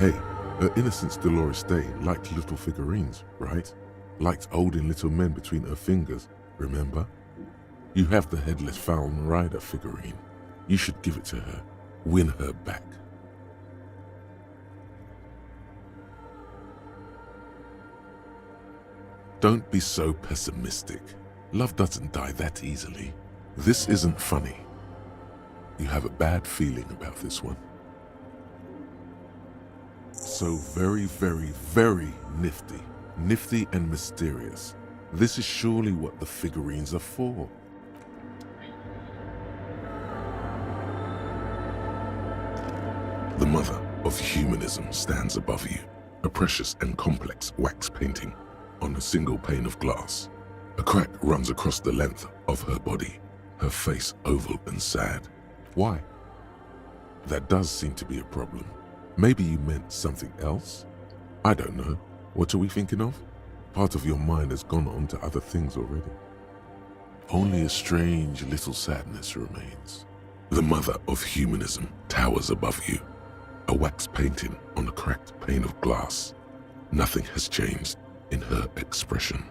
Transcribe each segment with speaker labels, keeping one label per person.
Speaker 1: Hey, her innocence Dolores Day liked little figurines, right? Liked holding little men between her fingers, remember? You have the headless Falcon Rider figurine. You should give it to her. Win her back. Don't be so pessimistic. Love doesn't die that easily. This isn't funny. You have a bad feeling about this one. So very, very, very nifty. Nifty and mysterious. This is surely what the figurines are for. The mother of humanism stands above you, a precious and complex wax painting on a single pane of glass. A crack runs across the length of her body, her face oval and sad. Why? That does seem to be a problem. Maybe you meant something else? I don't know. What are we thinking of? Part of your mind has gone on to other things already. Only a strange little sadness remains. The mother of humanism towers above you, a wax painting on a cracked pane of glass. Nothing has changed in her expression.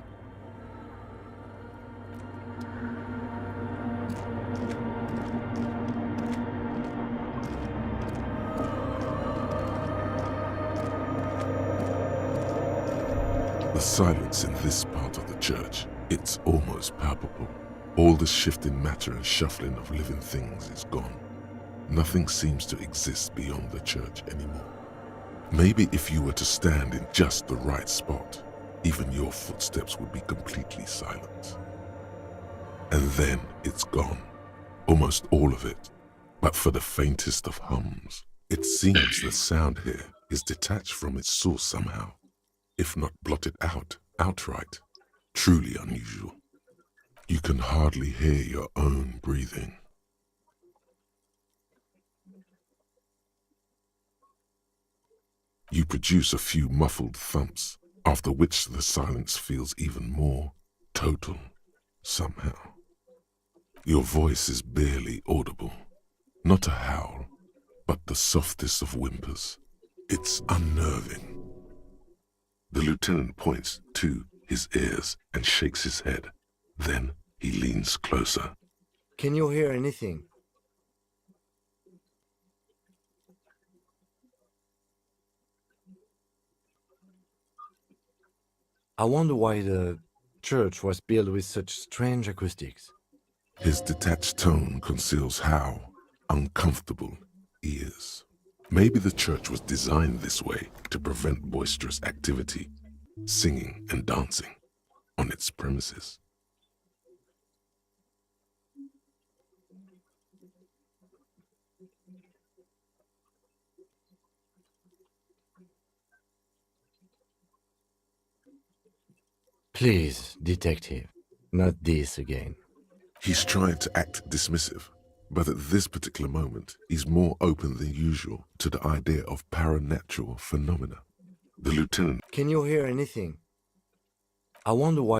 Speaker 1: The silence in this part of the church, it's almost palpable. All the shifting matter and shuffling of living things is gone. Nothing seems to exist beyond the church anymore. Maybe if you were to stand in just the right spot, even your footsteps would be completely silent. And then it's gone, almost all of it, but for the faintest of hums. It seems the sound here is detached from its source somehow, if not blotted out outright. Truly unusual. You can hardly hear your own breathing. You produce a few muffled thumps, after which the silence feels even more total, somehow. Your voice is barely audible, not a howl, but the softest of whimpers. It's unnerving. The lieutenant points to his ears and shakes his head. Then he leans closer.
Speaker 2: Can you hear anything? I wonder why the church was built with such strange acoustics.
Speaker 1: His detached tone conceals how uncomfortable he is. Maybe the church was designed this way to prevent boisterous activity, singing and dancing on its premises.
Speaker 2: Please, detective, not this again.
Speaker 1: He's trying to act dismissive, but at this particular moment, he's more open than usual to the idea of paranatural phenomena. The lieutenant...
Speaker 2: Can you hear anything? I wonder why...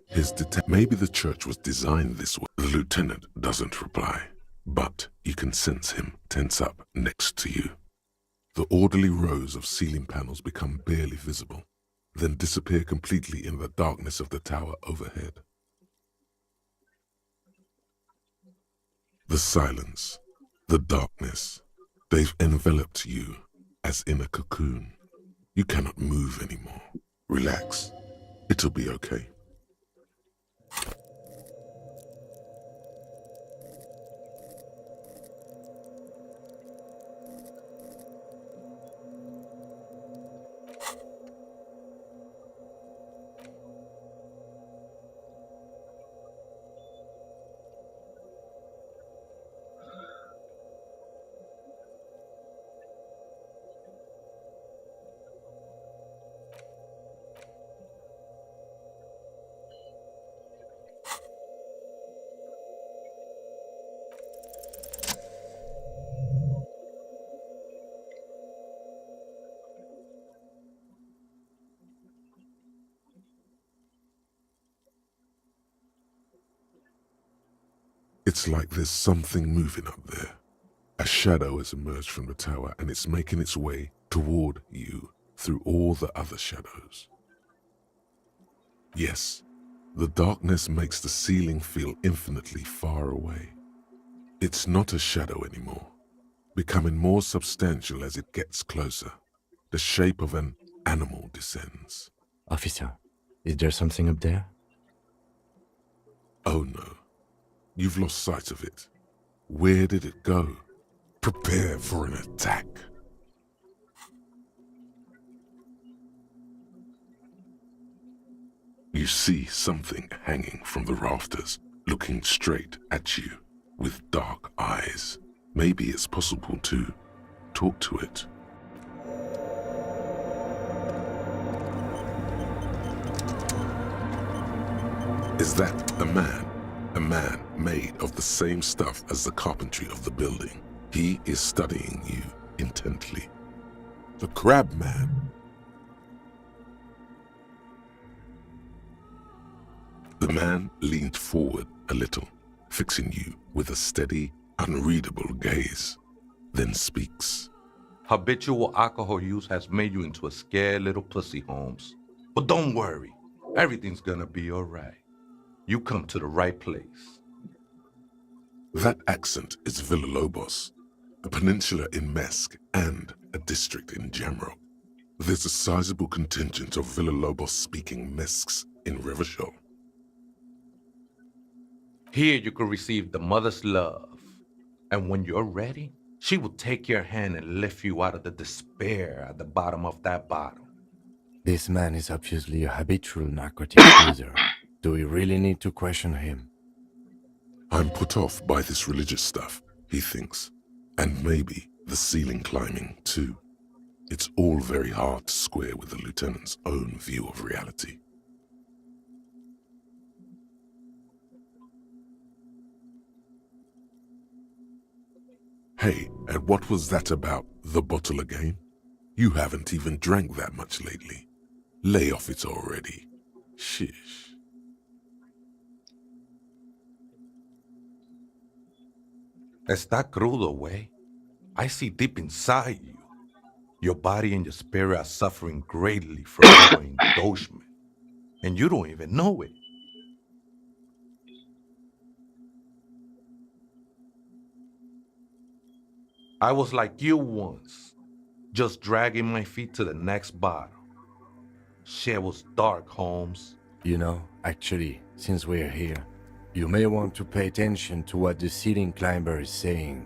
Speaker 1: Maybe the church was designed this way. The lieutenant doesn't reply, but you can sense him tense up next to you. The orderly rows of ceiling panels become barely visible, then disappear completely in the darkness of the tower overhead. The silence, the darkness, they've enveloped you as in a cocoon. You cannot move anymore. Relax. It'll be okay. It's like there's something moving up there. A shadow has emerged from the tower and it's making its way toward you. through all the other shadows. Yes, the darkness makes the ceiling feel infinitely far away. It's not a shadow anymore, becoming more substantial as it gets closer. The shape of an animal descends.
Speaker 2: Officer, is there something up there?
Speaker 1: Oh no, you've lost sight of it. Where did it go? Prepare for an attack. You see something hanging from the rafters, looking straight at you with dark eyes. Maybe it's possible to talk to it. Is that a man? A man made of the same stuff as the carpentry of the building. He is studying you intently. The crab man. The man leaned forward a little, fixing you with a steady, unreadable gaze, then speaks.
Speaker 3: Habitual alcohol use has made you into a scared little pussy, Holmes. But don't worry, everything's gonna be all right. You come to the right place.
Speaker 1: That accent is Villalobos, a peninsula in Mesk and a district in Jamrock. There's a sizable contingent of Villalobos-speaking Mesks in Revachol.
Speaker 3: Here you can receive the mother's love. And when you're ready, she will take your hand and lift you out of the despair at the bottom of that bottle.
Speaker 2: This man is obviously a habitual narcotic user. Do we really need to question him?
Speaker 1: I'm put off by this religious stuff, he thinks. And maybe the ceiling climbing, too. It's all very hard to square with the lieutenant's own view of reality. Hey, and what was that about the bottle again? You haven't even drank that much lately. Lay off it already. Shish.
Speaker 3: Está crudo, way. I see deep inside you. Your body and your spirit are suffering greatly from overindulgence, and you don't even know it. I was like you once, just dragging my feet to the next bottle. Shit was dark, Holmes.
Speaker 2: You know, actually, since we're here, you may want to pay attention to what the ceiling climber is saying.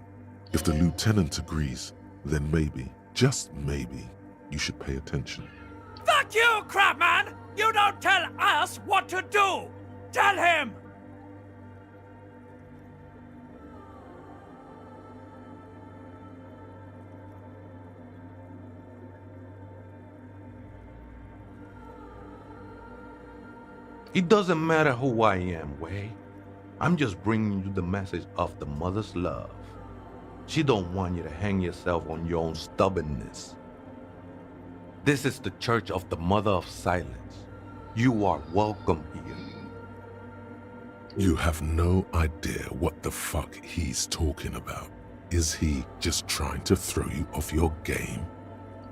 Speaker 1: If the lieutenant agrees, then maybe, just maybe, you should pay attention.
Speaker 4: Fuck you, Crabman! You don't tell us what to do! Tell him!
Speaker 3: It doesn't matter who I am, Way. I'm just bringing you the message of the mother's love. She don't want you to hang yourself on your own stubbornness. This is the Church of the Mother of Silence. You are welcome here.
Speaker 1: You have no idea what the fuck he's talking about. Is he just trying to throw you off your game?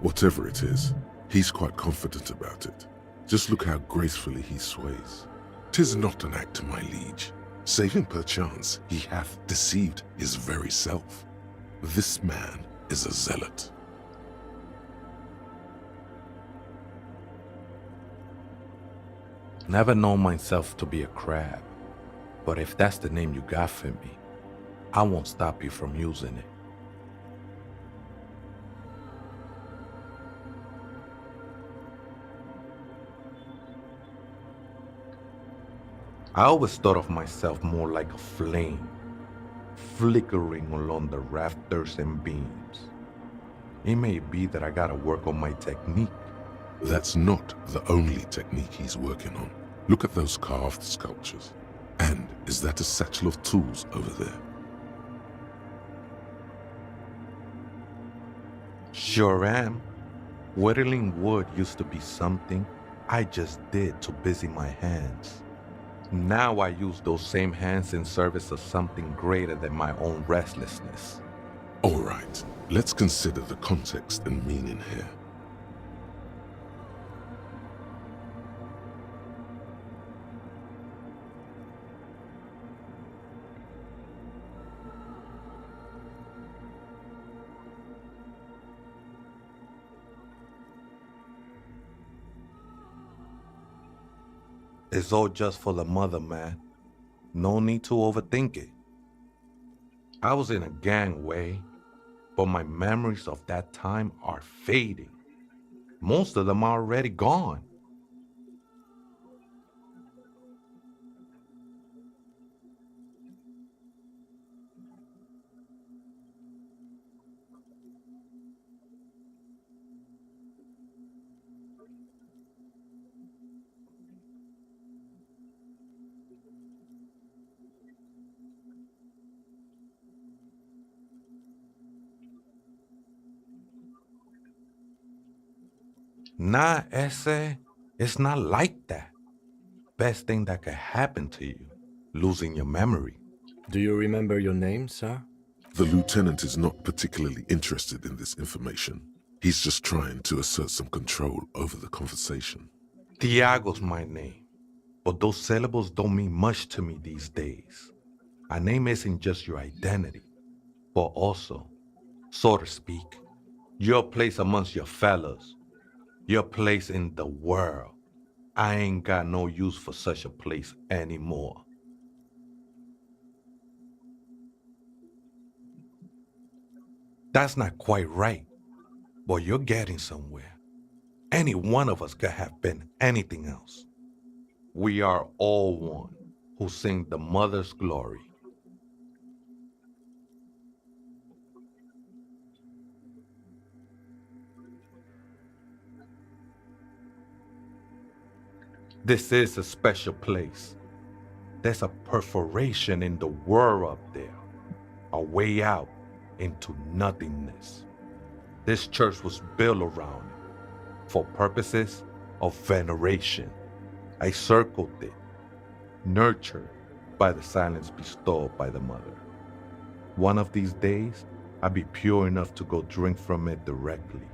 Speaker 1: Whatever it is, he's quite confident about it. Just look how gracefully he sways. 'Tis not an act, my liege. Save him perchance, he hath deceived his very self. This man is a zealot.
Speaker 3: Never known myself to be a crab, but if that's the name you got for me, I won't stop you from using it. I always thought of myself more like a flame, flickering along the rafters and beams. It may be that I gotta work on my technique.
Speaker 1: That's not the only technique he's working on. Look at those carved sculptures. And is that a satchel of tools over there?
Speaker 3: Sure am. Whittling wood used to be something I just did to busy my hands. Now I use those same hands in service of something greater than my own restlessness.
Speaker 1: All right, let's consider the context and meaning here.
Speaker 3: It's all just for the mother, man. No need to overthink it. I was in a gangway, but my memories of that time are fading. Most of them are already gone. Nah, ese, it's not like that. Best thing that could happen to you, losing your memory.
Speaker 2: Do you remember your name, sir?
Speaker 1: The lieutenant is not particularly interested in this information. He's just trying to assert some control over the conversation.
Speaker 3: Tiago's my name, but those syllables don't mean much to me these days. A name isn't just your identity, but also, so to speak, your place amongst your fellows, your place in the world. I ain't got no use for such a place anymore. That's not quite right, but you're getting somewhere. Any one of us could have been anything else. We are all one who sing the mother's glory. This is a special place. There's a perforation in the world up there, a way out into nothingness. This church was built around it for purposes of veneration. I circled it, nurtured by the silence bestowed by the mother. One of these days, I'll be pure enough to go drink from it directly.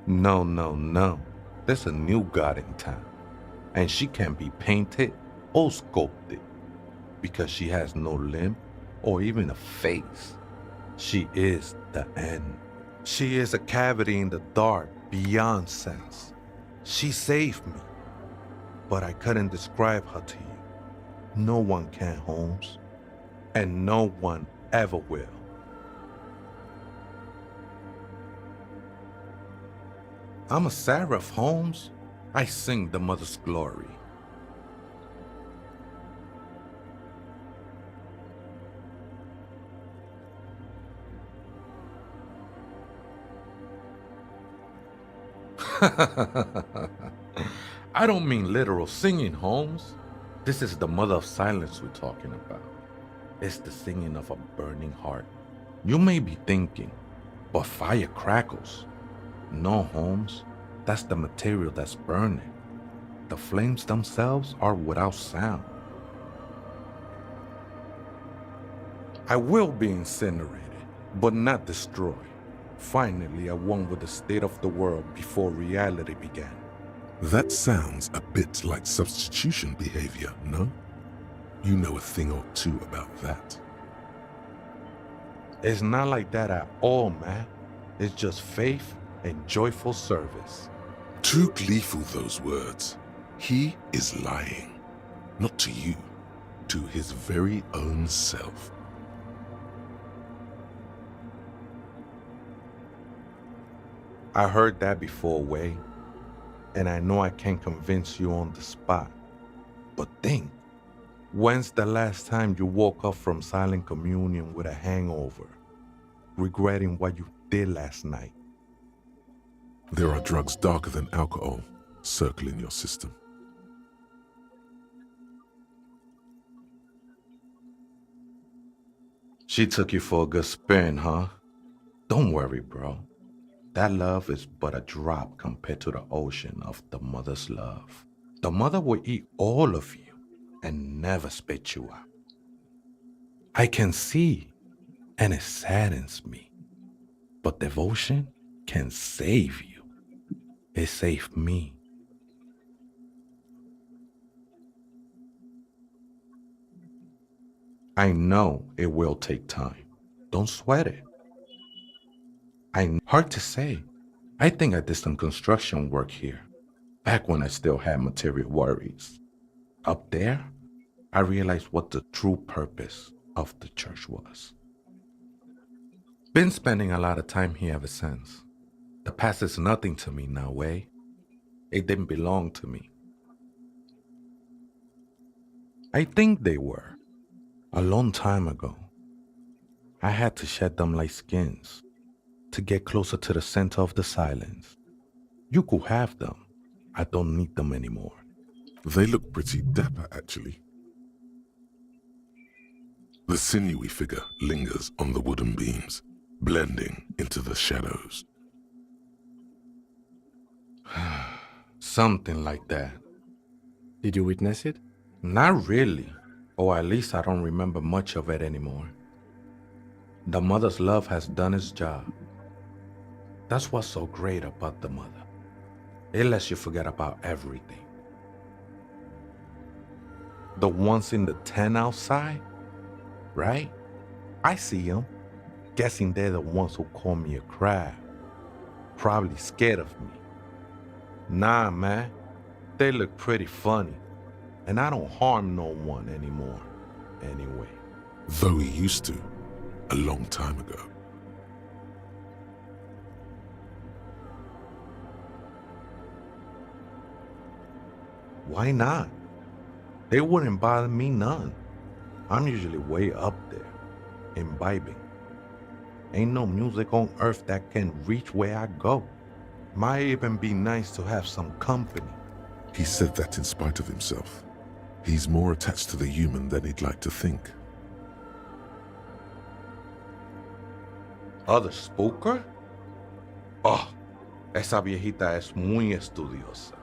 Speaker 3: No, no, no. There's a new god in town, and she can be painted or sculpted because she has no limb or even a face. She is the end. She is a cavity in the dark beyond sense. She saved me, but I couldn't describe her to you. No one can, Holmes, and no one ever will. I'm a seraph, Holmes. I sing the mother's glory. I don't mean literal singing, Holmes. This is the mother of silence we're talking about. It's the singing of a burning heart. You may be thinking, but fire crackles. No, Holmes, that's the material that's burning. The flames themselves are without sound. I will be incinerated, but not destroyed. Finally, I won with the state of the world before reality began.
Speaker 1: That sounds a bit like substitution behavior, no? You know a thing or two about that.
Speaker 3: It's not like that at all, man. It's just faith and joyful service.
Speaker 1: Too gleeful, those words. He is lying. Not to you, to his very own self.
Speaker 3: I heard that before, Way, and I know I can't convince you on the spot. But think, when's the last time you woke up from silent communion with a hangover, regretting what you did last night?
Speaker 1: There are drugs darker than alcohol circling your system.
Speaker 3: She took you for a good spin, huh? Don't worry, bro. That love is but a drop compared to the ocean of the mother's love. The mother will eat all of you and never spit you out. I can see, and it saddens me. But devotion can save you. It saved me. I know it will take time. Don't sweat it. Hard to say. I think I did some construction work here, back when I still had material worries. Up there, I realized what the true purpose of the church was. Been spending a lot of time here ever since. The past is nothing to me now, eh? It didn't belong to me. I think they were. A long time ago. I had to shed them like skins to get closer to the center of the silence. You could have them. I don't need them anymore.
Speaker 1: They look pretty dapper, actually. The sinewy figure lingers on the wooden beams, blending into the shadows.
Speaker 3: Something like that.
Speaker 2: Did you witness it?
Speaker 3: Not really, or at least I don't remember much of it anymore. The mother's love has done its job. That's what's so great about the mother. It lets you forget about everything. The ones in the tent outside, right? I see them. Guessing they're the ones who call me a crab. Probably scared of me. Nah, man. They look pretty funny. And I don't harm no one anymore. Anyway.
Speaker 1: Though he used to, a long time ago.
Speaker 3: Why not? They wouldn't bother me none. I'm usually way up there, imbibing. Ain't no music on earth that can reach where I go. Might even be nice to have some company.
Speaker 1: He said that in spite of himself. He's more attached to the human than he'd like to think.
Speaker 3: Other spooker? Oh, esa viejita es muy estudiosa.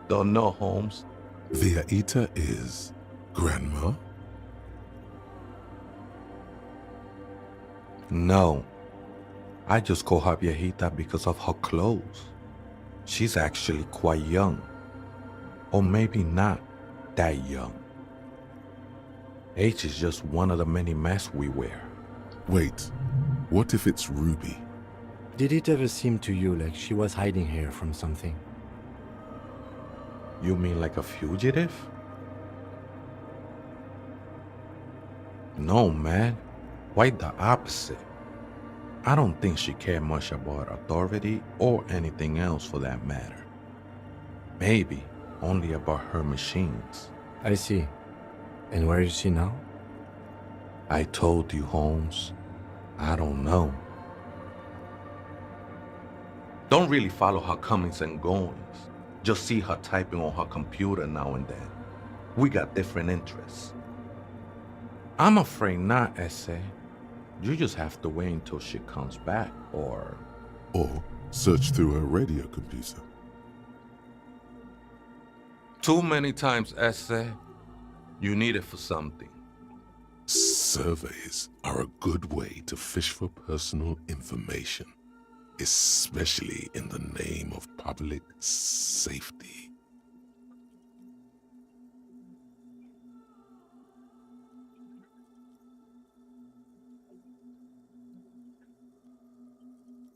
Speaker 3: Don't know, Holmes.
Speaker 1: The Aita is Grandma?
Speaker 3: No. I just call her viejita because of her clothes. She's actually quite young. Or maybe not that young. Age is just one of the many masks we wear.
Speaker 1: Wait, what if it's Ruby?
Speaker 2: Did it ever seem to you like she was hiding here from something?
Speaker 3: You mean like a fugitive? No, man. Quite the opposite. I don't think she cared much about authority or anything else for that matter. Maybe only about her machines.
Speaker 2: I see. And where is she now?
Speaker 3: I told you, Holmes. I don't know. Don't really follow her comings and goings. Just see her typing on her computer now and then. We got different interests. I'm afraid not, Essay. You just have to wait until she comes back, or
Speaker 1: search through her radio computer.
Speaker 3: too many times, Essay. You need it for something.
Speaker 1: Surveys are a good way to fish for personal information, especially in the name of public safety.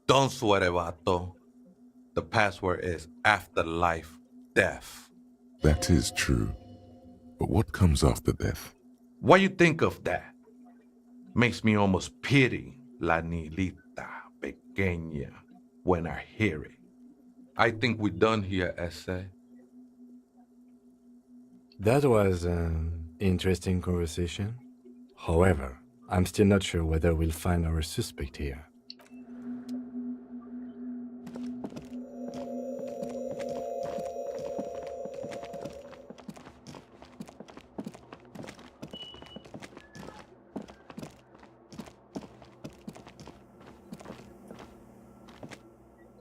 Speaker 3: Don't sweat it, vato. The password is afterlife death.
Speaker 1: That is true. But what comes after death?
Speaker 3: What you think of that? Makes me almost pity la niñita pequeña when I hear it. I think we're done here, Essay.
Speaker 2: That was an interesting conversation. However, I'm still not sure whether we'll find our suspect here.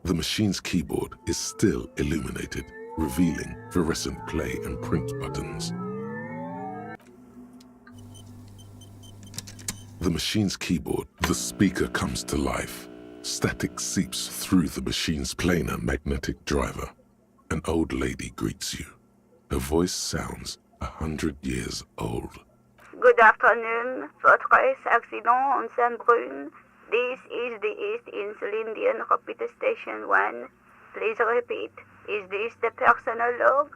Speaker 1: The machine's keyboard is still illuminated, revealing fluorescent play and print buttons. The machine's keyboard, the speaker comes to life. Static seeps through the machine's planar magnetic driver. An old lady greets you. Her voice sounds 100 years old.
Speaker 5: Good afternoon. Votre accident en scène brune. This is the East Insulindian Computer Station 1. Please repeat. Is this the personal log?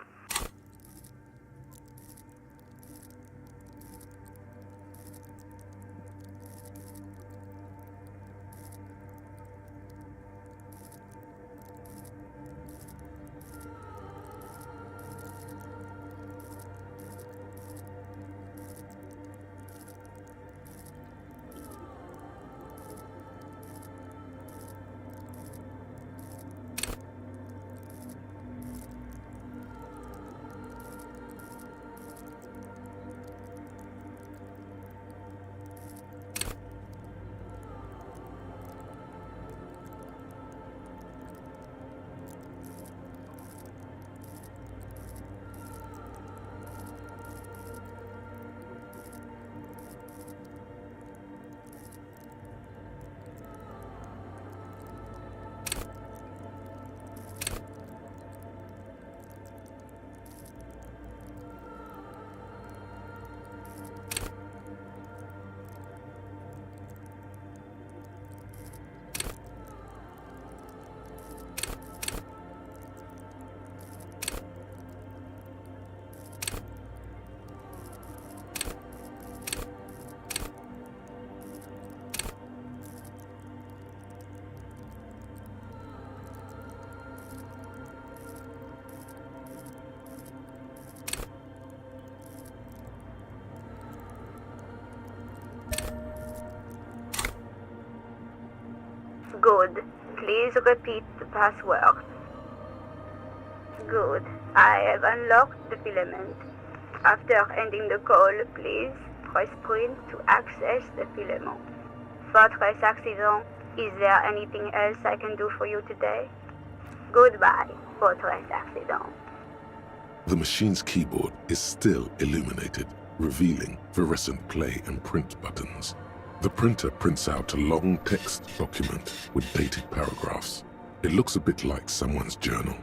Speaker 5: Good. Please repeat the password. Good. I have unlocked the filament. After ending the call, please press print to access the filament. Fortress Accident, is there anything else I can do for you today? Goodbye, Fortress Accident.
Speaker 1: The machine's keyboard is still illuminated, revealing fluorescent play and print buttons. The printer prints out a long text document with dated paragraphs. It looks a bit like someone's journal.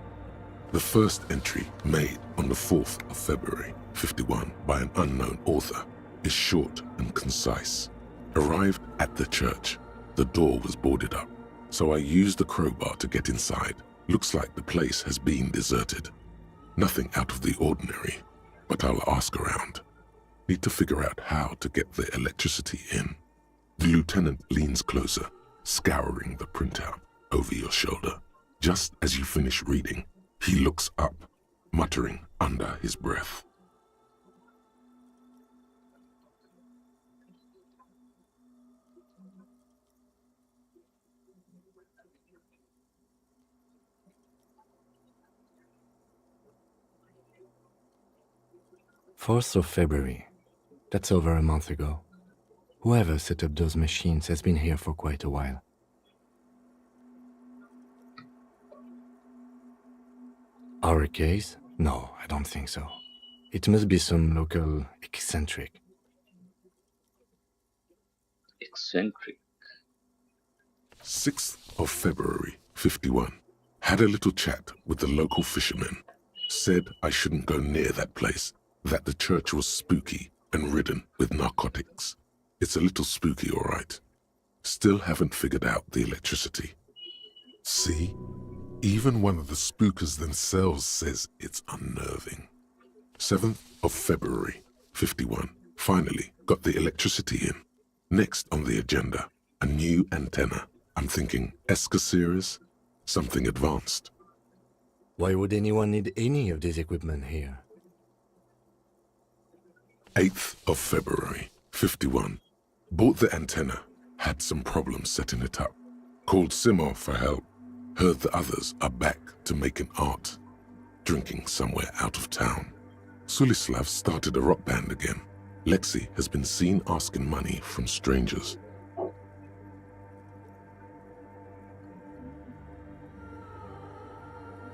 Speaker 1: The first entry, made on the 4th of February, 51, by an unknown author, is short and concise. Arrived at the church. The door was boarded up, so I used the crowbar to get inside. Looks like the place has been deserted. Nothing out of the ordinary, but I'll ask around. Need to figure out how to get the electricity in. The lieutenant leans closer, scouring the printout over your shoulder. Just as you finish reading, he looks up, muttering under his breath.
Speaker 2: "4th of February. That's over a month ago. Whoever set up those machines has been here for quite a while. Our case? No, I don't think so. It must be some local eccentric.
Speaker 6: Eccentric.
Speaker 1: 6th of February, 51. Had a little chat with the local fishermen. Said I shouldn't go near that place, that the church was spooky and ridden with narcotics. It's a little spooky, all right. Still haven't figured out the electricity. See? Even one of the spookers themselves says it's unnerving. 7th of February, 51. Finally got the electricity in. Next on the agenda, a new antenna. I'm thinking ESCA series, something advanced.
Speaker 2: Why would anyone need any of this equipment here?
Speaker 1: 8th of February, 51. Bought the antenna, had some problems setting it up. Called Simon for help. Heard the others are back to making art. Drinking somewhere out of town. Sulislav started a rock band again. Lexi has been seen asking money from strangers.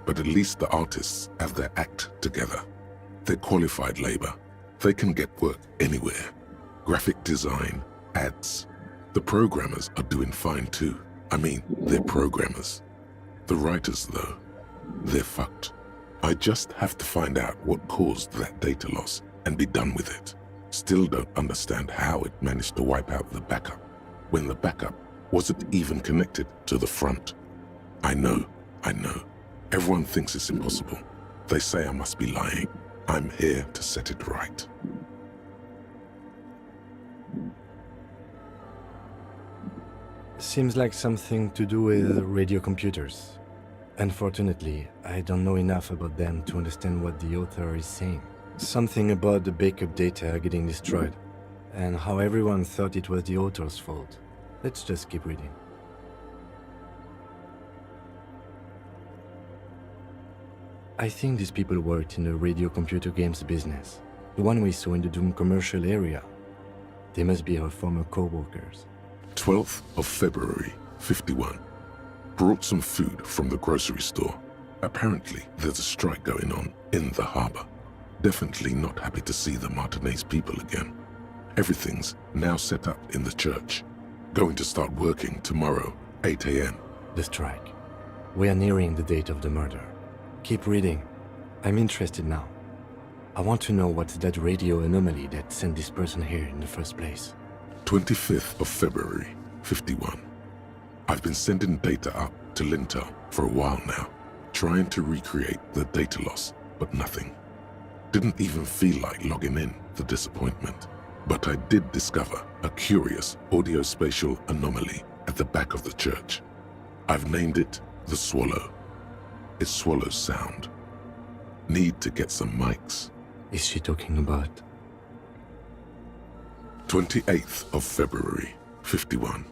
Speaker 1: But at least the artists have their act together. They're qualified labor. They can get work anywhere. Graphic design, ads. The programmers are doing fine too. I mean, they're programmers. The writers, though, they're fucked. I just have to find out what caused that data loss and be done with it. Still don't understand how it managed to wipe out the backup, when the backup Was it even connected to the front? I know. Everyone thinks it's impossible. They say I must be lying. I'm here to set it right.
Speaker 2: Seems like something to do with radio computers. Unfortunately, I don't know enough about them to understand what the author is saying. Something about the backup data getting destroyed, and how everyone thought it was the author's fault. Let's just keep reading. I think these people worked in the radio computer games business, the one we saw in the Doom commercial area. They must be our former co-workers.
Speaker 1: 12th of February, 51. Brought some food from the grocery store. Apparently, there's a strike going on in the harbor. Definitely not happy to see the Martinez people again. Everything's now set up in the church. Going to start working tomorrow, 8 a.m.
Speaker 2: The strike. We are nearing the date of the murder. Keep reading. I'm interested now. I want to know what's that radio anomaly that sent this person here in the first place.
Speaker 1: 25th of February, 51. I've been sending data up to Lintel for a while now, trying to recreate the data loss, but nothing. Didn't even feel like logging in, the disappointment. But I did discover a curious audio-spatial anomaly at the back of the church. I've named it the Swallow. It swallows sound. Need to get some mics.
Speaker 2: Is she talking about?
Speaker 1: 28th of February, 51.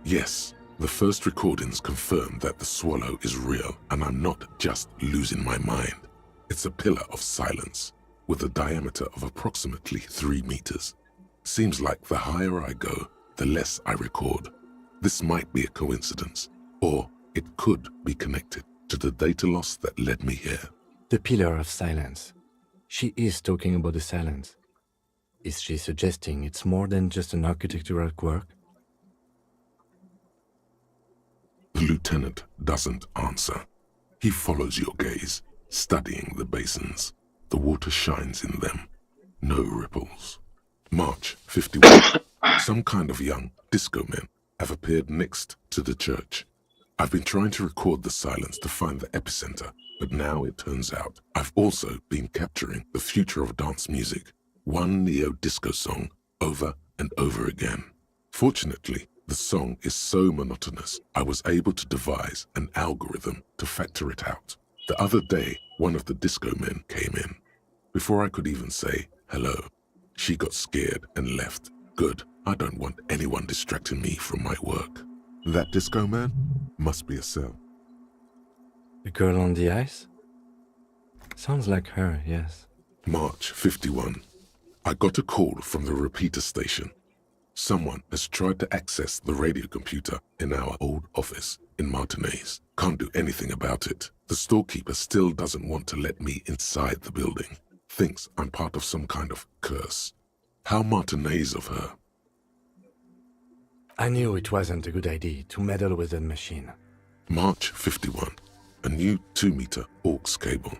Speaker 1: Yes, the first recordings confirm that the swallow is real and I'm not just losing my mind. It's a pillar of silence with a diameter of approximately 3 meters. Seems like the higher I go, the less I record. This might be a coincidence, or it could be connected to the data loss that led me here.
Speaker 2: The pillar of silence. She is talking about the silence. Is she suggesting it's more than just an architectural quirk?
Speaker 1: The lieutenant doesn't answer. He follows your gaze, studying the basins. The water shines in them. No ripples. March 51. Some kind of young disco men have appeared next to the church. I've been trying to record the silence to find the epicenter, but now it turns out I've also been capturing the future of dance music, one neo-disco song over and over again. Fortunately, the song is so monotonous, I was able to devise an algorithm to factor it out. The other day, one of the disco men came in. Before I could even say hello, she got scared and left. Good, I don't want anyone distracting me from my work. That disco man must be a cell.
Speaker 2: The girl on the ice? Sounds like her, yes.
Speaker 1: March 51. I got a call from the repeater station. Someone has tried to access the radio computer in our old office in Martinez. Can't do anything about it. The storekeeper still doesn't want to let me inside the building. Thinks I'm part of some kind of curse. How Martinez of her.
Speaker 2: I knew it wasn't a good idea to meddle with that machine.
Speaker 1: March 51. A new 2-meter aux cable.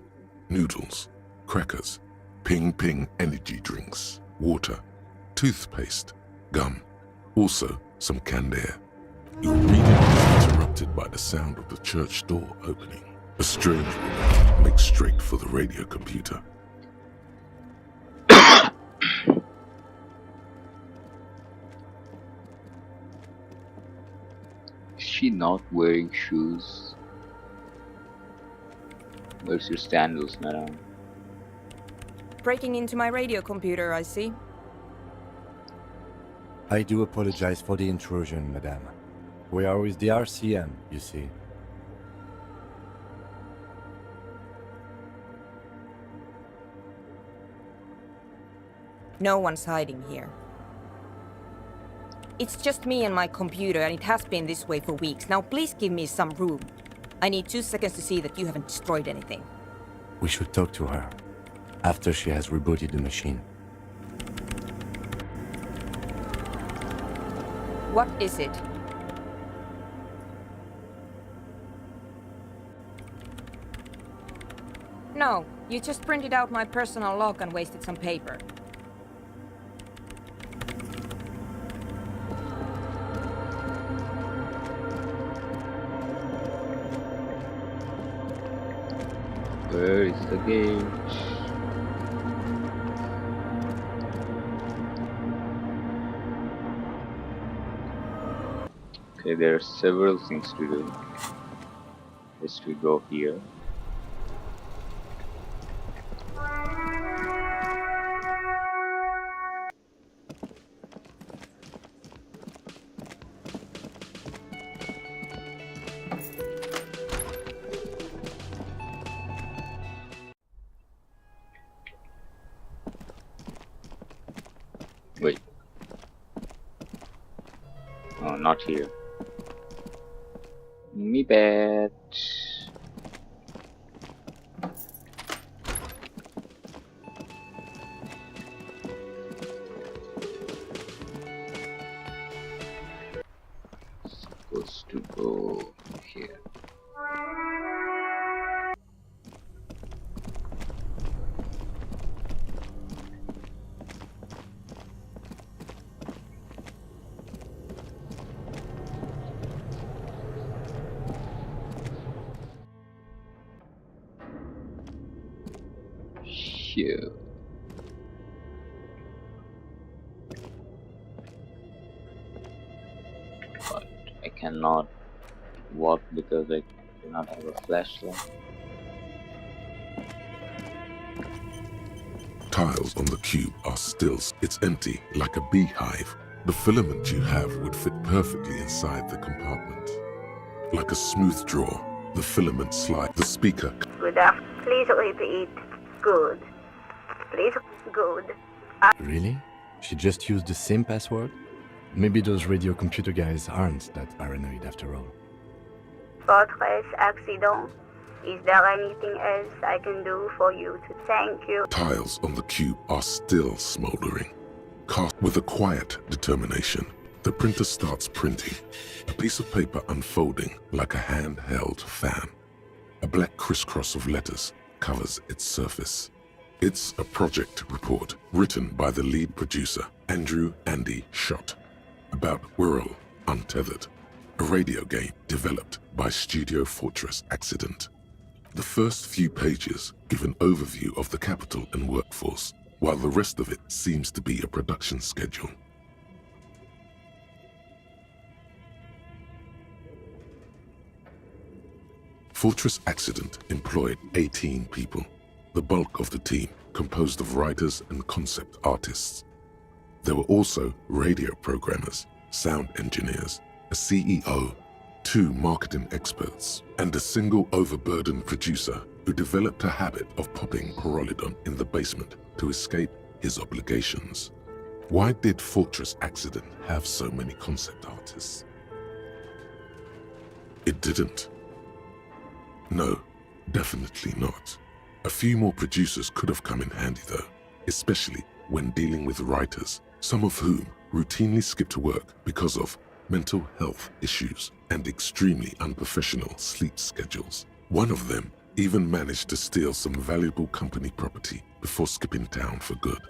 Speaker 1: Noodles, crackers, ping energy drinks, water, toothpaste, gum. Also, some canned air. Your reading is interrupted by the sound of the church door opening. A strange woman makes straight for the radio computer.
Speaker 6: Is she not wearing shoes? Where's your sandals, madam?
Speaker 7: Breaking into my radio computer, I see.
Speaker 2: I do apologize for the intrusion, madame. We are with the RCM, you see.
Speaker 7: No one's hiding here. It's just me and my computer, and it has been this way for weeks. Now please give me some room. I need 2 seconds to see that you haven't destroyed anything.
Speaker 2: We should talk to her after she has rebooted the machine.
Speaker 7: What is it? No, you just printed out my personal log and wasted some paper.
Speaker 6: Where is the gate? Okay, there are several things to do. Let's we go here. Wait. Oh, not here. Me bad. Supposed to go here. Here. But I cannot walk because I do not have a flashlight.
Speaker 1: Tiles on the cube are still. It's empty, like a beehive. The filament you have would fit perfectly inside the compartment. Like a smooth draw, the filament slide. The speaker.
Speaker 5: Good afternoon. Please repeat. Good. Please. Good.
Speaker 2: Really? She just used the same password? Maybe those radio computer guys aren't that paranoid after all.
Speaker 5: Fortress accident. Is there anything else I can do for you to thank you?
Speaker 1: Tiles on the cube are still smoldering. Cast with a quiet determination, the printer starts printing, a piece of paper unfolding like a handheld fan. A black crisscross of letters covers its surface. It's a project report written by the lead producer, Andrew Andy Schott, about Whirl Untethered, a radio game developed by Studio Fortress Accident. The first few pages give an overview of the capital and workforce, while the rest of it seems to be a production schedule. Fortress Accident employed 18 people, the bulk of the team composed of writers and concept artists. There were also radio programmers, sound engineers, a CEO, 2 marketing experts, and a single overburdened producer who developed a habit of popping Corolidon in the basement to escape his obligations. Why did Fortress Accident have so many concept artists? It didn't. No, definitely not. A few more producers could have come in handy though, especially when dealing with writers, some of whom routinely skip to work because of mental health issues and extremely unprofessional sleep schedules. One of them even managed to steal some valuable company property before skipping town for good.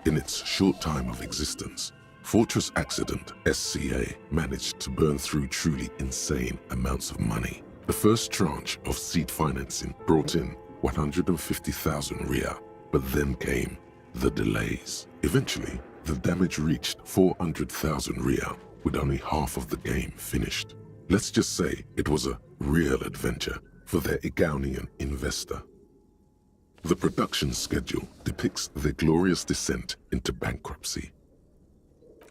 Speaker 1: In its short time of existence, Fortress Accident SCA managed to burn through truly insane amounts of money. The first tranche of seed financing brought in 150,000 Riyal, but then came the delays. Eventually, the damage reached 400,000 Riyal, with only half of the game finished. Let's just say it was a real adventure for their Igaunian investor. The production schedule depicts their glorious descent into bankruptcy.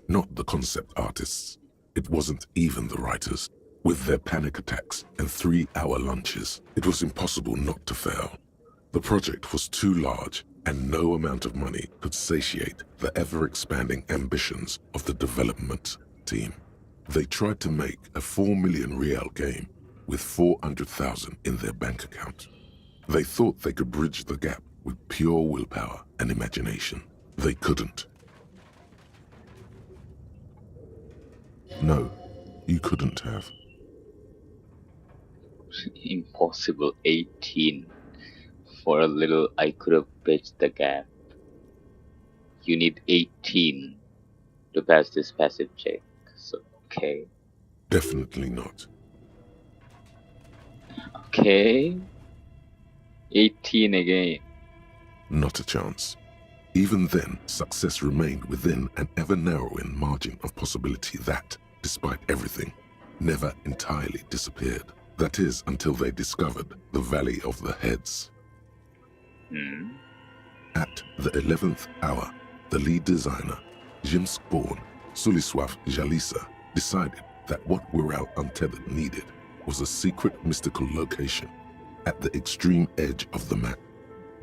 Speaker 1: Not the concept artists. It wasn't even the writers. With their panic attacks and 3-hour lunches, it was impossible not to fail. The project was too large, and no amount of money could satiate the ever-expanding ambitions of the development team. They tried to make a 4 million Riyal game with 400,000 in their bank account. They thought they could bridge the gap with pure willpower and imagination. They couldn't. No, you couldn't have.
Speaker 6: Impossible. 18. For a little, I could have bridged the gap. You need 18 to pass this passive check. So, okay.
Speaker 1: Definitely not.
Speaker 6: Okay. 18 again.
Speaker 1: Not a chance. Even then, success remained within an ever-narrowing margin of possibility that, despite everything, never entirely disappeared. That is, until they discovered the Valley of the Heads.
Speaker 6: Hmm.
Speaker 1: At the 11th hour, the lead designer, Jim Spawn, Suliswaf Jalisa, decided that what Wirral Untethered needed was a secret mystical location at the extreme edge of the map.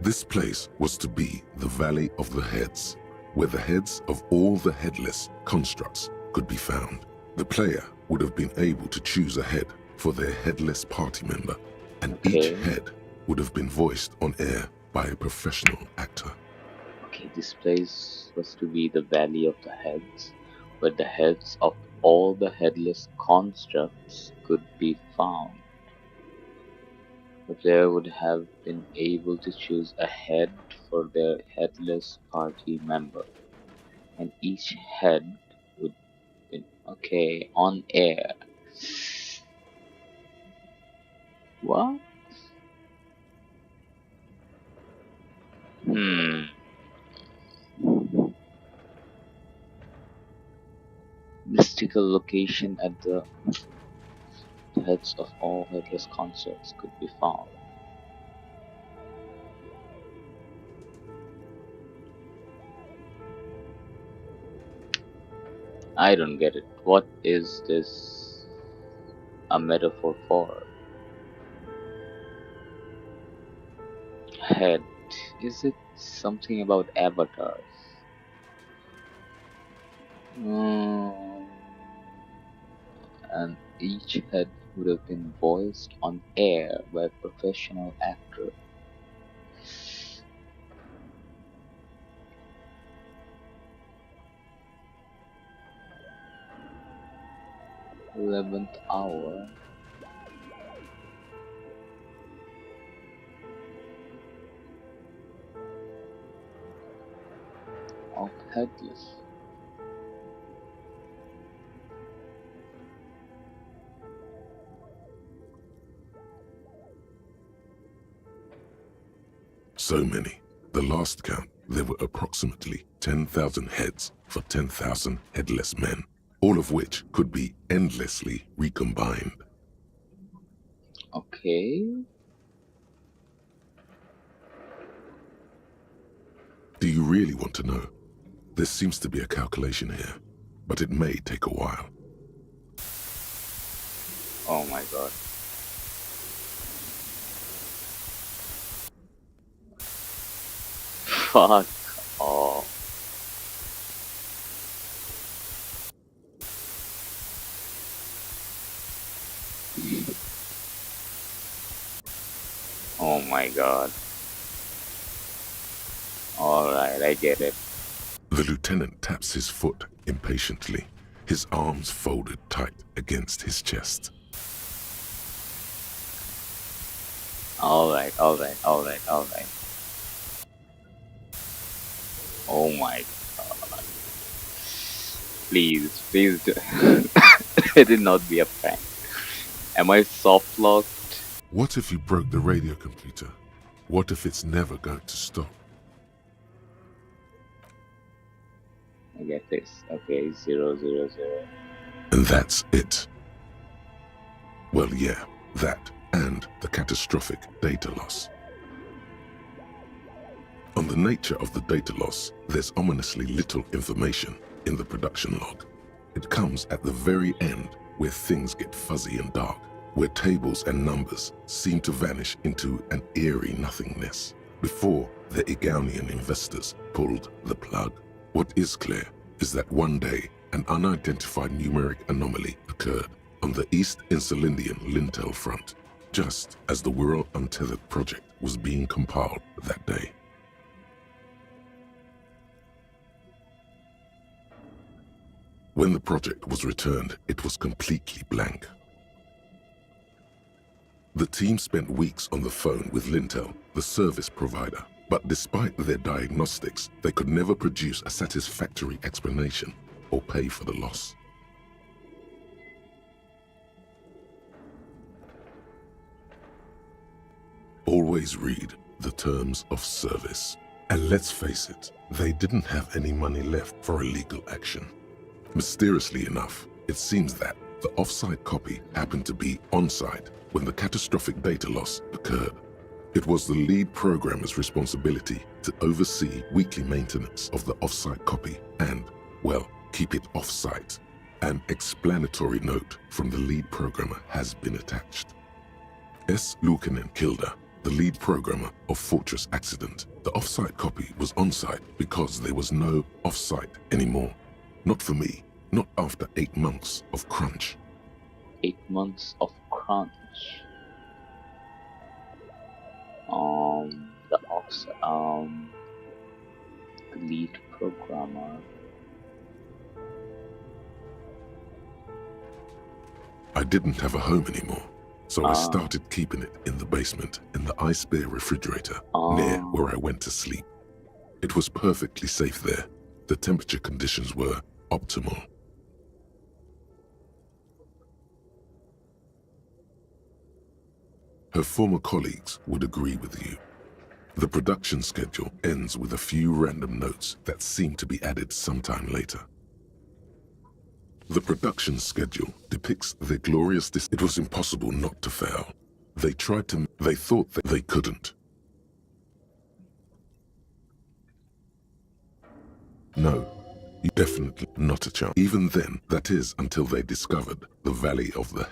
Speaker 1: This place was to be the Valley of the Heads, where the heads of all the headless constructs could be found. The player would have been able to choose a head for their headless party member, and each
Speaker 6: Okay.
Speaker 1: head would have been voiced on air by a professional actor.
Speaker 6: Okay, this place was to be the Valley of the Heads, where the heads of all the headless constructs could be found. The player would have been able to choose a head for their headless party member, and each head would be on air. What? Hmm. Mystical location at the heads of all headless constructs could be found. I don't get it. What is this a metaphor for? Head. Is it something about avatars? Mm, and each head would have been voiced on air by a professional actor. Eleventh hour. Of headless.
Speaker 1: So many. The last count, there were approximately 10,000 heads for 10,000 headless men, all of which could be endlessly recombined.
Speaker 6: Okay.
Speaker 1: Do you really want to know? There seems to be a calculation here, but it may take a while.
Speaker 6: Oh my god. Fuck off. Oh my god. Alright, I get it.
Speaker 1: The lieutenant taps his foot impatiently, his arms folded tight against his chest.
Speaker 6: Alright. Oh my god. Please do. Let it not be a prank. Am I soft locked?
Speaker 1: What if you broke the radio computer? What if it's never going to stop?
Speaker 6: I get this. Okay, 000.
Speaker 1: And that's it. Well, yeah, that and the catastrophic data loss. On the nature of the data loss, there's ominously little information in the production log. It comes at the very end where things get fuzzy and dark, where tables and numbers seem to vanish into an eerie nothingness before the Igaunian investors pulled the plug. What is clear is that one day an unidentified numeric anomaly occurred on the East Insulindian lintel front, just as the Wirral Untethered project was being compiled that day. When the project was returned, it was completely blank. The team spent weeks on the phone with Lintel, the service provider, but despite their diagnostics, they could never produce a satisfactory explanation or pay for the loss. All always read the terms of service. And let's face it, they didn't have any money left for illegal action. Mysteriously enough, it seems that the off-site copy happened to be on-site when the catastrophic data loss occurred. It was the lead programmer's responsibility to oversee weekly maintenance of the off-site copy and, well, keep it off-site. An explanatory note from the lead programmer has been attached. S. Luukinen Kilda, the lead programmer of Fortress Accident. The off-site copy was on-site because there was no off-site anymore. Not for me, not after 8 months of crunch.
Speaker 6: 8 months of crunch. The lead programmer.
Speaker 1: I didn't have a home anymore, so I started keeping it in the basement in the ice bear refrigerator near where I went to sleep. It was perfectly safe there. The temperature conditions were optimal. Her former colleagues would agree with you. The production schedule ends with a few random notes that seem to be added sometime later. The production schedule depicts their glorious It was impossible not to fail. They thought that they couldn't. No, definitely not a chance. Even then, that is until they discovered the Valley of the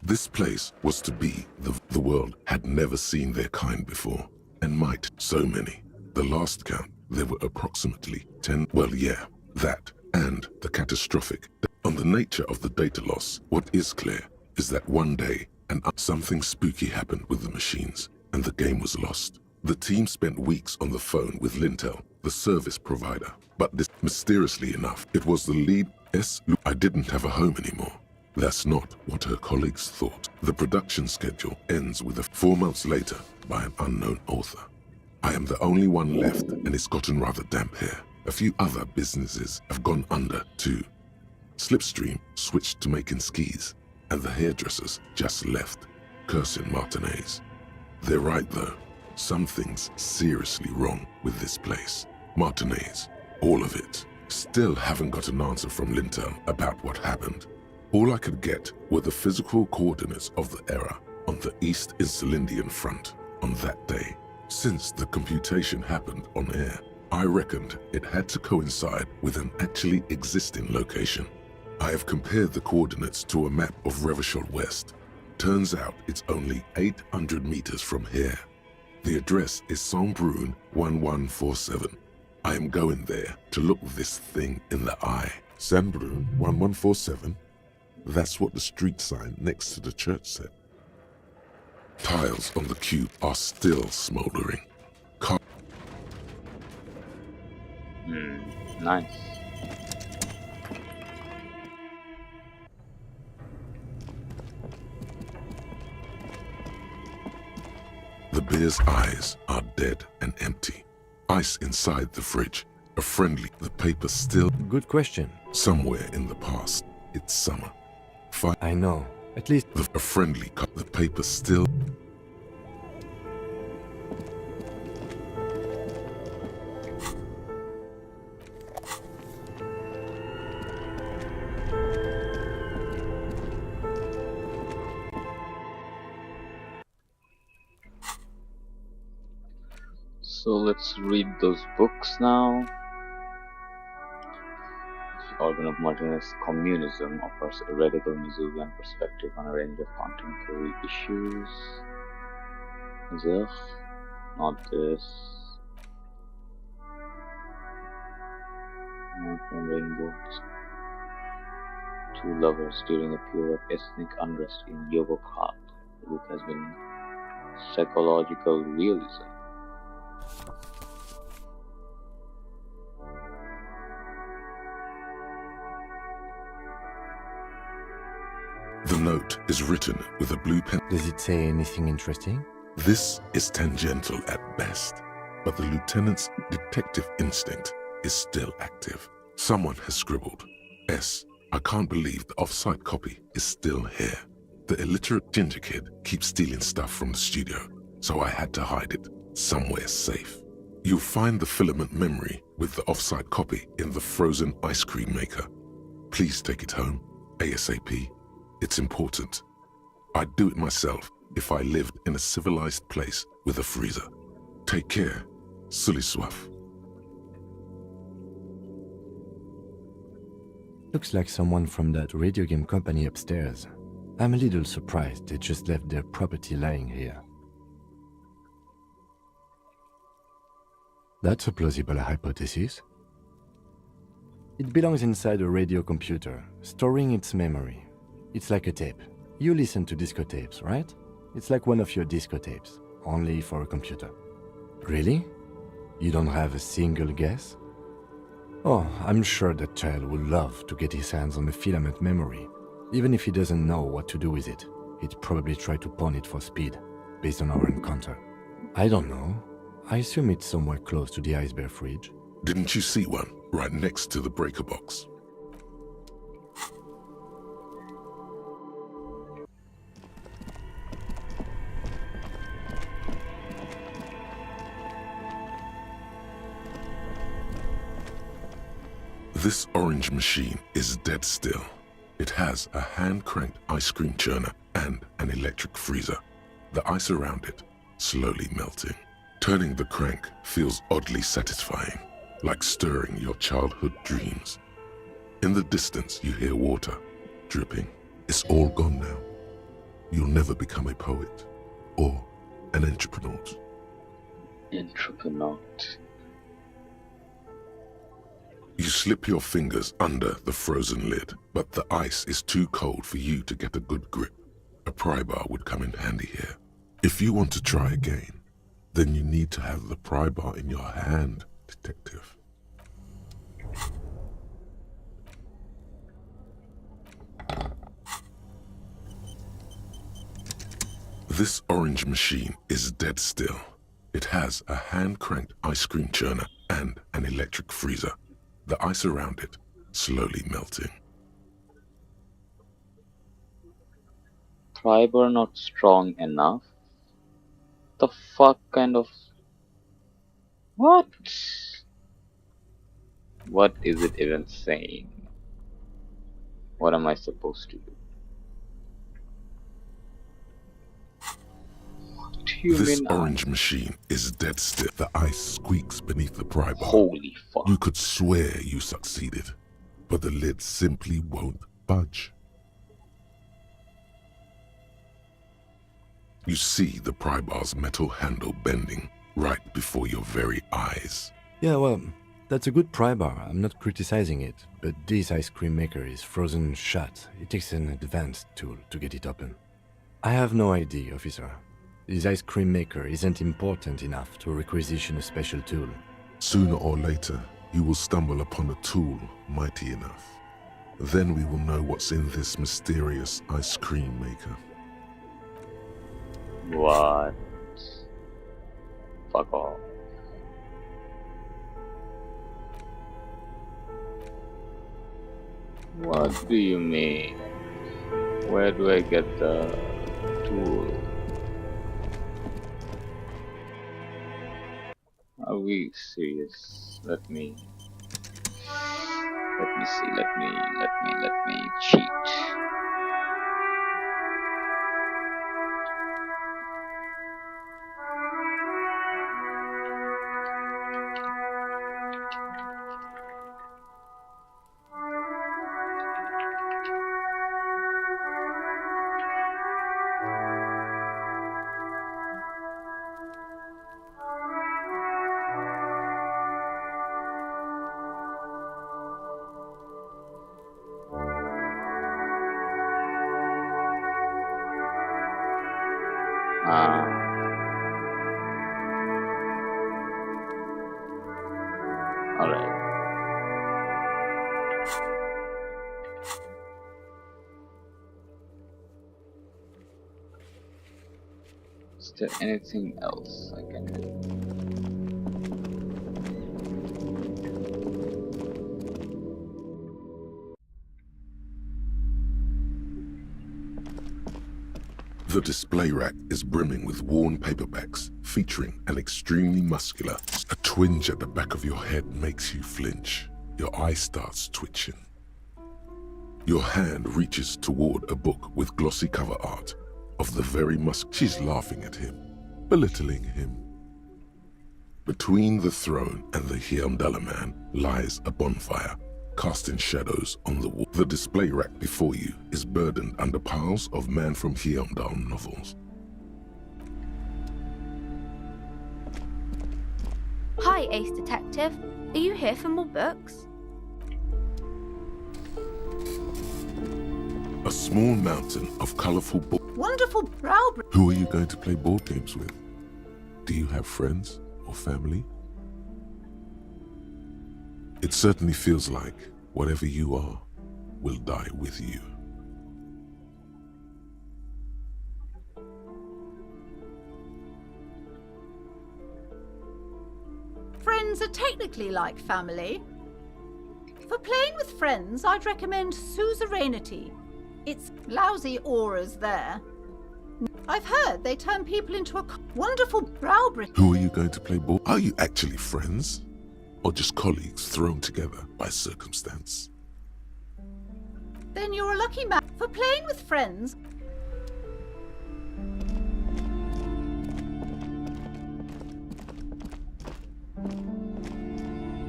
Speaker 1: This place was to be the world had never seen their kind before, and might so many. The last count, there were approximately 10. Well, yeah, that and the catastrophic. On the nature of the data loss, what is clear is that one day something spooky happened with the machines, and the game was lost. The team spent weeks on the phone with Lintel, the service provider, but mysteriously enough, it was the lead S. I didn't have a home anymore. That's not what her colleagues thought. The production schedule ends with 4 months later by an unknown author. I am the only one left, and it's gotten rather damp here. A few other businesses have gone under too. Slipstream switched to making skis, and the hairdressers just left, cursing Martinez. They're right though. Something's seriously wrong with this place. Martinez, all of it. Still haven't got an answer from Lintel about what happened. All I could get were the physical coordinates of the error on the East Insulindian front on that day. Since the computation happened on air, I reckoned it had to coincide with an actually existing location. I have compared the coordinates to a map of Revachol West. Turns out it's only 800 meters from here. The address is Saint-Brun 1147. I am going there to look this thing in the eye. Saint-Brun 1147? That's what the street sign next to the church said. Tiles on the cube are still smoldering.
Speaker 6: Nice.
Speaker 1: The beer's eyes are dead and empty. Ice inside the fridge. The paper still.
Speaker 2: Good question.
Speaker 1: Somewhere in the past, it's summer.
Speaker 2: I know. At least
Speaker 1: A friendly cup. The paper still.
Speaker 6: So let's read those books now. The Organ of Martinez Communism offers a radical Missourian perspective on a range of contemporary issues. Ugh, not this. Not from Rainbow. Two lovers during a period of ethnic unrest in Yogokrat. The book has been psychological realism.
Speaker 1: The note is written with a blue pen.
Speaker 2: does it say anything interesting?
Speaker 1: This is tangential at best, but the lieutenant's detective instinct is still active. Someone has scribbled, S. I can't believe the off-site copy is still here. The illiterate ginger kid keeps stealing stuff from the studio. so I had to hide it somewhere safe. You'll find the filament memory with the offsite copy in the frozen ice cream maker. Please take it home, ASAP. It's important. I'd do it myself if I lived in a civilized place with a freezer. Take care, Suliswaf.
Speaker 2: Looks like someone from that radio game company upstairs. I'm a little surprised they just left their property lying here. That's a plausible hypothesis. It belongs inside a radio computer, storing its memory. It's like a tape. You listen to disco tapes, right? It's like one of your disco tapes, only for a computer. Really? You don't have a single guess? Oh, I'm sure that child would love to get his hands on the filament memory. Even if he doesn't know what to do with it, he'd probably try to pawn it for speed, based on our encounter. I don't know. I assume it's somewhere close to the iceberg fridge.
Speaker 1: Didn't you see one right next to the breaker box? This orange machine is dead still. It has a hand-cranked ice cream churner and an electric freezer. The ice around it slowly melting. Turning the crank feels oddly satisfying, like stirring your childhood dreams. In the distance, you hear water dripping. It's all gone now. You'll never become a poet or an entrepreneur.
Speaker 6: Entrepreneur.
Speaker 1: You slip your fingers under the frozen lid, but the ice is too cold for you to get a good grip. A pry bar would come in handy here. If you want to try again, then you need to have the pry bar in your hand, detective. This orange machine is dead still. It has a hand-cranked ice cream churner and an electric freezer. The ice around it slowly melting.
Speaker 6: Pry bar not strong enough? The fuck kind of... What? What is it even saying? What am I supposed to do? What do you
Speaker 1: This
Speaker 6: mean?
Speaker 1: orange machine is dead still. The ice squeaks beneath the pry bar.
Speaker 6: Holy fuck.
Speaker 1: You could swear you succeeded, but the lid simply won't budge. You see the pry bar's metal handle bending right before your very eyes.
Speaker 2: Yeah, well, that's a good pry bar. I'm not criticizing it, but this ice cream maker is frozen shut. It takes an advanced tool to get it open. I have no idea, officer. This ice cream maker isn't important enough to requisition a special tool.
Speaker 1: Sooner or later, you will stumble upon a tool mighty enough. Then we will know what's in this mysterious ice cream maker.
Speaker 6: What? Fuck off. What do you mean? Where do I get the tool? Are we serious? Let me see, let me cheat. Alright. Is there anything else I can do?
Speaker 1: The display rack is brimming with worn paperbacks featuring an extremely muscular. A twinge at the back of your head makes you flinch. Your eye starts twitching. Your hand reaches toward a book with glossy cover art of the very She's laughing at him, belittling him. Between the throne and the Hyamdala man lies a bonfire, casting shadows on the wall. The display rack before you is burdened under piles of Man from Hyamdal novels.
Speaker 8: Hi, Ace Detective. Are you here for more books?
Speaker 1: A small mountain of colorful books.
Speaker 9: Wonderful brow.
Speaker 1: Who are you going to play board games with? Do you have friends or family? It certainly feels like whatever you are will die with you.
Speaker 9: Friends are technically like family. For playing with friends, I'd recommend Suzerainty. It's lousy auras there. I've heard they turn people into a wonderful brow brick.
Speaker 1: Who are you going to play board? Are you actually friends? Or just colleagues thrown together by circumstance?
Speaker 9: Then you're a lucky man. For playing with friends,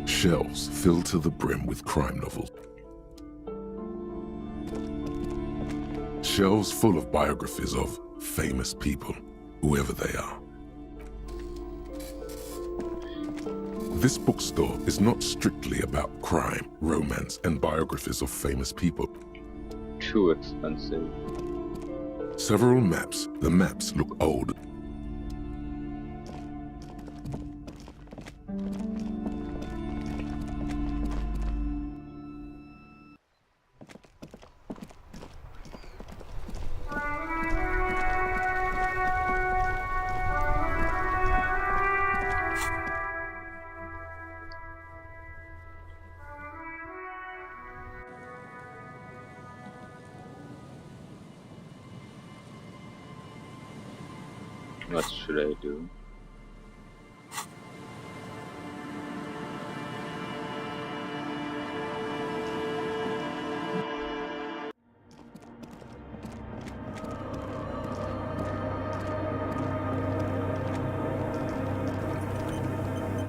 Speaker 1: Shelves filled to the brim with crime novels. Shelves full of biographies of famous people, whoever they are. This bookstore is not strictly about crime, romance, and biographies of famous people.
Speaker 6: Too expensive.
Speaker 1: Several maps. The maps look old.
Speaker 6: What should I do?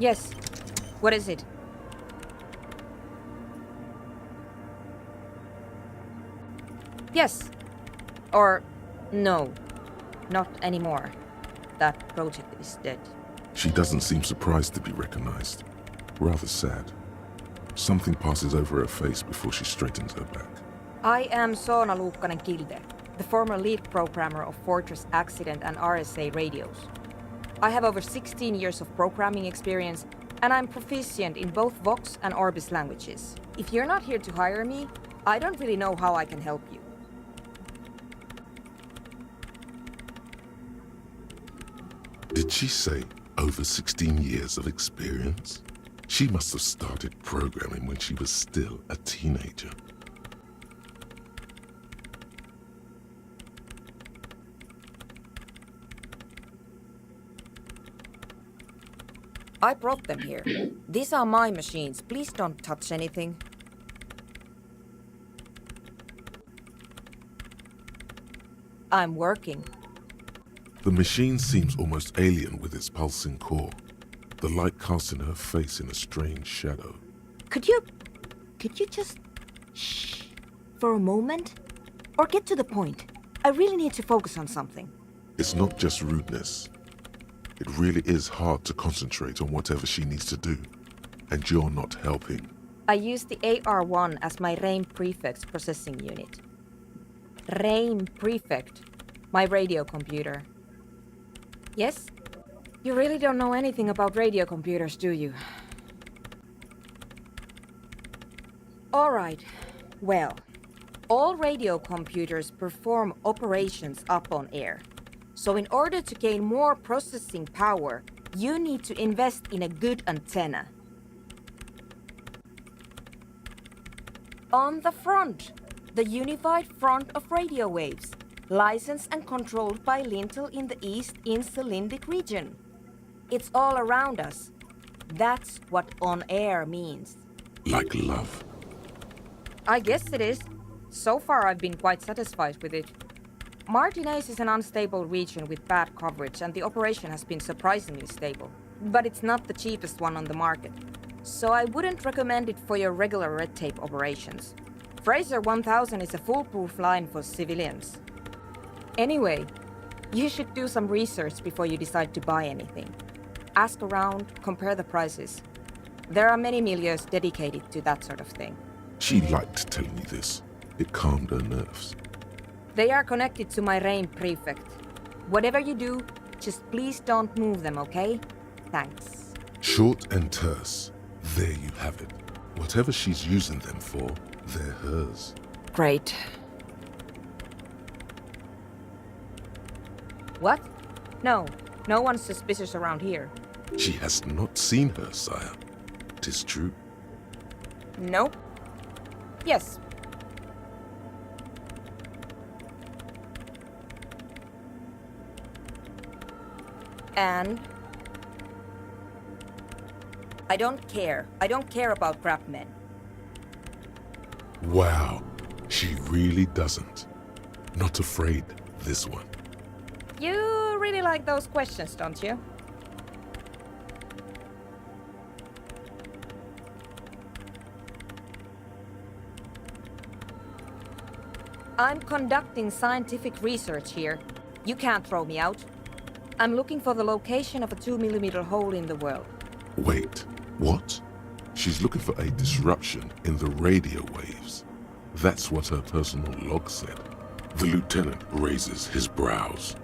Speaker 7: Yes. What is it? Yes. Or no. Not anymore. That project is dead.
Speaker 1: She doesn't seem surprised to be recognized. Rather sad. Something passes over her face before she straightens her back.
Speaker 7: I am Soona Luukkanen-Kilde, the former lead programmer of Fortress Accident and RSA radios. I have over 16 years of programming experience, and I'm proficient in both Vox and Orbis languages. If you're not here to hire me, I don't really know how I can help you.
Speaker 1: Did she say over 16 years of experience? She must have started programming when she was still a teenager.
Speaker 7: I brought them here. These are my machines. Please don't touch anything. I'm working.
Speaker 1: The machine seems almost alien with its pulsing core, the light casting her face in a strange shadow.
Speaker 7: Could you just shh for a moment? Or get to the point. I really need to focus on something.
Speaker 1: It's not just rudeness. It really is hard to concentrate on whatever she needs to do, and you're not helping.
Speaker 7: I use the AR1 as my RAIM Prefect's processing unit. RAIM Prefect, my radio computer. Yes? You really don't know anything about radio computers, do you? All right. Well, all radio computers perform operations up on air. So in order to gain more processing power, you need to invest in a good antenna. On the front, the unified front of radio waves, licensed and controlled by Lintel in the East Insulindic region. It's all around us. That's what on air means.
Speaker 1: Like love.
Speaker 7: I guess it is. So far I've been quite satisfied with it. Martinez is an unstable region with bad coverage and the operation has been surprisingly stable. But it's not the cheapest one on the market. So I wouldn't recommend it for your regular red tape operations. Fraser 1000 is a foolproof line for civilians. Anyway, you should do some research before you decide to buy anything. Ask around, compare the prices. There are many milieus dedicated to that sort of thing.
Speaker 1: She liked telling me this. It calmed her nerves.
Speaker 7: They are connected to my RAIN prefect. Whatever you do, just please don't move them, okay? Thanks.
Speaker 1: Short and terse. There you have it. Whatever she's using them for, they're hers.
Speaker 7: Great. What? No one's suspicious around here.
Speaker 1: She has not seen her, sire. 'Tis true.
Speaker 7: Nope. Yes. And I don't care. I don't care about crap men.
Speaker 1: Wow, she really doesn't. Not afraid, this one.
Speaker 7: You really like those questions, don't you? I'm conducting scientific research here. You can't throw me out. I'm looking for the location of a 2mm hole in the world.
Speaker 1: Wait, what? She's looking for a disruption in the radio waves. That's what her personal log said. The lieutenant raises his brows,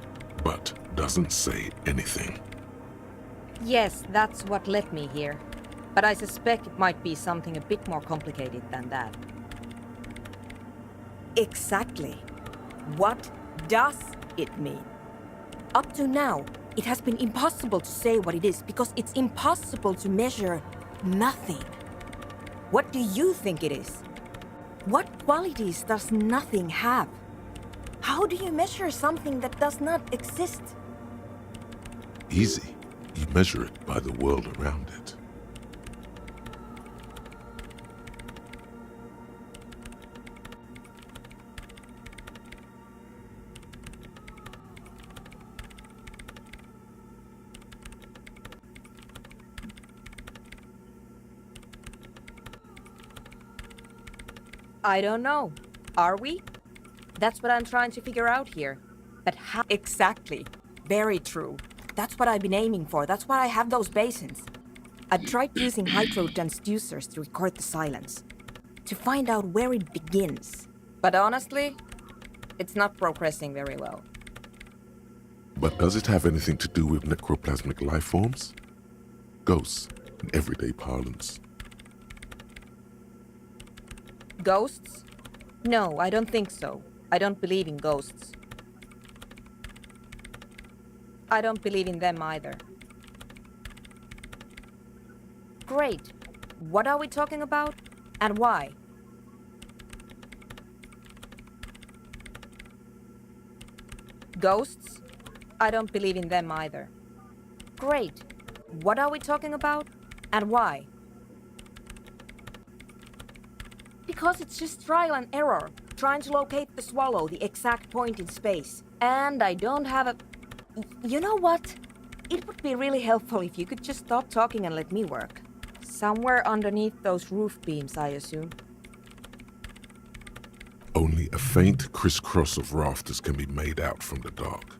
Speaker 1: but doesn't say anything.
Speaker 7: Yes, that's what led me here. But I suspect it might be something a bit more complicated than that. Exactly. What does it mean? Up to now, it has been impossible to say what it is because it's impossible to measure nothing. What do you think it is? What qualities does nothing have? How do you measure something that does not exist?
Speaker 1: Easy. You measure it by the world around it.
Speaker 7: I don't know. Are we? That's what I'm trying to figure out here. But how exactly? Very true. That's what I've been aiming for. That's why I have those basins. I've tried using hydro transducers to record the silence, to find out where it begins. But honestly, it's not progressing very well.
Speaker 1: But does it have anything to do with necroplasmic life forms? Ghosts, in everyday parlance.
Speaker 7: Ghosts? No, I don't think so. I don't believe in ghosts. I don't believe in them either. Great. What are we talking about? And why? Ghosts? I don't believe in them either. Great. What are we talking about? And why? Because it's just trial and error, trying to locate the swallow, the exact point in space. And I don't have a... You know what? It would be really helpful if you could just stop talking and let me work. Somewhere underneath those roof beams, I assume.
Speaker 1: Only a faint crisscross of rafters can be made out from the dark.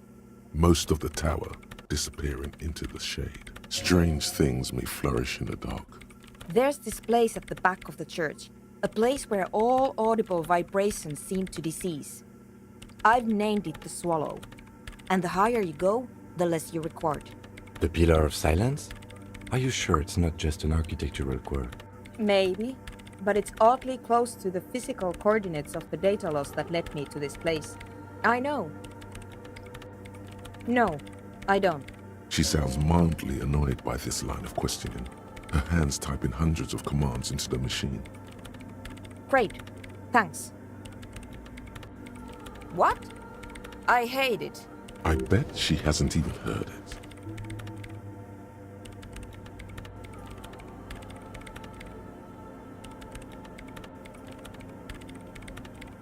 Speaker 1: Most of the tower disappearing into the shade. Strange things may flourish in the dark.
Speaker 7: There's this place at the back of the church. A place where all audible vibrations seem to decease. I've named it the Swallow. And the higher you go, the less you record.
Speaker 2: The Pillar of Silence? Are you sure it's not just an architectural quirk?
Speaker 7: Maybe, but it's oddly close to the physical coordinates of the data loss that led me to this place. I know. No, I don't.
Speaker 1: She sounds mildly annoyed by this line of questioning. Her hands typing hundreds of commands into the machine.
Speaker 7: Great. Thanks. What? I hate it.
Speaker 1: I bet she hasn't even heard it.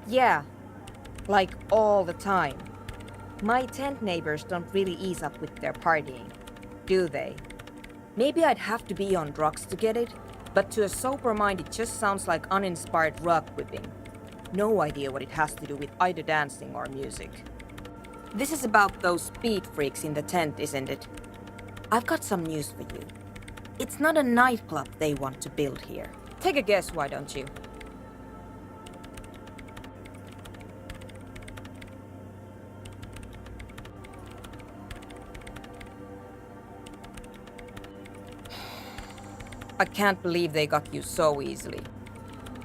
Speaker 7: Yeah, like all the time. My tent neighbors don't really ease up with their partying, do they? Maybe I'd have to be on drugs to get it, but to a sober mind it just sounds like uninspired rug whipping. No idea what it has to do with either dancing or music. This is about those speed freaks in the tent, isn't it? I've got some news for you. It's not a nightclub they want to build here. Take a guess, why don't you? I can't believe they got you so easily.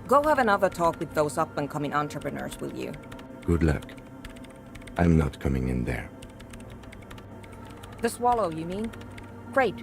Speaker 7: Go have another talk with those up-and-coming entrepreneurs, will you?
Speaker 2: Good luck. I'm not coming in there.
Speaker 7: The Swallow, you mean? Great.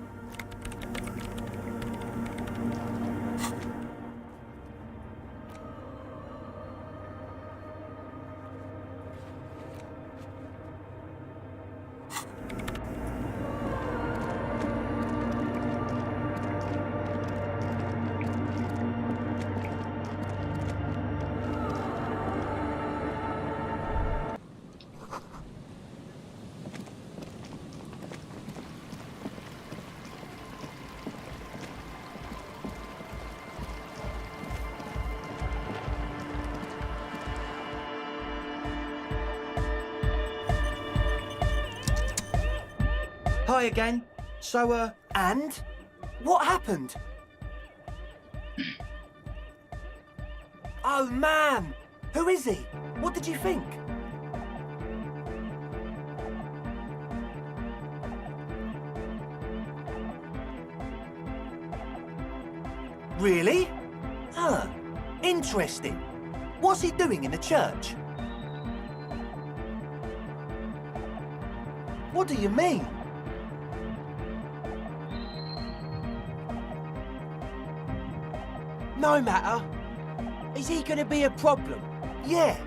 Speaker 10: Hi again. So, and? What happened? Oh, man! Who is he? What did you think? Really? Interesting. What's he doing in the church? What do you mean? No matter. Is he gonna be a problem? Yeah,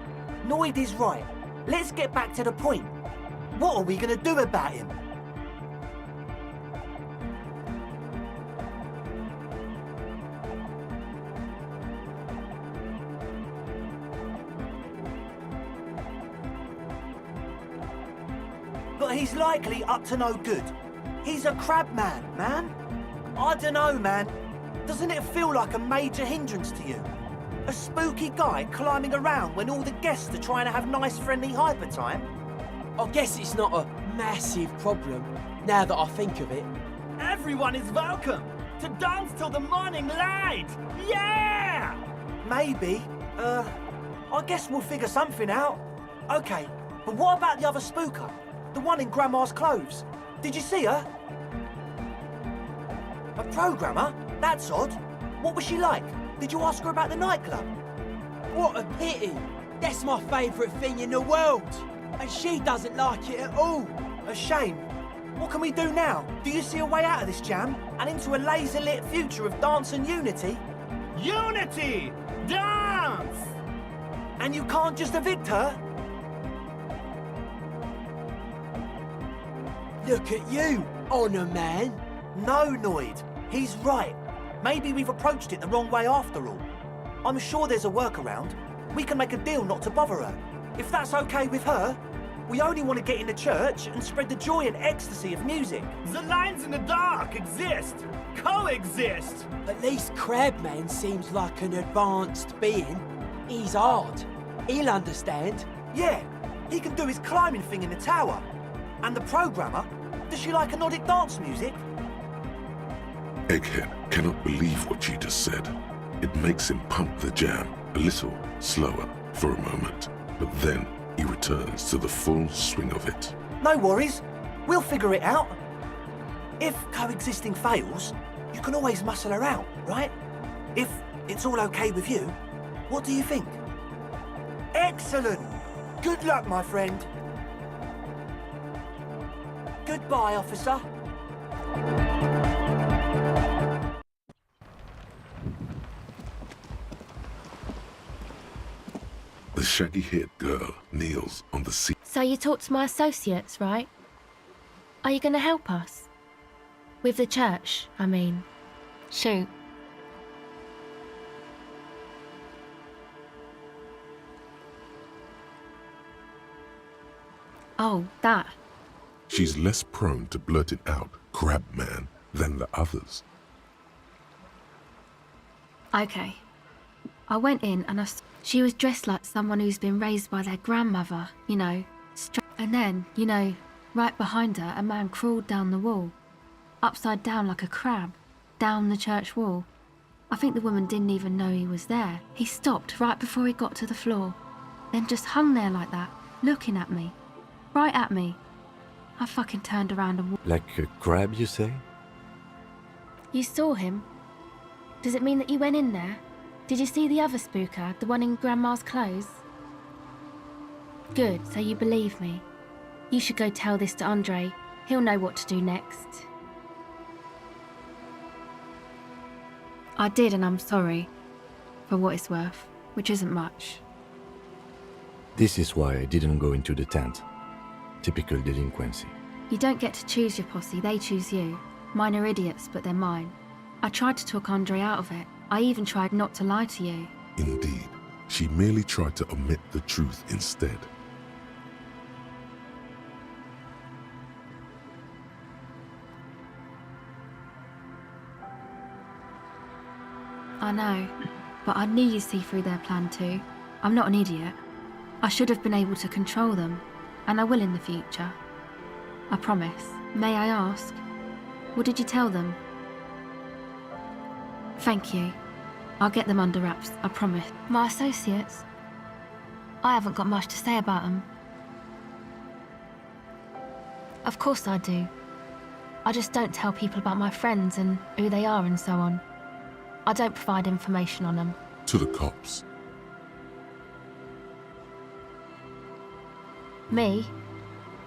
Speaker 10: Noid is right. Let's get back to the point. What are we gonna do about him? But he's likely up to no good. He's a crab man. I dunno, man. Doesn't it feel like a major hindrance to you? A spooky guy climbing around when all the guests are trying to have nice friendly hyper time?
Speaker 11: I guess it's not a massive problem, now that I think of it.
Speaker 4: Everyone is welcome to dance till the morning light! Yeah!
Speaker 10: Maybe. I guess we'll figure something out. Okay, but what about the other spooker? The one in Grandma's clothes? Did you see her? A programmer? That's odd. What was she like? Did you ask her about the nightclub?
Speaker 11: What a pity! That's my favourite thing in the world! And she doesn't like it at all!
Speaker 10: A shame. What can we do now? Do you see a way out of this jam? And into a laser-lit future of dance and unity?
Speaker 4: Unity! Dance!
Speaker 10: And you can't just evict her?
Speaker 11: Look at you, Honour Man!
Speaker 10: No, Noid. He's right. Maybe we've approached it the wrong way after all. I'm sure there's a workaround. We can make a deal not to bother her. If that's okay with her, we only want to get in the church and spread the joy and ecstasy of music.
Speaker 4: The lines in the dark exist! Coexist!
Speaker 11: At least Crabman seems like an advanced being. He's hard. He'll understand.
Speaker 10: Yeah, he can do his climbing thing in the tower. And the programmer, does she like Nordic dance music?
Speaker 1: Egghead cannot believe what she just said. It makes him pump the jam a little slower for a moment, but then he returns to the full swing of it.
Speaker 10: No worries. We'll figure it out. If coexisting fails, you can always muscle her out, right? If it's all okay with you, what do you think? Excellent! Good luck, my friend. Goodbye, officer.
Speaker 1: The shaggy-haired girl kneels on the seat.
Speaker 12: So you talked to my associates, right? Are you going to help us? With the church, I mean. Shoot. Oh, that.
Speaker 1: She's less prone to blurt it out, crab man, than the others.
Speaker 12: Okay. I went in and she was dressed like someone who's been raised by their grandmother, you know. And then, you know, right behind her, a man crawled down the wall. Upside down like a crab, down the church wall. I think the woman didn't even know he was there. He stopped right before he got to the floor, then just hung there like that, looking at me. Right at me. I fucking turned around and
Speaker 2: Like a crab, you say?
Speaker 12: You saw him? Does it mean that you went in there? Did you see the other spooker, the one in Grandma's clothes? Good, so you believe me. You should go tell this to Andre. He'll know what to do next. I did, and I'm sorry. For what it's worth, which isn't much.
Speaker 2: This is why I didn't go into the tent. Typical delinquency.
Speaker 12: You don't get to choose your posse, they choose you. Mine are idiots, but they're mine. I tried to talk Andre out of it. I even tried not to lie to you.
Speaker 1: Indeed, she merely tried to omit the truth instead.
Speaker 12: I know, but I knew you'd see through their plan too. I'm not an idiot. I should have been able to control them, and I will in the future. I promise. May I ask, what did you tell them? Thank you. I'll get them under wraps, I promise. My associates? I haven't got much to say about them. Of course I do. I just don't tell people about my friends and who they are and so on. I don't provide information on them.
Speaker 1: To the cops.
Speaker 12: Me?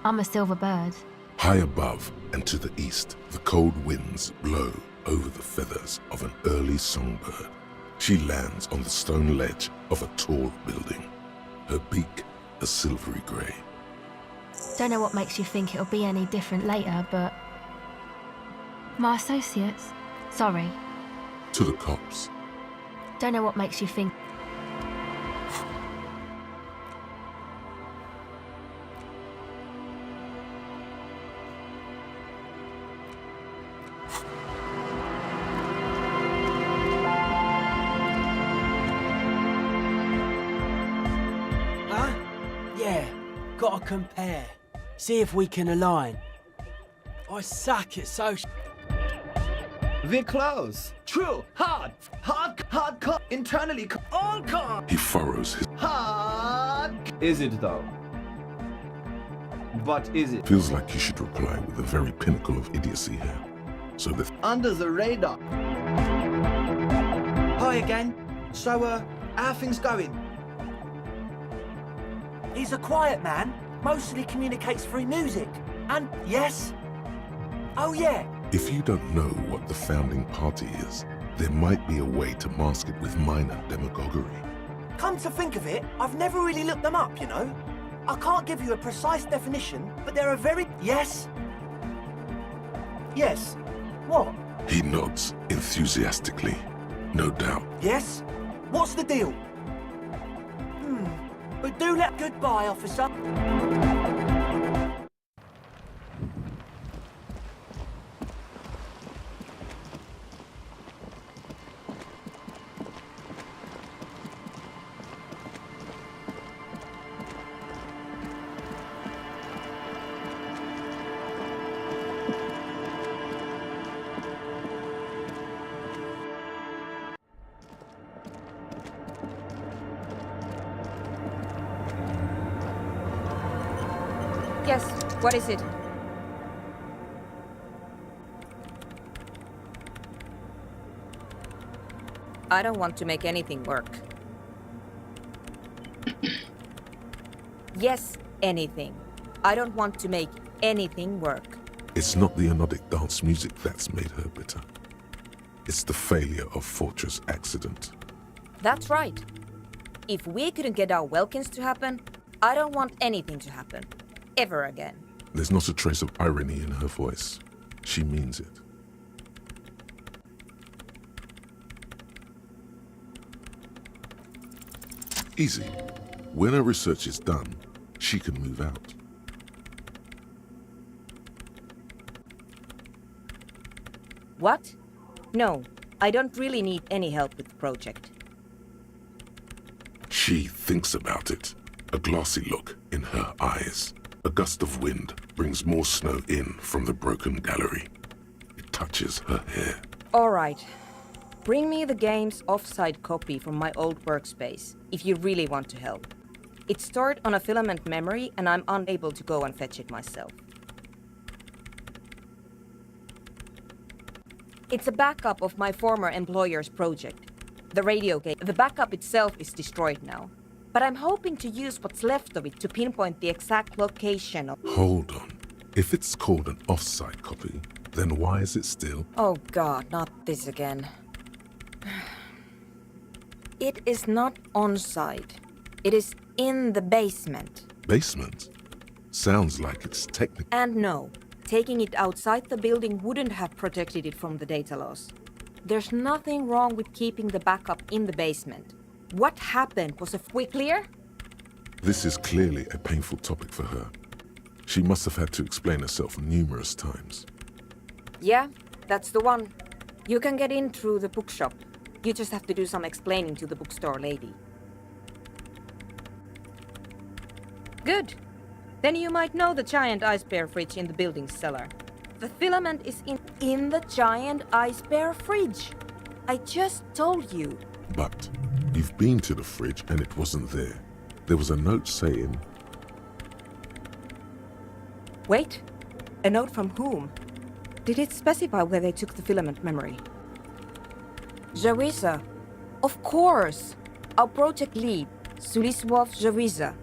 Speaker 12: I'm a silver bird.
Speaker 1: High above and to the east, the cold winds blow over the feathers of an early songbird. She lands on the stone ledge of a tall building, her beak a silvery grey.
Speaker 12: Don't know what makes you think it'll be any different later, but... My associates? Sorry.
Speaker 1: To the cops.
Speaker 12: Don't know what makes you think...
Speaker 11: Gotta compare. See if we can align. I suck at social.
Speaker 13: We're close. True. Hard, internally, all calm.
Speaker 1: He furrows his...
Speaker 13: Hard. Is it though? But is it?
Speaker 1: Feels like you should reply with the very pinnacle of idiocy here. So that...
Speaker 13: Under the radar.
Speaker 10: Hi again. So, how things going? He's a quiet man, mostly communicates through music. And, yes? Oh yeah.
Speaker 1: If you don't know what the founding party is, there might be a way to mask it with minor demagoguery.
Speaker 10: Come to think of it, I've never really looked them up, you know? I can't give you a precise definition, but they're a very... Yes? Yes. What?
Speaker 1: He nods enthusiastically, no doubt.
Speaker 10: Yes? What's the deal? But do let... Goodbye, officer.
Speaker 7: Yes, what is it? I don't want to make anything work. Yes, anything. I don't want to make anything work.
Speaker 1: It's not the anodic dance music that's made her bitter. It's the failure of Fortress Accident.
Speaker 7: That's right. If we couldn't get our Welkins to happen, I don't want anything to happen. Ever again.
Speaker 1: There's not a trace of irony in her voice. She means it. Easy. When her research is done, she can move out.
Speaker 7: What? No, I don't really need any help with the project.
Speaker 1: She thinks about it. A glassy look in her eyes. A gust of wind brings more snow in from the broken gallery. It touches her hair.
Speaker 7: All right. Bring me the game's offside copy from my old workspace, if you really want to help. It's stored on a filament memory, and I'm unable to go and fetch it myself. It's a backup of my former employer's project. The radio game. The backup itself is destroyed now. But I'm hoping to use what's left of it to pinpoint the exact location of...
Speaker 1: Hold on. If it's called an offside copy, then why is it still...
Speaker 7: Oh god, not this again. It is not on-site. It is in the basement.
Speaker 1: Basement? Sounds like it's technical.
Speaker 7: And no, taking it outside the building wouldn't have protected it from the data loss. There's nothing wrong with keeping the backup in the basement. What happened was clear?
Speaker 1: This is clearly a painful topic for her. She must have had to explain herself numerous times.
Speaker 7: Yeah, that's the one. You can get in through the bookshop. You just have to do some explaining to the bookstore lady. Good. Then you might know the giant ice bear fridge in the building's cellar. The filament is in the giant ice bear fridge. I just told you.
Speaker 1: But you've been to the fridge and it wasn't there. There was a note saying...
Speaker 7: Wait. A note from whom? Did it specify where they took the filament memory? Jawiza. Of course. Our project lead, Suliswov Jawiza.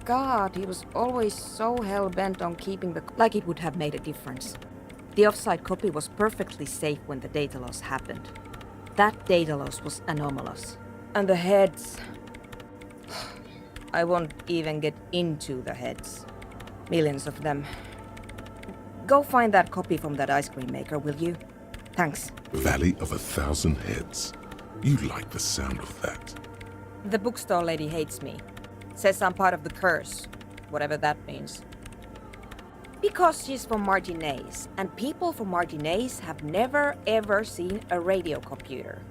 Speaker 7: God, he was always so hell-bent on keeping the... Like it would have made a difference. The offside copy was perfectly safe when the data loss happened. That data loss was anomalous. And the heads... I won't even get into the heads. Millions of them. Go find that copy from that ice cream maker, will you? Thanks.
Speaker 1: Valley of 1,000 heads. You like the sound of that.
Speaker 7: The bookstore lady hates me. Says I'm part of the curse, whatever that means. Because she's from Martinez, and people from Martinez have never ever seen a radio computer.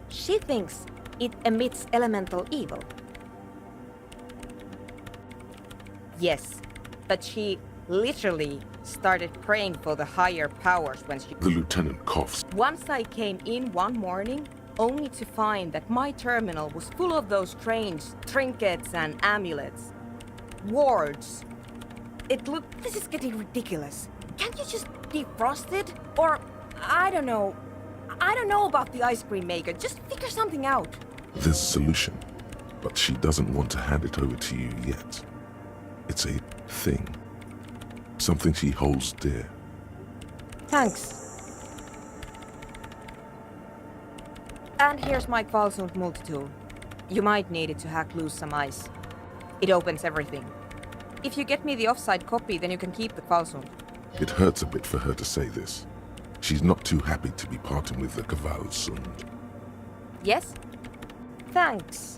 Speaker 7: She thinks it emits elemental evil. Yes, but she literally started praying for the higher powers when she...
Speaker 1: The lieutenant coughs.
Speaker 7: Once I came in one morning, only to find that my terminal was full of those strange trinkets and amulets. Wards. It looked... This is getting ridiculous. Can't you just defrost it? Or, I don't know. I don't know about the ice cream maker. Just figure something out.
Speaker 1: There's a solution, but she doesn't want to hand it over to you yet. It's a thing. Something she holds dear.
Speaker 7: Thanks. And here's my Kvalsund multitool. You might need it to hack loose some ice. It opens everything. If you get me the offside copy, then you can keep the Kvalsund.
Speaker 1: It hurts a bit for her to say this. She's not too happy to be parting with the Kvalsund.
Speaker 7: Yes? Thanks.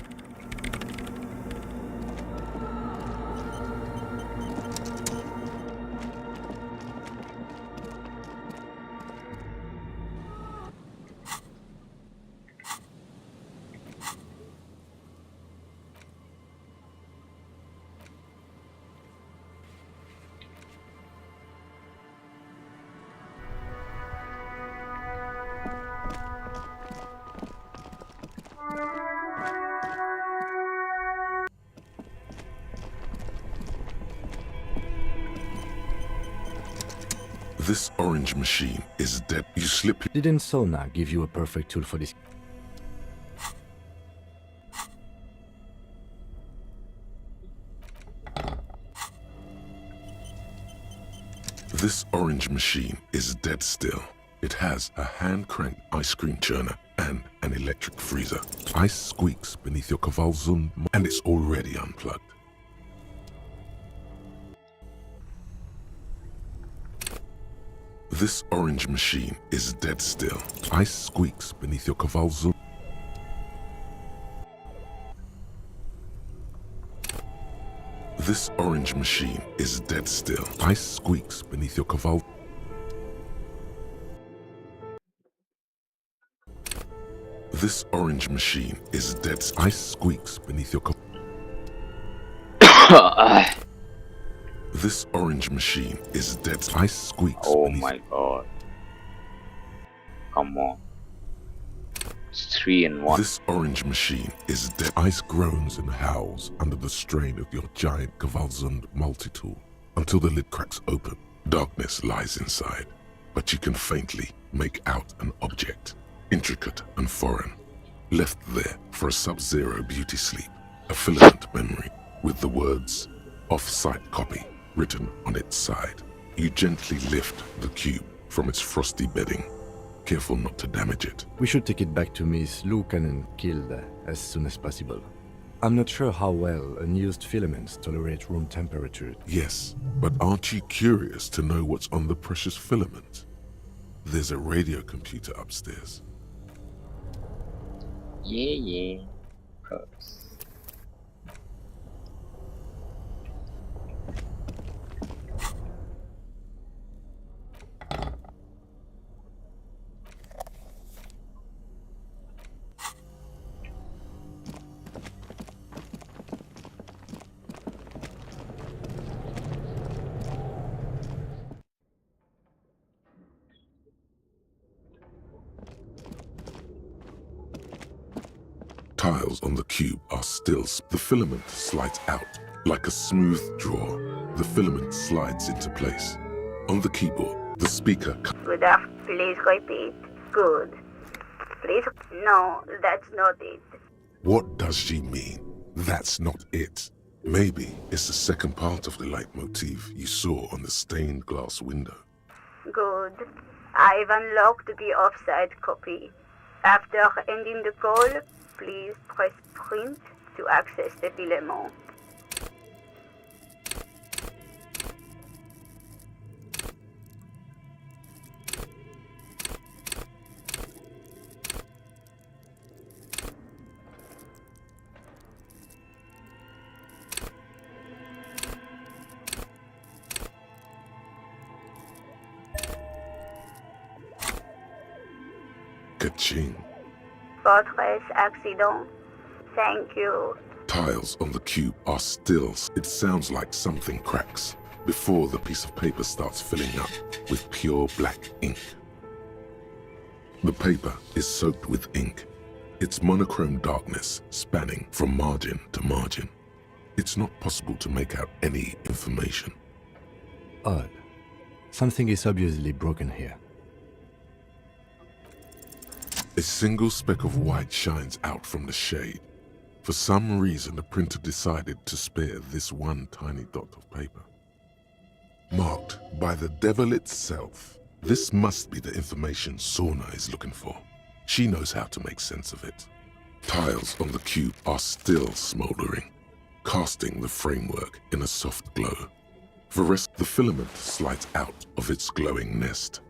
Speaker 1: This orange machine is dead. You slip...
Speaker 2: Didn't Sona give you a perfect tool for this?
Speaker 1: This orange machine is dead still. It has a hand-cranked ice cream churner and an electric freezer. Ice squeaks beneath your Kavalzund and it's already unplugged. This orange machine is dead still. Ice squeaks beneath your Kavalzund. This orange machine is dead still. Ice squeaks beneath your Kaval. This orange machine is dead. Ice squeaks beneath your This orange machine is dead. Ice squeaks beneath.
Speaker 6: My god. Come on. It's 3 in 1.
Speaker 1: This orange machine is dead. Ice groans and howls under the strain of your giant Kavalzund multi-tool until the lid cracks open. Darkness lies inside, but you can faintly make out an object, intricate and foreign, left there for a sub-zero beauty sleep, a filament memory with the words "off-site copy" written on its side. You gently lift the cube from its frosty bedding, careful not to damage it.
Speaker 2: We should take it back to Miss Luukkonen Kilde as soon as possible. I'm not sure how well unused filaments tolerate room temperature.
Speaker 1: Yes, but aren't you curious to know what's on the precious filament? There's a radio computer upstairs.
Speaker 6: Yeah. Of course.
Speaker 1: Tiles on the cube are still. The filament slides out like a smooth draw. The filament slides into place. On the keyboard, the speaker.
Speaker 5: Good afternoon. Please repeat. Good. Please. No, that's not it.
Speaker 1: What does she mean? That's not it. Maybe it's the second part of the leitmotif you saw on the stained glass window.
Speaker 5: Good. I've unlocked the offside copy. After ending the call, please press print to access the filament.
Speaker 1: Ka-ching.
Speaker 5: Fortress accident. Thank you.
Speaker 1: Tiles on the cube are still. It sounds like something cracks before the piece of paper starts filling up with pure black ink. The paper is soaked with ink, its monochrome darkness spanning from margin to margin. It's not possible to make out any information.
Speaker 2: Odd. Something is obviously broken here.
Speaker 1: A single speck of white shines out from the shade. For some reason, the printer decided to spare this one tiny dot of paper. Marked by the devil itself. This must be the information Sorna is looking for. She knows how to make sense of it. Tiles on the cube are still smoldering, casting the framework in a soft glow. For rest, the filament slides out of its glowing nest.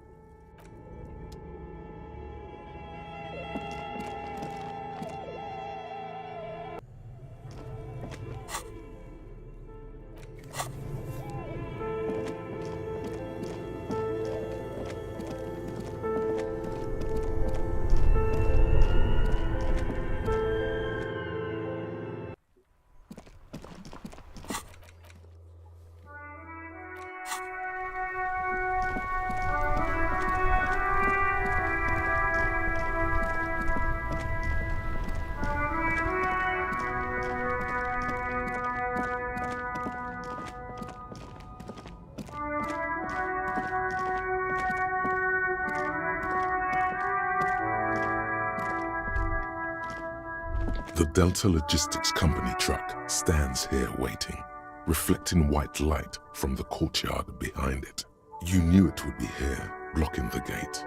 Speaker 1: The Delta Logistics Company truck stands here waiting, reflecting white light from the courtyard behind it. You knew it would be here, blocking the gate.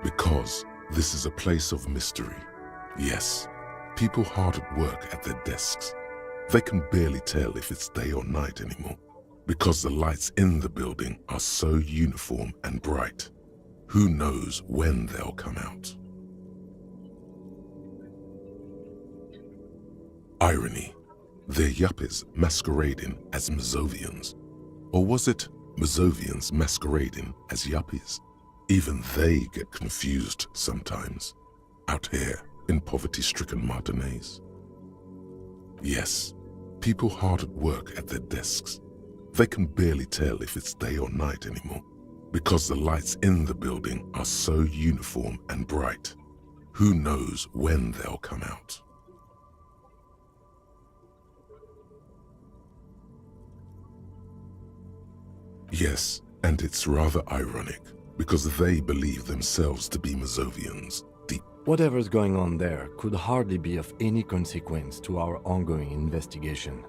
Speaker 1: Because this is a place of mystery. Yes, people hard at work at their desks. They can barely tell if it's day or night anymore, because the lights in the building are so uniform and bright. Who knows when they'll come out? Irony. They're yuppies masquerading as Mazovians. Or was it Mazovians masquerading as yuppies? Even they get confused sometimes, out here in poverty-stricken Martinez. Yes, people hard at work at their desks. They can barely tell if it's day or night anymore, because the lights in the building are so uniform and bright. Who knows when they'll come out? Yes, and it's rather ironic, because they believe themselves to be Mazovians.
Speaker 2: Whatever's going on there could hardly be of any consequence to our ongoing investigation.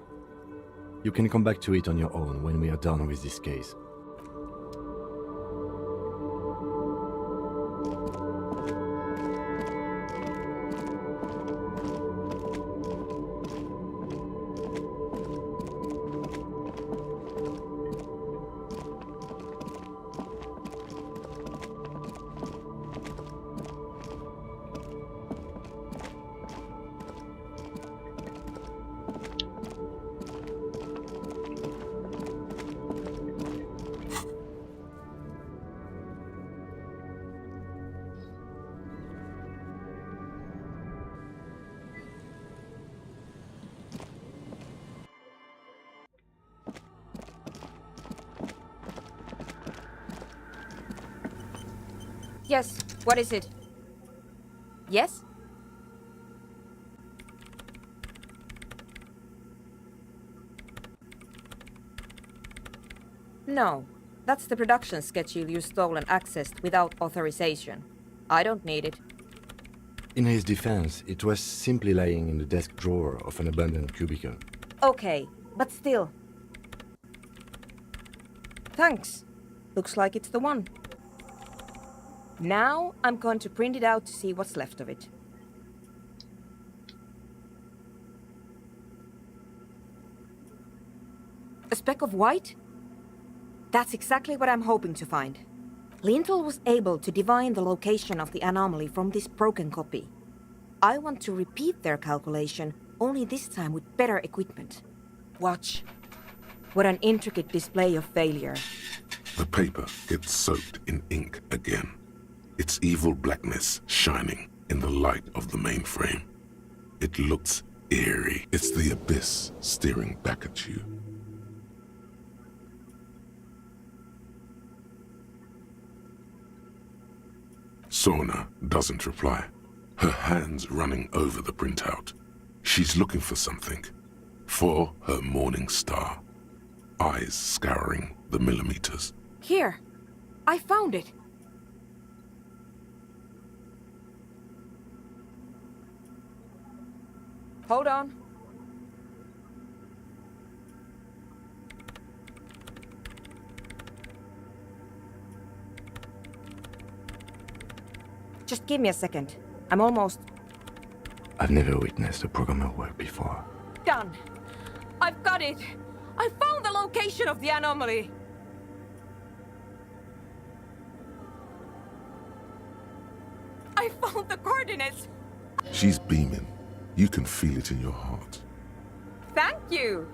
Speaker 2: You can come back to it on your own when we are done with this case.
Speaker 7: Yes, what is it? Yes? No, that's the production schedule you stole and accessed without authorization. I don't need it.
Speaker 2: In his defense, it was simply lying in the desk drawer of an abandoned cubicle.
Speaker 7: Okay, but still. Thanks. Looks like it's the one. Now I'm going to print it out to see what's left of it. A speck of white? That's exactly what I'm hoping to find. Lintel was able to divine the location of the anomaly from this broken copy. I want to repeat their calculation, only this time with better equipment. Watch. What an intricate display of failure.
Speaker 1: The paper gets soaked in ink again. Its evil blackness shining in the light of the mainframe. It looks eerie. It's the abyss staring back at you. Sorna doesn't reply, her hands running over the printout. She's looking for something, for her morning star, eyes scouring the millimeters.
Speaker 7: Here, I found it. Hold on. Just give me a second. I'm almost...
Speaker 2: I've never witnessed a programmer work before.
Speaker 7: done. I've got it. I found the location of the anomaly. I found the coordinates.
Speaker 1: She's beaming. You can feel it in your heart.
Speaker 7: Thank you.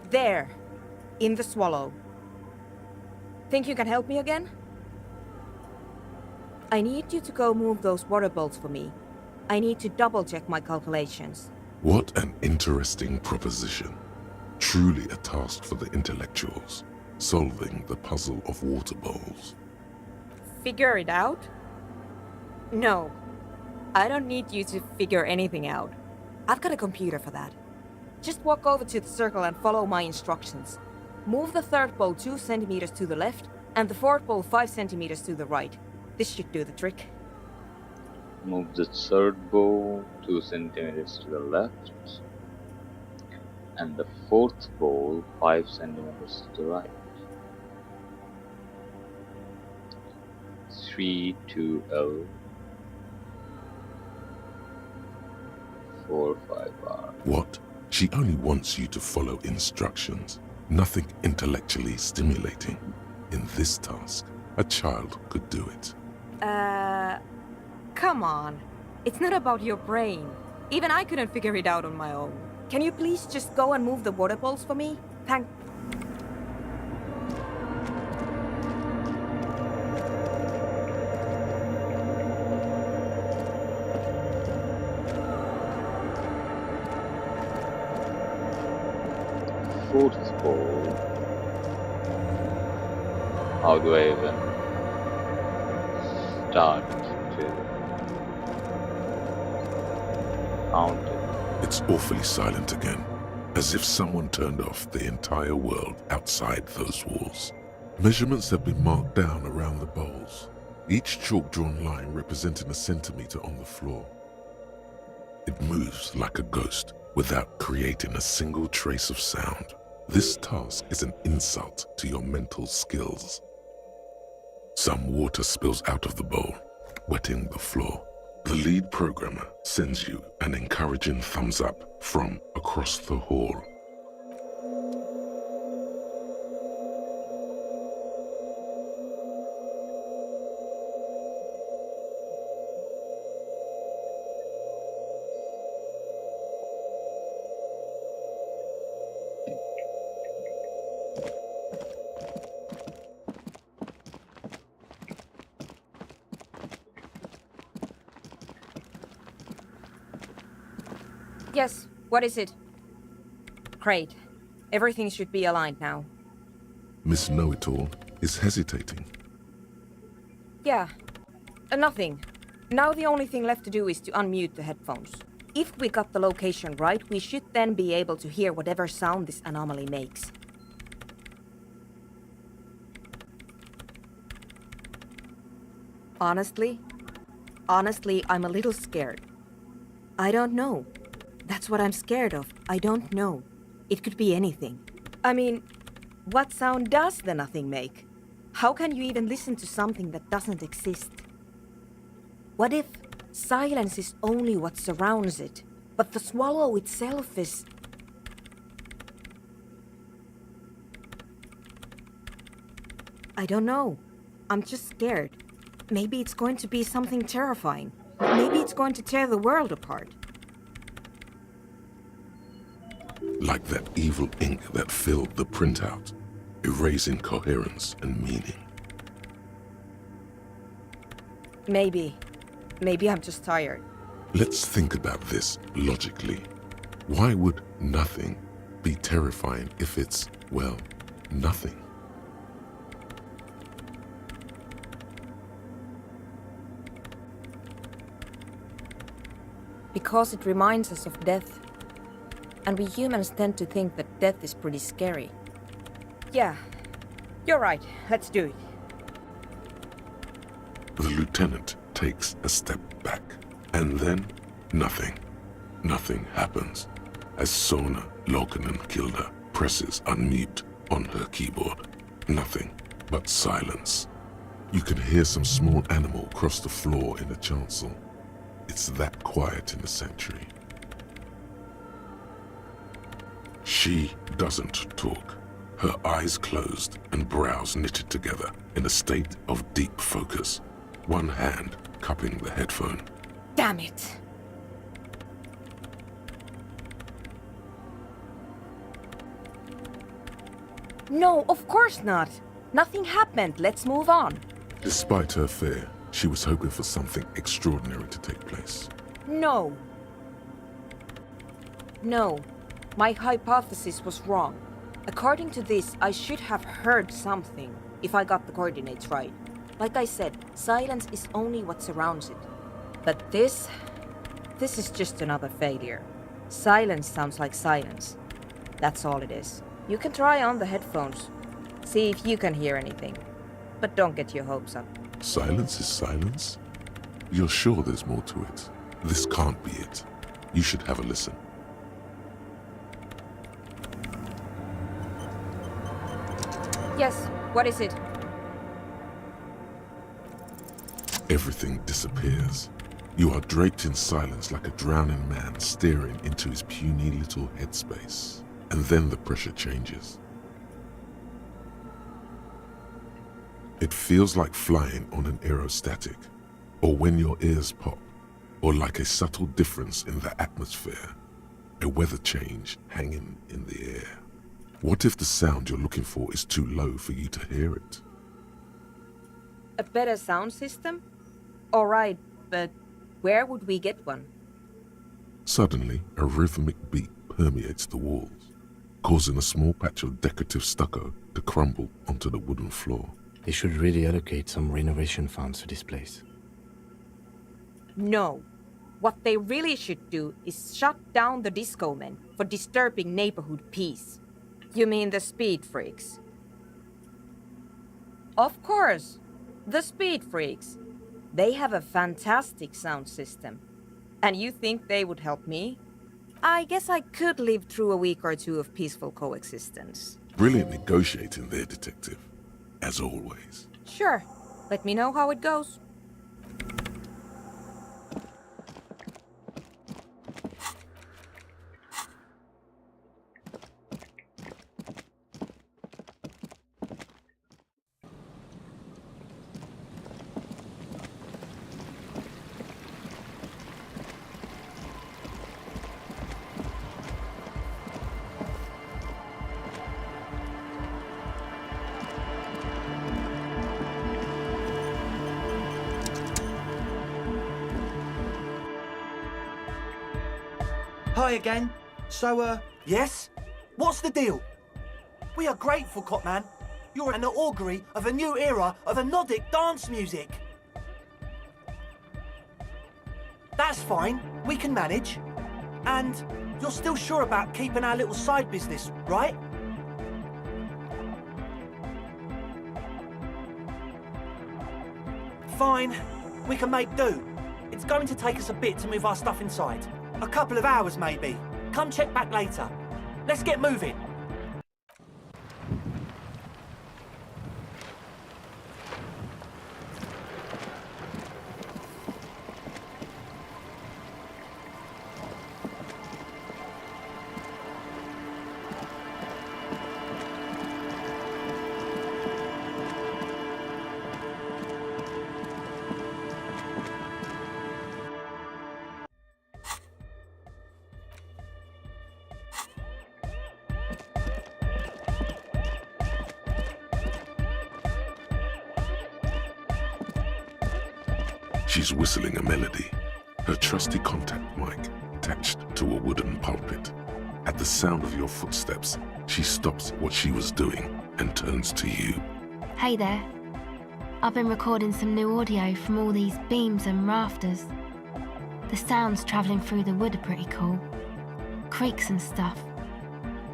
Speaker 7: There, in the swallow. Think you can help me again? I need you to go move those water bolts for me. I need to double-check my calculations.
Speaker 1: What an interesting proposition. Truly a task for the intellectuals, solving the puzzle of water bowls.
Speaker 7: Figure it out? No. I don't need you to figure anything out. I've got a computer for that. Just walk over to the circle and follow my instructions. Move the third bowl 2 centimeters to the left, and the fourth bowl 5 centimeters to the right. This should do the trick.
Speaker 6: Move the third bowl 2 centimeters to the left, and the fourth bowl 5 centimeters to the right. 320 45R.
Speaker 1: What? She only wants you to follow instructions. Nothing intellectually stimulating. In this task, a child could do it.
Speaker 7: Come on. It's not about your brain. Even I couldn't figure it out on my own. Can you please just go and move the water bowls for me? Thank...
Speaker 6: Fortis ball. How do I even start to count it?
Speaker 1: It's awfully silent again, as if someone turned off the entire world outside those walls. Measurements have been marked down around the bowls, each chalk-drawn line representing a centimeter on the floor. It moves like a ghost without creating a single trace of sound. This task is an insult to your mental skills. Some water spills out of the bowl, wetting the floor. The lead programmer sends you an encouraging thumbs up from across the hall.
Speaker 7: Yes, what is it? Great. Everything should be aligned now.
Speaker 1: Miss Know-It-All is hesitating.
Speaker 7: Yeah, nothing. Now the only thing left to do is to unmute the headphones. If we got the location right, we should then be able to hear whatever sound this anomaly makes. Honestly, I'm a little scared. I don't know. That's what I'm scared of. I don't know. It could be anything. I mean, what sound does the nothing make? How can you even listen to something that doesn't exist? What if silence is only what surrounds it, but the swallow itself is... I don't know. I'm just scared. Maybe it's going to be something terrifying. Maybe it's going to tear the world apart.
Speaker 1: Like that evil ink that filled the printout, erasing coherence and meaning.
Speaker 7: Maybe I'm just tired.
Speaker 1: Let's think about this logically. Why would nothing be terrifying if it's, well, nothing?
Speaker 7: Because it reminds us of death. And we humans tend to think that death is pretty scary. Yeah, you're right. Let's do it.
Speaker 1: The lieutenant takes a step back, and then nothing. Nothing happens as Sona Lokanen-Kilda presses unmute on her keyboard. Nothing but silence. You can hear some small animal cross the floor in the chancel. It's that quiet in the sanctuary. She doesn't talk. Her eyes closed and brows knitted together in a state of deep focus, one hand cupping the headphone.
Speaker 7: Damn it! No, of course not. Nothing happened. Let's move on.
Speaker 1: Despite her fear, she was hoping for something extraordinary to take place.
Speaker 7: No. My hypothesis was wrong. According to this, I should have heard something, if I got the coordinates right. Like I said, silence is only what surrounds it. But this is just another failure. Silence sounds like silence. That's all it is. You can try on the headphones. See if you can hear anything. But don't get your hopes up.
Speaker 1: Silence is silence? You're sure there's more to it? This can't be it. You should have a listen.
Speaker 7: Yes, what is it?
Speaker 1: Everything disappears. You are draped in silence like a drowning man staring into his puny little headspace. And then the pressure changes. It feels like flying on an aerostatic, or when your ears pop, or like a subtle difference in the atmosphere, a weather change hanging in the air. What if the sound you're looking for is too low for you to hear it?
Speaker 7: A better sound system? All right, but where would we get one?
Speaker 1: Suddenly, a rhythmic beat permeates the walls, causing a small patch of decorative stucco to crumble onto the wooden floor.
Speaker 2: They should really allocate some renovation funds to this place.
Speaker 7: No. What they really should do is shut down the disco men for disturbing neighborhood peace. You mean the speed freaks? Of course, the speed freaks. They have a fantastic sound system. And you think they would help me? I guess I could live through a week or two of peaceful coexistence.
Speaker 1: Brilliant negotiating there, detective. As always.
Speaker 7: Sure. Let me know how it goes.
Speaker 10: Hi again. So, yes? What's the deal? We are grateful, Copman. You're an augury of a new era of anodic dance music. That's fine. We can manage. And you're still sure about keeping our little side business, right? Fine. We can make do. It's going to take us a bit to move our stuff inside. A couple of hours, maybe. Come check back later. Let's get moving.
Speaker 1: She's whistling a melody, her trusty contact mic attached to a wooden pulpit. At the sound of your footsteps, she stops what she was doing and turns to you.
Speaker 12: Hey there. I've been recording some new audio from all these beams and rafters. The sounds travelling through the wood are pretty cool. Creaks and stuff.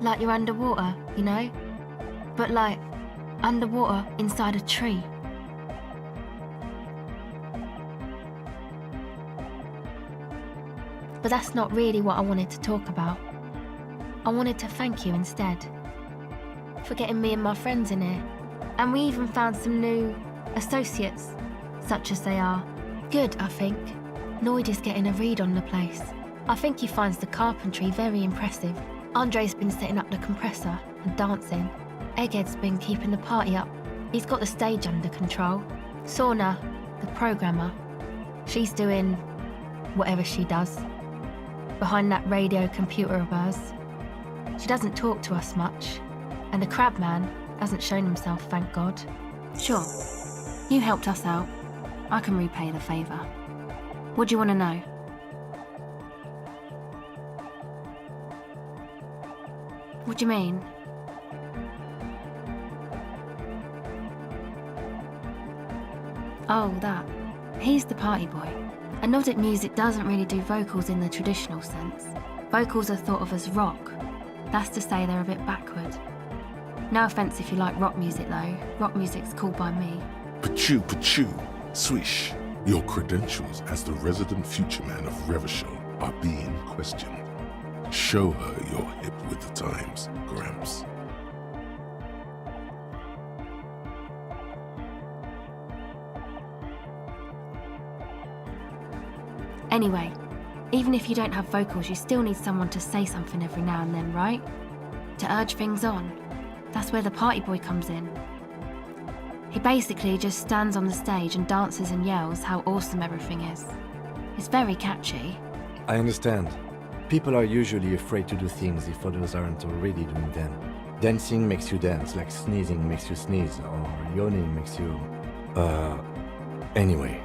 Speaker 12: Like you're underwater, you know? But like, underwater inside a tree. But that's not really what I wanted to talk about. I wanted to thank you instead for getting me and my friends in here. And we even found some new associates, such as they are. Good, I think. Noid is getting a read on the place. I think he finds the carpentry very impressive. Andre's been setting up the compressor and dancing. Egghead's been keeping the party up. He's got the stage under control. Sauna, the programmer, she's doing whatever she does behind that radio computer of hers. She doesn't talk to us much, and the crabman hasn't shown himself, thank God. Sure, you helped us out. I can repay the favour. What do you want to know? What do you mean? Oh, that. He's the party boy. Anodic music doesn't really do vocals in the traditional sense. Vocals are thought of as rock. That's to say they're a bit backward. No offence if you like rock music though. Rock music's cool by me.
Speaker 1: Pachoo, pachoo, swish. Your credentials as the resident future man of Revachol are being questioned. Show her you're hip with the times, Gramps.
Speaker 12: Anyway, even if you don't have vocals, you still need someone to say something every now and then, right? To urge things on. That's where the party boy comes in. He basically just stands on the stage and dances and yells how awesome everything is. It's very catchy.
Speaker 2: I understand. People are usually afraid to do things if others aren't already doing them. Dancing makes you dance, like sneezing makes you sneeze, or yawning makes you... Anyway.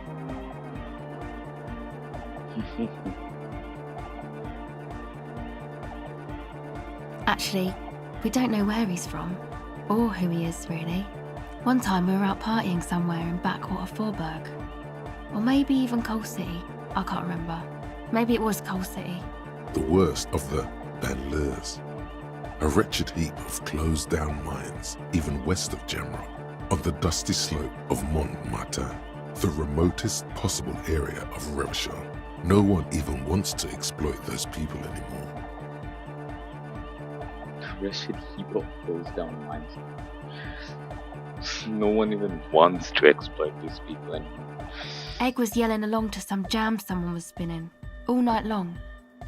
Speaker 12: Actually, we don't know where he's from, or who he is, really. One time we were out partying somewhere in backwater Forburg. Or maybe even Coal City, I can't remember. Maybe it was Coal City.
Speaker 1: The worst of the banlieues. A wretched heap of closed-down mines, even west of Jamrock, on the dusty slope of Montmartin, the remotest possible area of Revachol. No one even wants to exploit those people anymore.
Speaker 6: Wretched heap of closed down mines. No one even wants to exploit these people anymore.
Speaker 12: Egg was yelling along to some jam someone was spinning, all night long.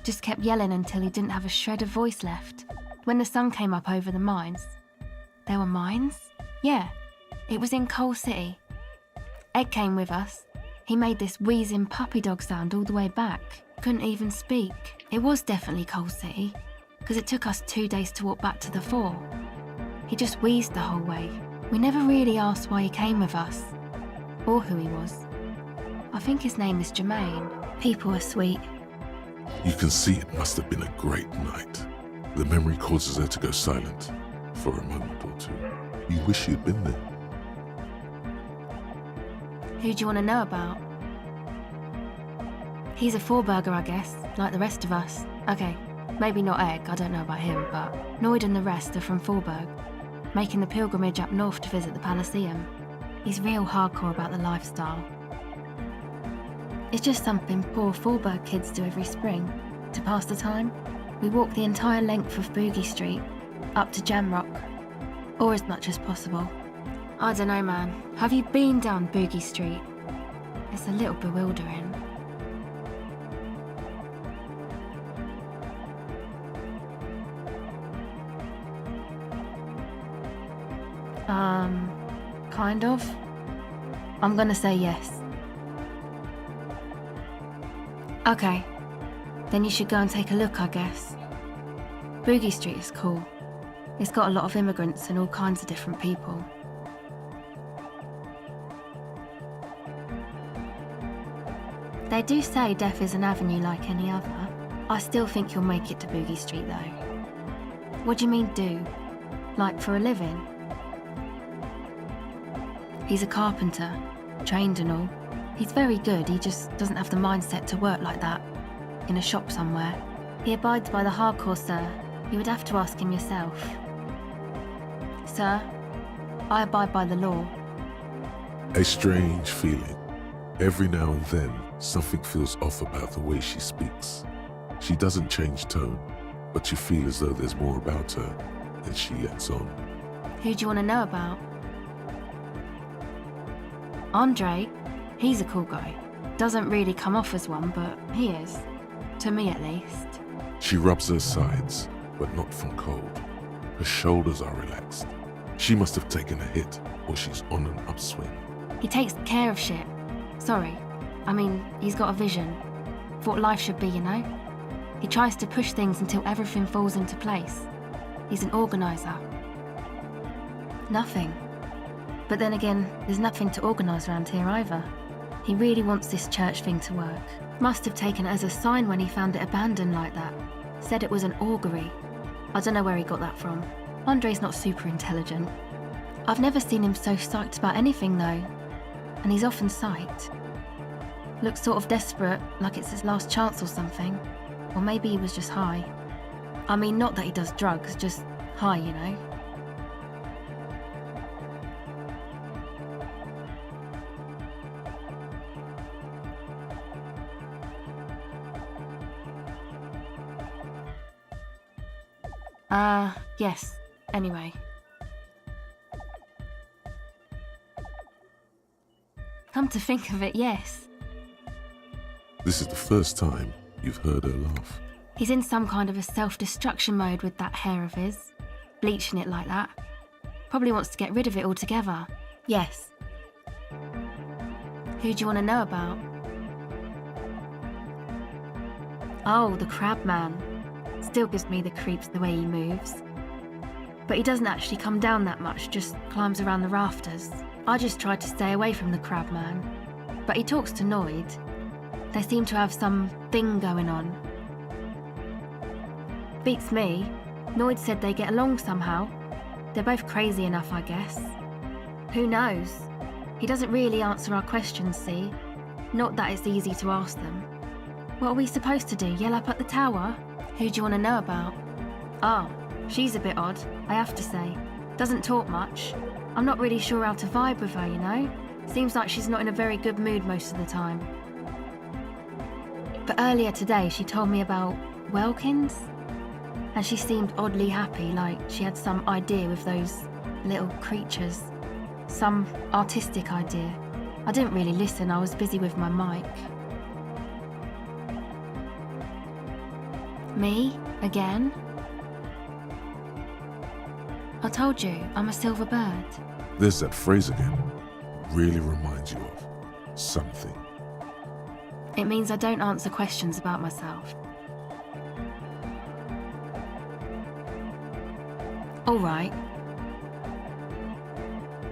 Speaker 12: Just kept yelling until he didn't have a shred of voice left. When the sun came up over the mines. There were mines? Yeah, it was in Coal City. Egg came with us. He made this wheezing puppy dog sound all the way back. Couldn't even speak. It was definitely Coal City, because it took us 2 days to walk back to the fort. He just wheezed the whole way. We never really asked why he came with us, or who he was. I think his name is Jermaine. People are sweet.
Speaker 1: You can see it must have been a great night. The memory causes her to go silent for a moment or two. You wish you'd been there.
Speaker 12: Who do you want to know about? He's a Forburger, I guess, like the rest of us. Okay, maybe not Egg, I don't know about him, but Noid and the rest are from Forburg, making the pilgrimage up north to visit the Palaceum. He's real hardcore about the lifestyle. It's just something poor Forburg kids do every spring, to pass the time. We walk the entire length of Boogie Street, up to Jamrock, or as much as possible. I don't know, man. Have you been down Boogie Street? It's a little bewildering. Kind of. I'm gonna say yes. Okay. Then you should go and take a look, I guess. Boogie Street is cool. It's got a lot of immigrants and all kinds of different people. They do say death is an avenue like any other. I still think you'll make it to Boogie Street though. What do you mean do? Like for a living? He's a carpenter, trained and all. He's very good, he just doesn't have the mindset to work like that. In a shop somewhere. He abides by the hardcore, sir. You would have to ask him yourself. Sir, I abide by the law.
Speaker 1: A strange feeling. Every now and then, something feels off about the way she speaks. She doesn't change tone, but you feel as though there's more about her, and she lets on.
Speaker 12: Who do you want to know about? Andre. He's a cool guy. Doesn't really come off as one, but he is. To me, at least.
Speaker 1: She rubs her sides, but not from cold. Her shoulders are relaxed. She must have taken a hit, or she's on an upswing.
Speaker 12: He takes care of shit. Sorry. I mean, he's got a vision. For what life should be, you know? He tries to push things until everything falls into place. He's an organiser. Nothing. But then again, there's nothing to organise around here either. He really wants this church thing to work. Must have taken it as a sign when he found it abandoned like that. Said it was an augury. I don't know where he got that from. Andre's not super intelligent. I've never seen him so psyched about anything though. And he's often psyched. Looks sort of desperate, like it's his last chance or something. Or maybe he was just high. I mean, not that he does drugs, just high, you know? Yes. Anyway. Come to think of it, yes.
Speaker 1: This is the first time you've heard her laugh.
Speaker 12: He's in some kind of a self-destruction mode with that hair of his. Bleaching it like that. Probably wants to get rid of it altogether. Yes. Who do you want to know about? Oh, the crab man. Still gives me the creeps the way he moves. But he doesn't actually come down that much, just climbs around the rafters. I just tried to stay away from the crab man. But he talks to Noid. They seem to have some thing going on. Beats me. Noid said they get along somehow. They're both crazy enough, I guess. Who knows? He doesn't really answer our questions, see? Not that it's easy to ask them. What are we supposed to do, yell up at the tower? Who do you want to know about? Oh, she's a bit odd, I have to say. Doesn't talk much. I'm not really sure how to vibe with her, you know? Seems like she's not in a very good mood most of the time. But earlier today, she told me about Welkins. And she seemed oddly happy, like she had some idea with those little creatures. Some artistic idea. I didn't really listen, I was busy with my mic. Me? Again? I told you, I'm a silver bird.
Speaker 1: There's that phrase again. Really reminds you of something.
Speaker 12: It means I don't answer questions about myself. All right.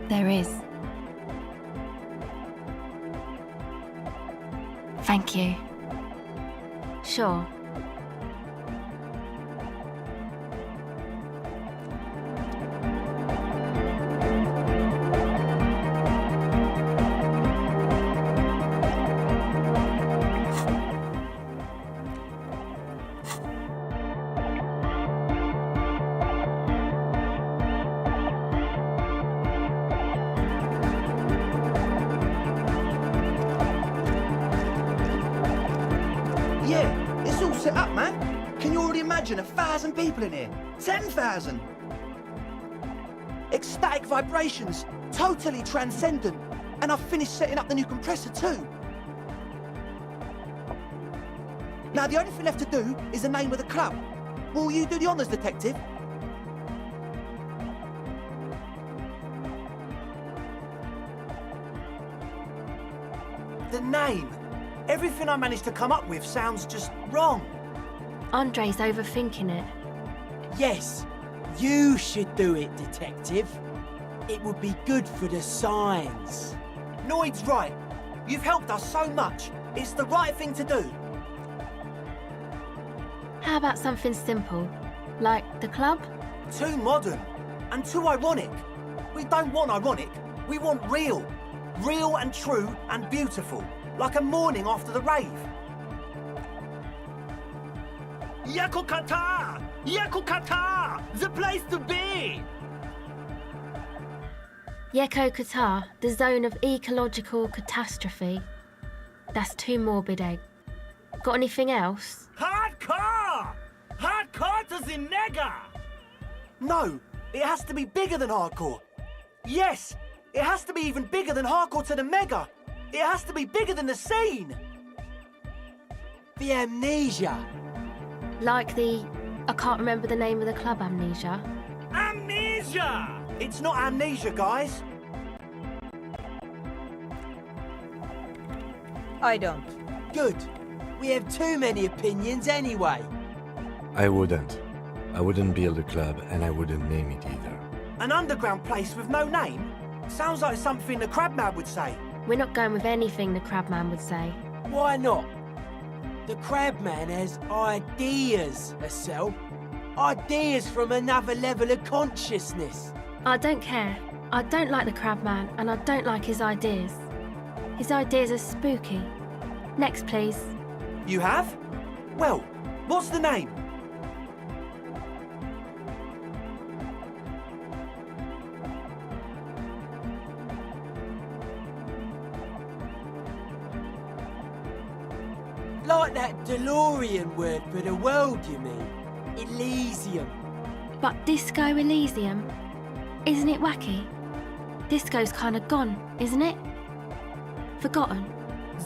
Speaker 12: There is. Thank you. Sure.
Speaker 10: Yeah, it's all set up, man. Can you already imagine 1,000 people in here? 10,000! Ecstatic vibrations, totally transcendent. And I've finished setting up the new compressor too. Now the only thing left to do is the name of the club. Will you do the honours, detective? The name. Everything I managed to come up with sounds just wrong.
Speaker 12: Andre's overthinking it.
Speaker 11: Yes, you should do it, detective. It would be good for the signs.
Speaker 10: Noid's right. You've helped us so much. It's the right thing to do.
Speaker 12: How about something simple? Like the club?
Speaker 10: Too modern and too ironic. We don't want ironic. We want real. Real and true and beautiful. Like a morning after the rave.
Speaker 11: Yakukata! Yakukata! The place to be!
Speaker 12: Yeko Qatar, the zone of ecological catastrophe. That's too morbid, Egg. Got anything else?
Speaker 11: Hardcore! Hardcore to the mega!
Speaker 10: No, it has to be bigger than hardcore. Yes, it has to be even bigger than hardcore to the mega. It has to be bigger than the scene.
Speaker 11: The amnesia.
Speaker 12: Like the... I can't remember the name of the club, Amnesia.
Speaker 11: Amnesia!
Speaker 10: It's not amnesia, guys.
Speaker 7: I don't.
Speaker 11: Good. We have too many opinions anyway.
Speaker 2: I wouldn't. I wouldn't build a club, and I wouldn't name it either.
Speaker 10: An underground place with no name? Sounds like something the Crabman would say.
Speaker 12: We're not going with anything the Crabman would say.
Speaker 11: Why not? The Crabman has ideas, Estelle. Ideas from another level of consciousness.
Speaker 12: I don't care. I don't like the Crabman, and I don't like his ideas. His ideas are spooky. Next, please.
Speaker 10: You have? Well, what's the name?
Speaker 11: Like that DeLorean word for the world, you mean? Elysium.
Speaker 12: But Disco Elysium? Isn't it wacky? Disco's kind of gone, isn't it? Forgotten.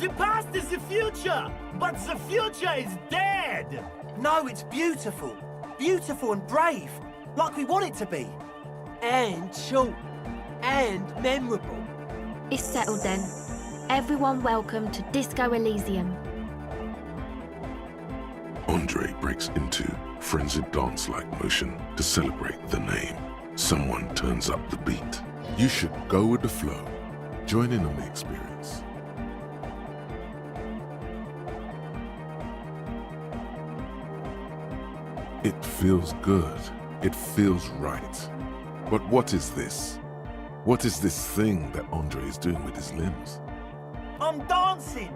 Speaker 10: The past is the future, but the future is dead! No, it's beautiful. Beautiful and brave, like we want it to be.
Speaker 11: And short. And memorable.
Speaker 12: It's settled then. Everyone welcome to Disco Elysium.
Speaker 1: Andre breaks into frenzied dance-like motion to celebrate the name. Someone turns up the beat. You should go with the flow. Join in on the experience. It feels good. It feels right. But what is this? What is this thing that Andre is doing with his limbs?
Speaker 10: I'm dancing!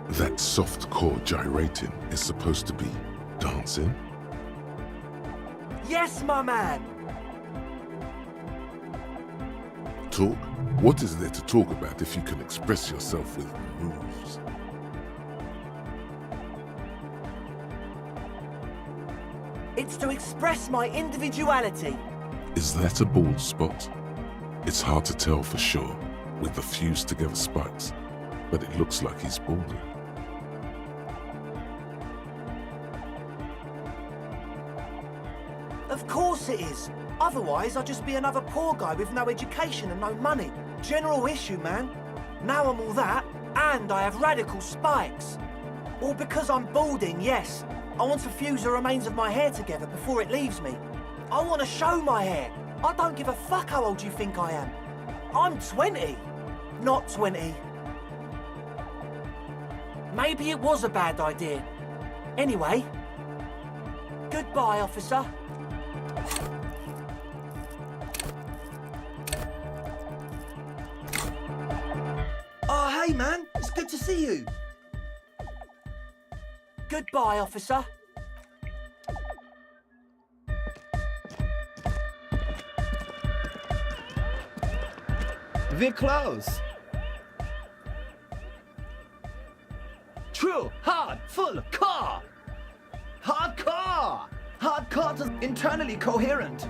Speaker 1: That soft core gyrating is supposed to be dancing?
Speaker 10: Yes, my man!
Speaker 1: Talk? What is there to talk about if you can express yourself with moves?
Speaker 10: It's to express my individuality.
Speaker 1: Is that a bald spot? It's hard to tell for sure with the fused together spikes, but it looks like he's balding.
Speaker 10: Of course it is. Otherwise, I'd just be another poor guy with no education and no money. General issue, man. Now I'm all that, and I have radical spikes. All because I'm balding, yes. I want to fuse the remains of my hair together before it leaves me. I want to show my hair. I don't give a fuck how old you think I am. I'm 20, not 20. Maybe it was a bad idea. Anyway, goodbye, officer.
Speaker 13: Oh, hey, man. It's good to see you.
Speaker 10: Goodbye, officer.
Speaker 13: We're close. True, hard, full, car. Hardcore. Hardcore is internally coherent.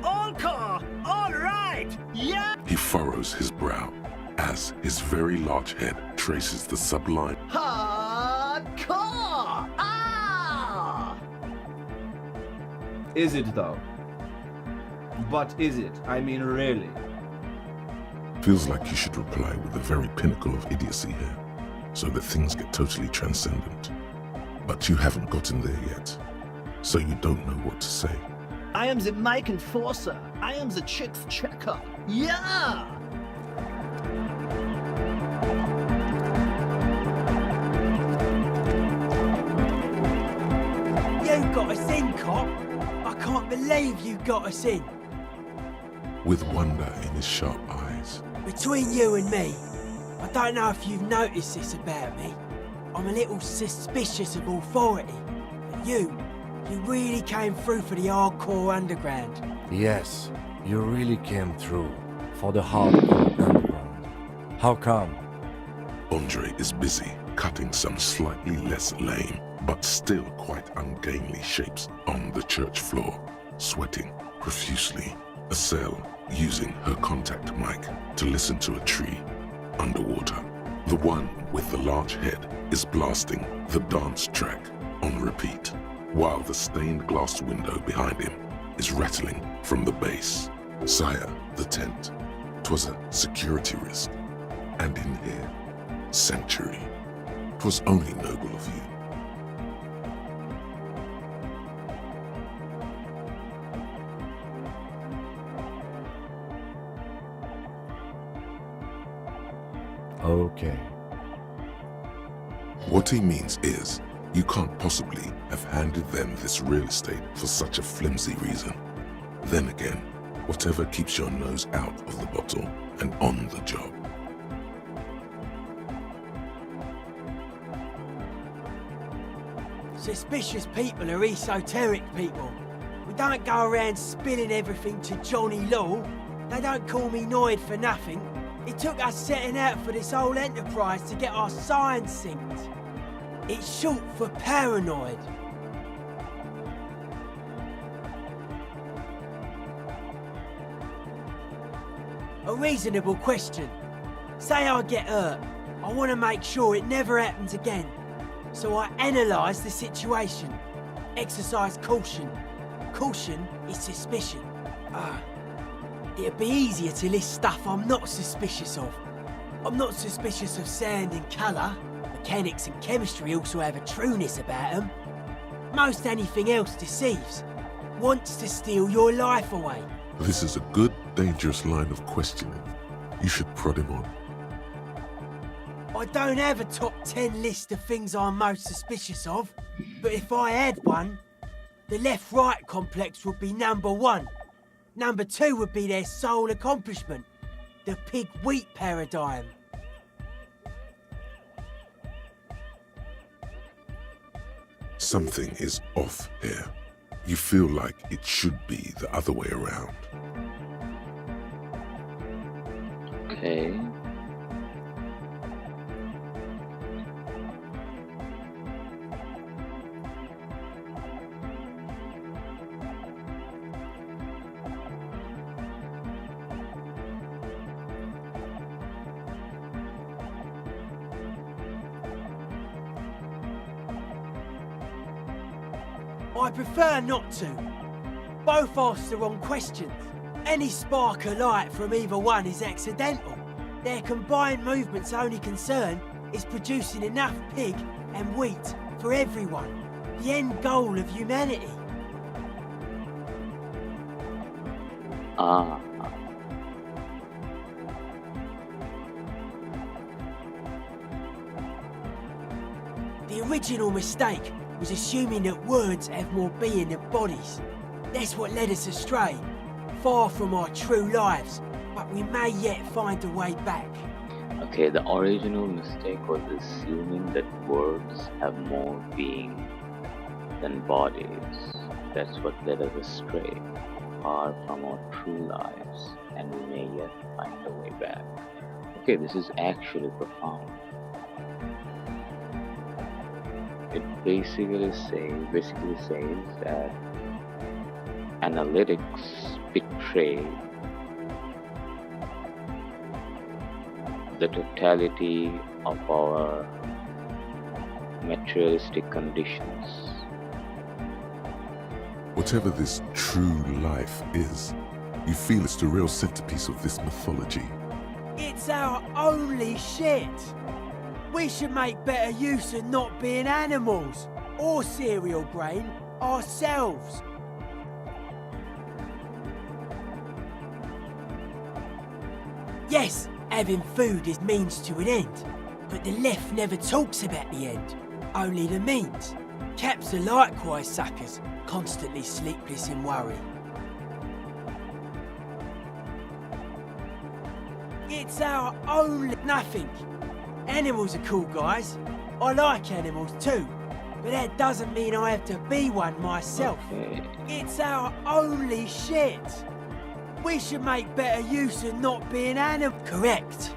Speaker 10: All car, all right, yeah.
Speaker 1: He furrows his brow as his very large head traces the sublime.
Speaker 13: Hardcore. Ah! Is it though? But is it? I mean, really?
Speaker 1: Feels like you should reply with the very pinnacle of idiocy here, so that things get totally transcendent. But you haven't gotten there yet, so you don't know what to say.
Speaker 13: I am the mic enforcer. I am the chicks checker. Yeah!
Speaker 11: You got us in, cop. I can't believe you got us in.
Speaker 1: With wonder in his sharp eyes.
Speaker 11: Between you and me, I don't know if you've noticed this about me. I'm a little suspicious of authority. But you really came through for the hardcore underground.
Speaker 2: Yes, you really came through for the hardcore underground. How come?
Speaker 1: Andre is busy cutting some slightly less lame, but still quite ungainly shapes on the church floor, sweating profusely. Estelle using her contact mic to listen to a tree underwater. The one with the large head is blasting the dance track on repeat, while the stained glass window behind him is rattling from the bass. Sire, the tent. 'Twas a security risk. And in here, sanctuary. 'Twas only noble of you.
Speaker 2: Okay.
Speaker 1: What he means is, you can't possibly have handed them this real estate for such a flimsy reason. Then again, whatever keeps your nose out of the bottle and on the job.
Speaker 11: Suspicious people are esoteric people. We don't go around spilling everything to Johnny Law. They don't call me Noid for nothing. It took us setting out for this whole enterprise to get our science synced. It's short for paranoid. A reasonable question. Say I get hurt. I want to make sure it never happens again. So I analyse the situation. Exercise caution. Caution is suspicion. It'd be easier to list stuff I'm not suspicious of. I'm not suspicious of sound and colour. Mechanics and chemistry also have a trueness about them. Most anything else deceives. Wants to steal your life away.
Speaker 1: This is a good, dangerous line of questioning. You should prod him on.
Speaker 11: I don't have a top 10 list of things I'm most suspicious of, but if I had one, the left-right complex would be number 1. Number 2 would be their sole accomplishment, the pig-wheat paradigm.
Speaker 1: Something is off here. You feel like it should be the other way around.
Speaker 6: Okay.
Speaker 11: I prefer not to. Both ask the wrong questions. Any spark of light from either one is accidental. Their combined movement's only concern is producing enough pig and wheat for everyone. The end goal of humanity. The original mistake was assuming that words have more being than bodies. That's what led us astray, far from our true lives, but we may yet find a way back.
Speaker 6: Okay, the original mistake was assuming that words have more being than bodies. That's what led us astray, far from our true lives, and we may yet find a way back. Okay, this is actually profound. It basically says that analytics betray the totality of our materialistic conditions.
Speaker 1: Whatever this true life is, you feel it's the real centerpiece of this mythology.
Speaker 11: It's our only shit. We should make better use of not being animals or cereal brain ourselves. Yes, having food is means to an end, but the left never talks about the end, only the means. Caps are likewise suckers, constantly sleepless in worry. It's our only nothing. Animals are cool, guys. I like animals too, but that doesn't mean I have to be one myself.
Speaker 6: Okay.
Speaker 11: It's our only shit. We should make better use of not being animal. Correct.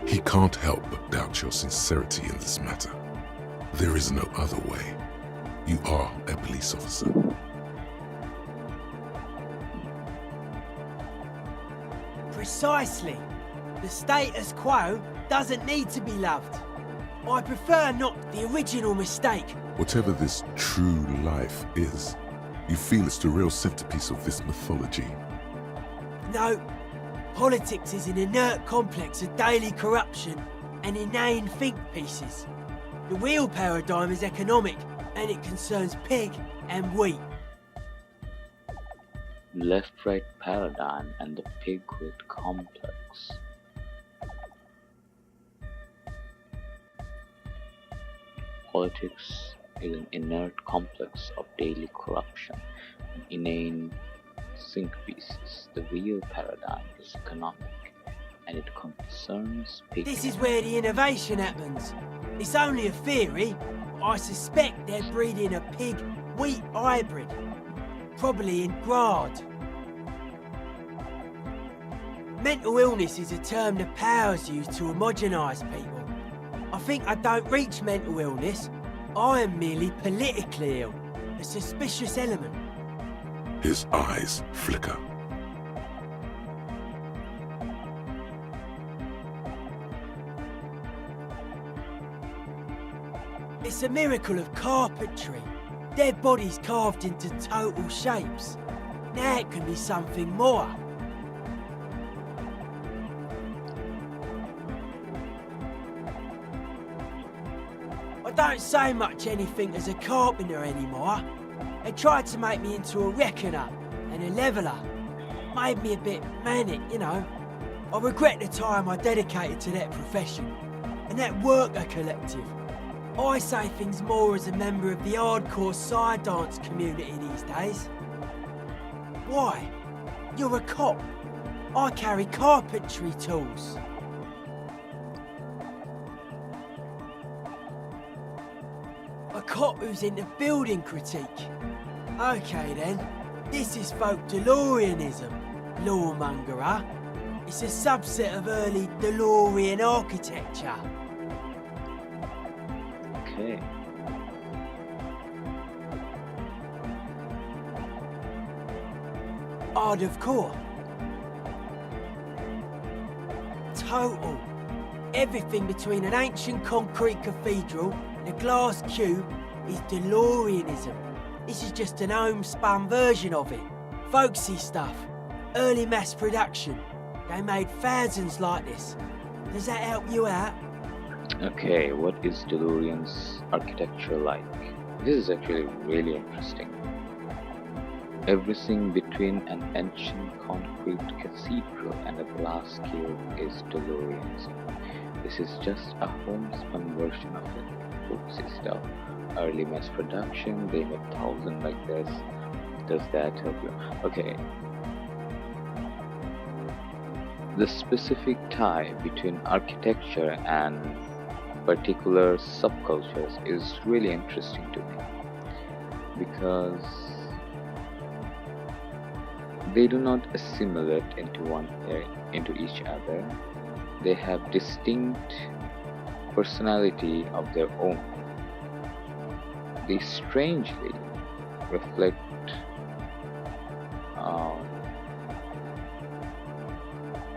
Speaker 1: He can't help but doubt your sincerity in this matter. There is no other way. You are a police officer.
Speaker 11: Precisely. The status quo doesn't need to be loved. I prefer not the original mistake.
Speaker 1: Whatever this true life is, you feel it's the real centerpiece of this mythology.
Speaker 11: No. Politics is an inert complex of daily corruption and inane think pieces. The real paradigm is economic, and it concerns pig and wheat.
Speaker 6: Left-right paradigm and the pig-wheat complex. Politics is an inert complex of daily corruption and inane think pieces. The real paradigm is economic, and it concerns pig.
Speaker 11: This is where the innovation happens. It's only a theory. I suspect they're breeding a pig-wheat hybrid. Probably in Grad. Mental illness is a term the powers use to homogenise people. I think I don't reach mental illness. I am merely politically ill, a suspicious element.
Speaker 1: His eyes flicker.
Speaker 11: It's a miracle of carpentry. Dead bodies carved into total shapes. Now it can be something more. I don't say much anything as a carpenter anymore. They tried to make me into a reckoner and a leveller. Made me a bit manic, you know. I regret the time I dedicated to that profession and that worker collective. I say things more as a member of the hardcore side dance community these days. Why? You're a cop. I carry carpentry tools. A cop who's into building critique. Okay then, this is folk DeLoreanism, lawmongerer. It's a subset of early DeLorean architecture.
Speaker 6: Okay.
Speaker 11: Art of core. Total. Everything between an ancient concrete cathedral and a glass cube is DeLoreanism. This is just an homespun version of it. Folksy stuff. Early mass production. They made thousands like this. Does that help you out?
Speaker 6: Okay, what is DeLorean's architecture like? This is actually really interesting. Everything between an ancient concrete cathedral and a glass cube is DeLoreanism. This is just a homespun version of it. Folksy stuff. Early mass production, they made 1,000 like this. Does that help you? Okay. The specific tie between architecture and particular subcultures is really interesting to me, because they do not assimilate into each other. They have distinct personality of their own. They strangely reflect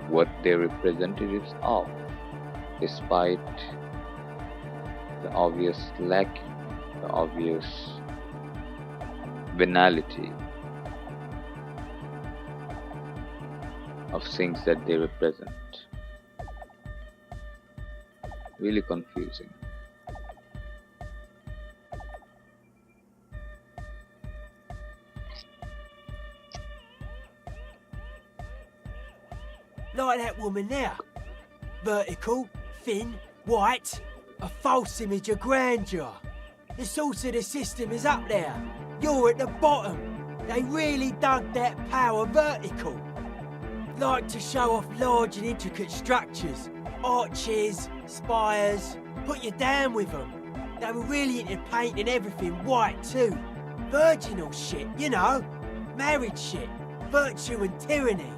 Speaker 6: what they're representatives of, despite the obvious lacking, the obvious banality of things that they represent. Really confusing.
Speaker 11: Like that woman there. Vertical, thin, white, a false image of grandeur. The source of the system is up there. You're at the bottom. They really dug that power vertical. Like to show off large and intricate structures. Arches, spires, put you down with them. They were really into painting everything white too. Virginal shit, you know. Marriage shit. Virtue and tyranny.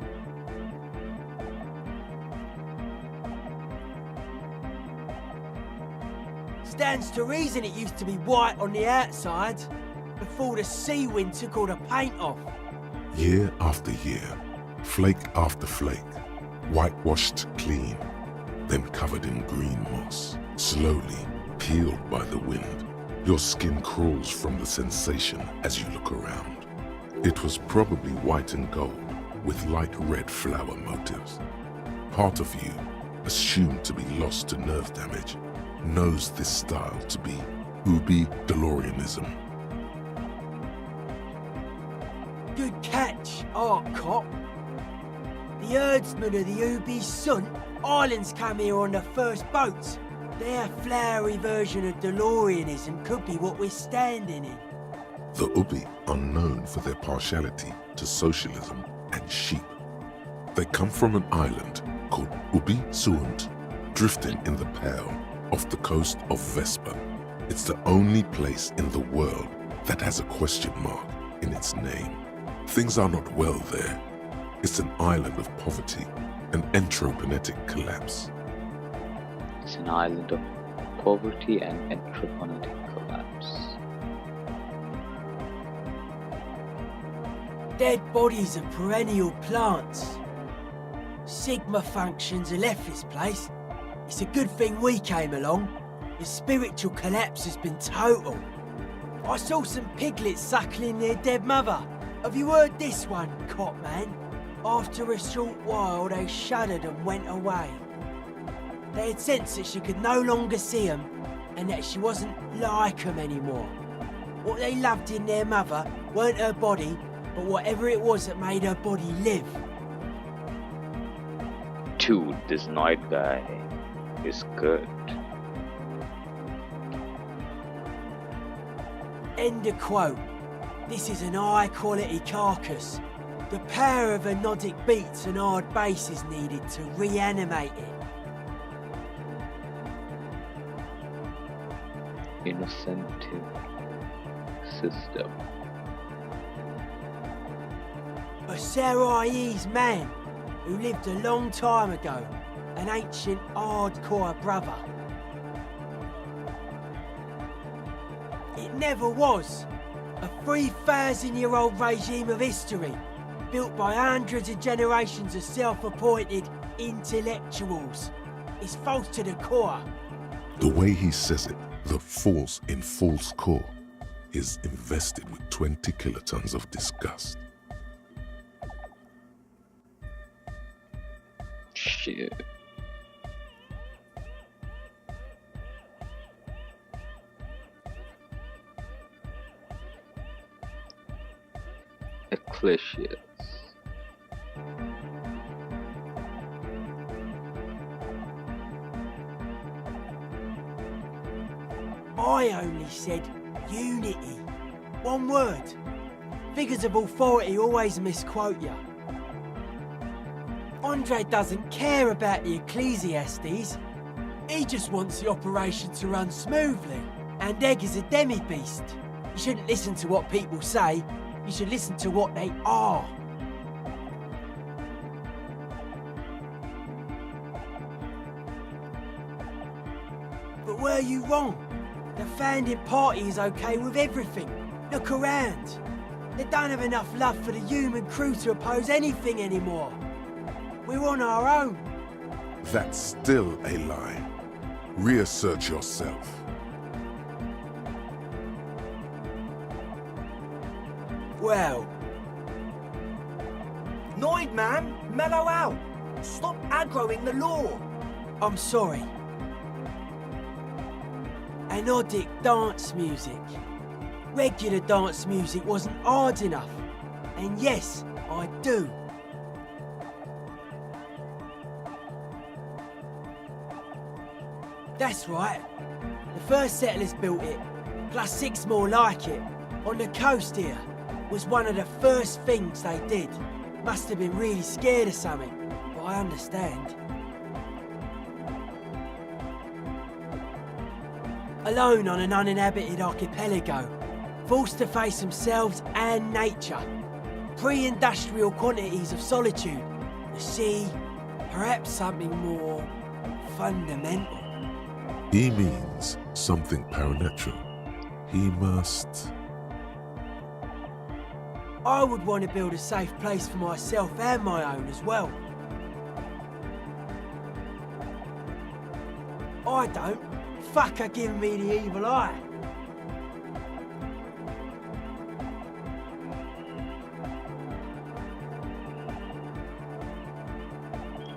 Speaker 11: Stands to reason it used to be white on the outside, before the sea wind took all the paint off.
Speaker 1: Year after year, flake after flake, whitewashed clean, then covered in green moss, slowly peeled by the wind. Your skin crawls from the sensation as you look around. It was probably white and gold with light red flower motifs. Part of you, assumed to be lost to nerve damage, knows this style to be Ubi DeLoreanism.
Speaker 11: Good catch, Art Cop. The herdsmen of the Ubi Sun Islands came here on the first boats. Their flowery version of DeLoreanism could be what we're standing in.
Speaker 1: The Ubi are known for their partiality to socialism and sheep. They come from an island called Ubi Suund, drifting in the Pale off the coast of Vespa. It's the only place in the world that has a question mark in its name. Things are not well there. It's an island of poverty and anthroponetic collapse.
Speaker 6: It's an island of poverty and anthroponetic collapse.
Speaker 11: Dead bodies of perennial plants. Sigma functions have left this place. It's a good thing we came along. The spiritual collapse has been total. I saw some piglets suckling their dead mother. Have you heard this one, cop man? After a short while, they shuddered and went away. They had sensed that she could no longer see them and that she wasn't like them anymore. What they loved in their mother weren't her body, but whatever it was that made her body live.
Speaker 6: Dude, this Noid guy is good.
Speaker 11: End of quote. This is an high-quality carcass. The power of anodic beats and hard bass is needed to reanimate it.
Speaker 6: Incentive system.
Speaker 11: A Sarais man who lived a long time ago, an ancient hardcore brother. It never was. A 3,000-year-old regime of history, built by hundreds of generations of self-appointed intellectuals. It's false to the core.
Speaker 1: The way he says it, the force in false core, is invested with 20 kilotons of disgust.
Speaker 6: Shit. Eclesiastes.
Speaker 11: I only said unity. One word. Figures of authority always misquote you. Andre doesn't care about the Ecclesiastes. He just wants the operation to run smoothly. And Egg is a demi-beast. You shouldn't listen to what people say. You should listen to what they are. But were you wrong? The founding party is okay with everything. Look around. They don't have enough love for the human crew to oppose anything anymore. We're on our own.
Speaker 1: That's still a lie. Reassert yourself.
Speaker 11: Well...
Speaker 10: Noid, man! Mellow out! Stop aggroing the law!
Speaker 11: I'm sorry. Anodic dance music. Regular dance music wasn't hard enough. And yes, I do. That's right. The first settlers built it, plus 6 more like it, on the coast here. Was one of the first things they did. Must have been really scared of something, but I understand. Alone on an uninhabited archipelago, forced to face themselves and nature. Pre-industrial quantities of solitude, the sea, perhaps something more fundamental.
Speaker 1: He means something paranatural. He must...
Speaker 11: I would want to build a safe place for myself and my own as well. I don't. Fuck her giving me the evil eye.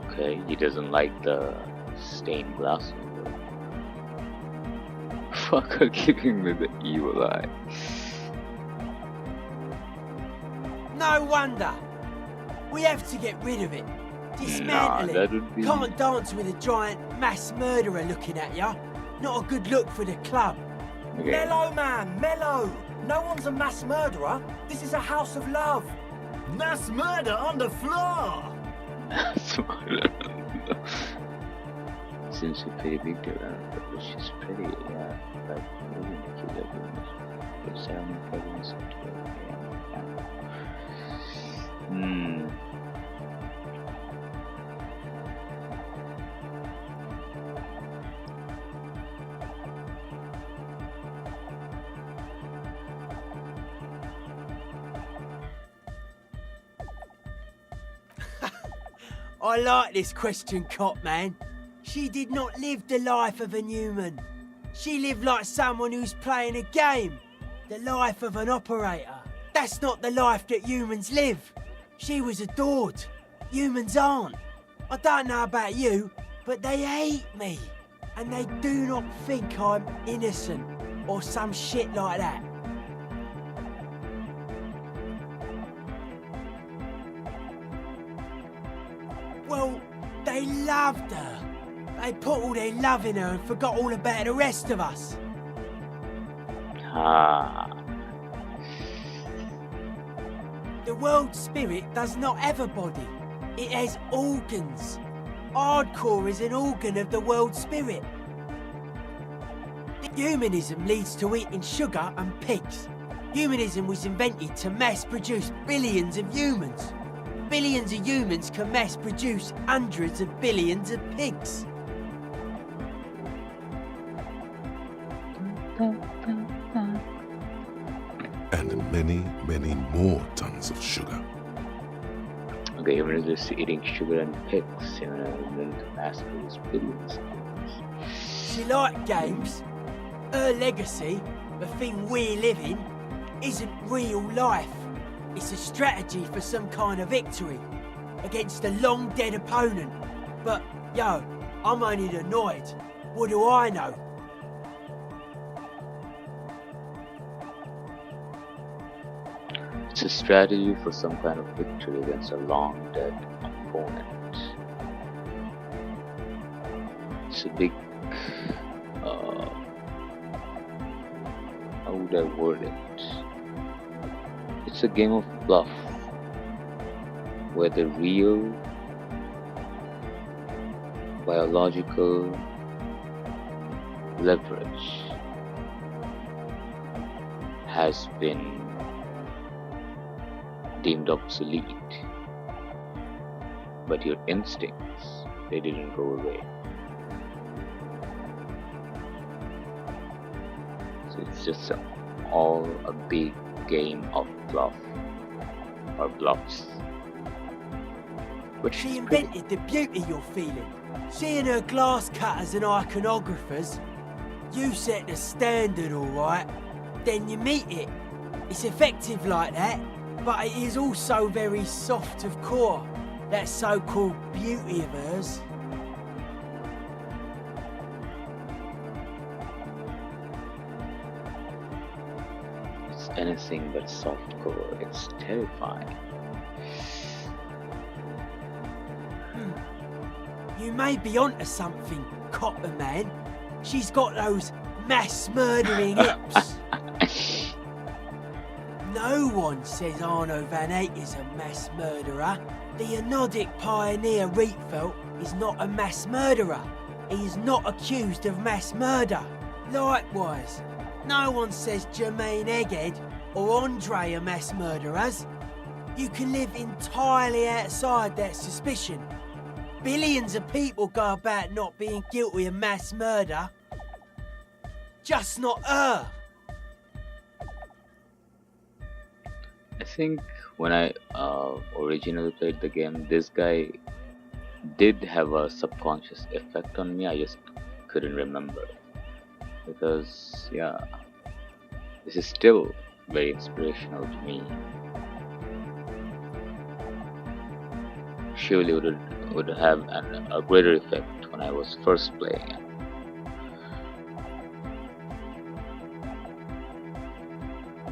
Speaker 6: Okay, he doesn't like the stained glass window. Fuck her giving me the evil eye.
Speaker 11: No wonder. We have to get rid of it. Dismantle it. Can't dance with a giant mass murderer looking at ya. Not a good look for the club.
Speaker 6: Okay.
Speaker 10: Mellow, man, mellow! No one's a mass murderer. This is a house of love.
Speaker 13: Mass murder on the floor!
Speaker 6: Since you pay big but she's pretty, yeah. Like, maybe make it up in this. But sounding problems
Speaker 11: I like this question, cop man. She did not live the life of a human. She lived like someone who's playing a game. The life of an operator. That's not the life that humans live. She was adored. Humans aren't. I don't know about you, but they hate me. And they do not think I'm innocent or some shit like that. Well, they loved her. They put all their love in her and forgot all about the rest of us.
Speaker 6: Ah.
Speaker 11: The world spirit does not have a body. It has organs. Hardcore is an organ of the world spirit. Humanism leads to eating sugar and pigs. Humanism was invented to mass produce billions of humans. Billions of humans can mass produce hundreds of billions of pigs.
Speaker 1: And many, many more tons of sugar.
Speaker 6: Okay, humans are just eating sugar and pigs, and then to mass produce billions of things.
Speaker 11: She liked games. Her legacy, the thing we live in, isn't real life. It's a strategy for some kind of victory against a long dead opponent. But, yo, I'm only annoyed. What do I know?
Speaker 6: It's a strategy for some kind of victory against a long dead opponent. It's a big, how would I word it? It's a game of bluff, where the real biological leverage has been deemed obsolete, but your instincts, they didn't go away. So it's just all a big game of bluff, or bluffs. But
Speaker 11: she invented the beauty you're feeling. Seeing her glass cutters and iconographers, you set the standard, alright, then you meet it. It's effective like that, but it is also very soft of core, that so-called beauty of hers.
Speaker 6: It's anything but soft core. It's terrifying.
Speaker 11: You may be onto something, Copper Man. She's got those mass murdering hips. No one says Arno van Eyck is a mass murderer. The Anodic pioneer Rietveld is not a mass murderer. He is not accused of mass murder. Likewise, no one says Jermaine Egghead or Andre are mass murderers. You can live entirely outside that suspicion. Billions of people go about not being guilty of mass murder. Just not her.
Speaker 6: I think when I originally played the game, this guy did have a subconscious effect on me. I just couldn't remember. Because, yeah, this is still very inspirational to me. Surely would have a greater effect when I was first playing it.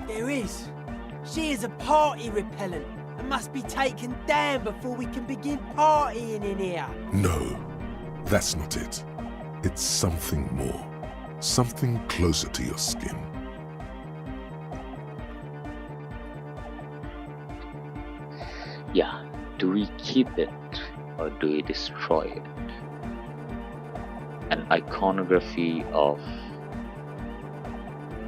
Speaker 11: There is. She is a party repellent and must be taken down before we can begin partying in here.
Speaker 1: No, that's not it. It's something more. Something closer to your skin.
Speaker 6: Yeah, do we keep it or do we destroy it? An iconography of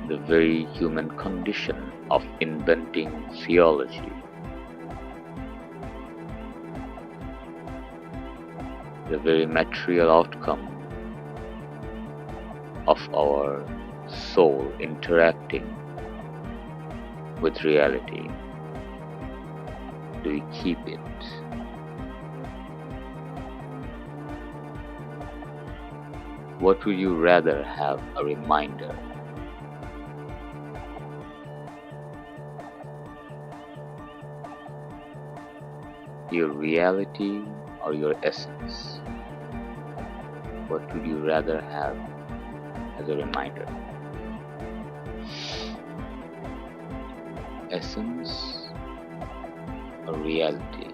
Speaker 6: the very human condition of inventing theology. The very material outcome of our soul interacting with reality. Do we keep it? What would you rather have a reminder? Your reality or your essence? What would you rather have as a reminder? Essence or reality?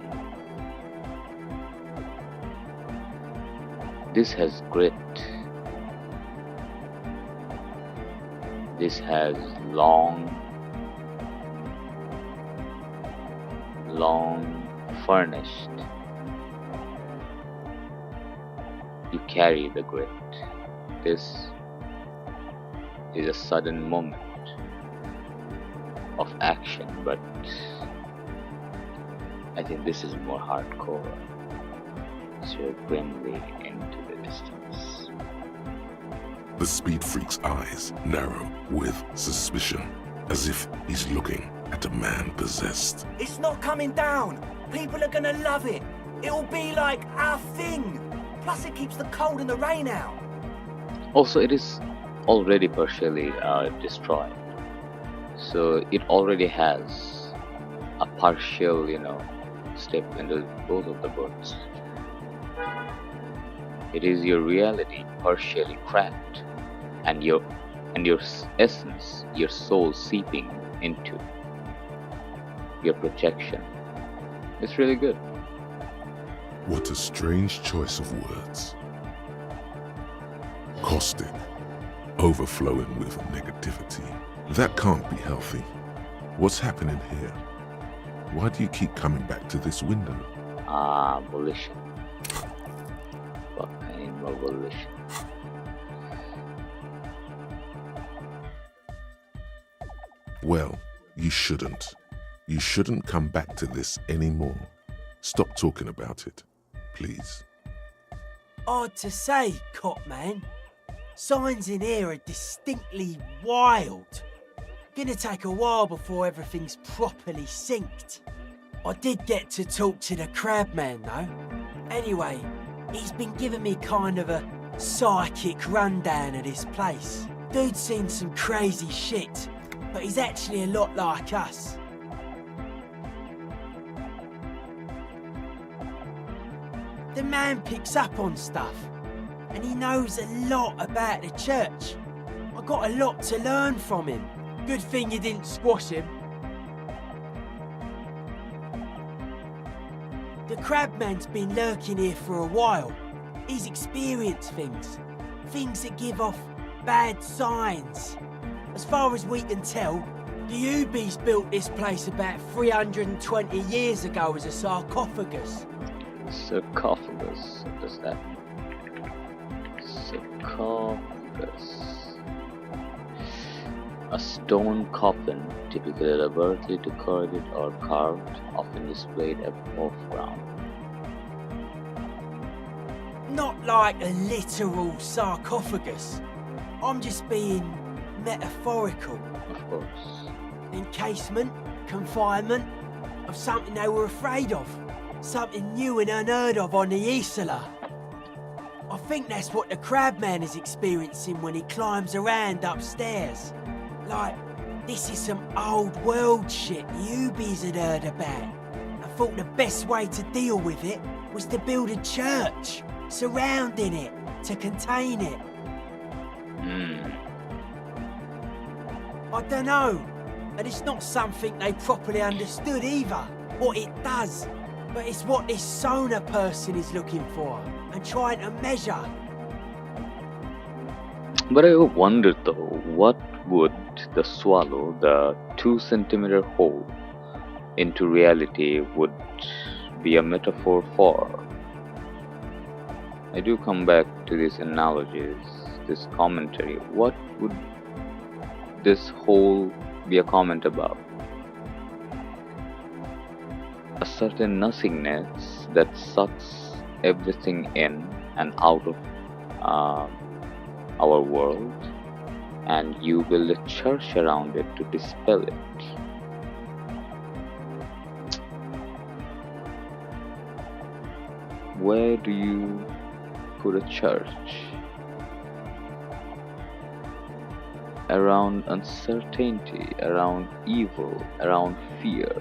Speaker 6: This has grit. This has long furnished. You carry the grit. This is a sudden moment of action, but I think this is more hardcore. So grimly into the distance.
Speaker 1: The speed freak's eyes narrow with suspicion, as if he's looking at a man possessed.
Speaker 10: It's not coming down. People are gonna love it. It'll be like our thing. Plus it keeps the cold and the rain out.
Speaker 6: Also, it is already partially destroyed. So it already has a partial, step into both of the boats. It is your reality partially cracked, and your essence, your soul seeping into your projection. It's really good.
Speaker 1: What a strange choice of words. Caustic, overflowing with negativity. That can't be healthy. What's happening here? Why do you keep coming back to this window?
Speaker 6: Volition. Fucking volition.
Speaker 1: Well, you shouldn't. You shouldn't come back to this anymore. Stop talking about it, please.
Speaker 11: Hard to say, Cop Man. Signs in here are distinctly wild. Gonna take a while before everything's properly synced. I did get to talk to the crab man though. Anyway, he's been giving me kind of a psychic rundown of this place. Dude's seen some crazy shit, but he's actually a lot like us. The man picks up on stuff, and he knows a lot about the church. I got a lot to learn from him. Good thing you didn't squash him. The crabman's been lurking here for a while. He's experienced things. Things that give off bad signs. As far as we can tell, the Ubies built this place about 320 years ago as a sarcophagus.
Speaker 6: Sarcophagus, what does that mean? Sarcophagus. A stone coffin, typically elaborately decorated or carved, often displayed above ground.
Speaker 11: Not like a literal sarcophagus. I'm just being metaphorical.
Speaker 6: Of course.
Speaker 11: Encasement, confinement of something they were afraid of. Something new and unheard of on the Isla. I think that's what the crabman is experiencing when he climbs around upstairs. Like, this is some old world shit Ubies had heard about. I thought the best way to deal with it was to build a church, surrounding it, to contain it. I don't know, and it's not something they properly understood either, what it does. But it's what this sonar person is looking for and trying to measure.
Speaker 6: But I wondered though, what would the swallow, the 2-centimeter hole into reality, would be a metaphor for? I do come back to these analogies, this commentary. What would this hole be a comment about? A certain nothingness that sucks everything in and out of our world, and you build a church around it to dispel it. Where do you put a church? around uncertainty, around evil, around fear.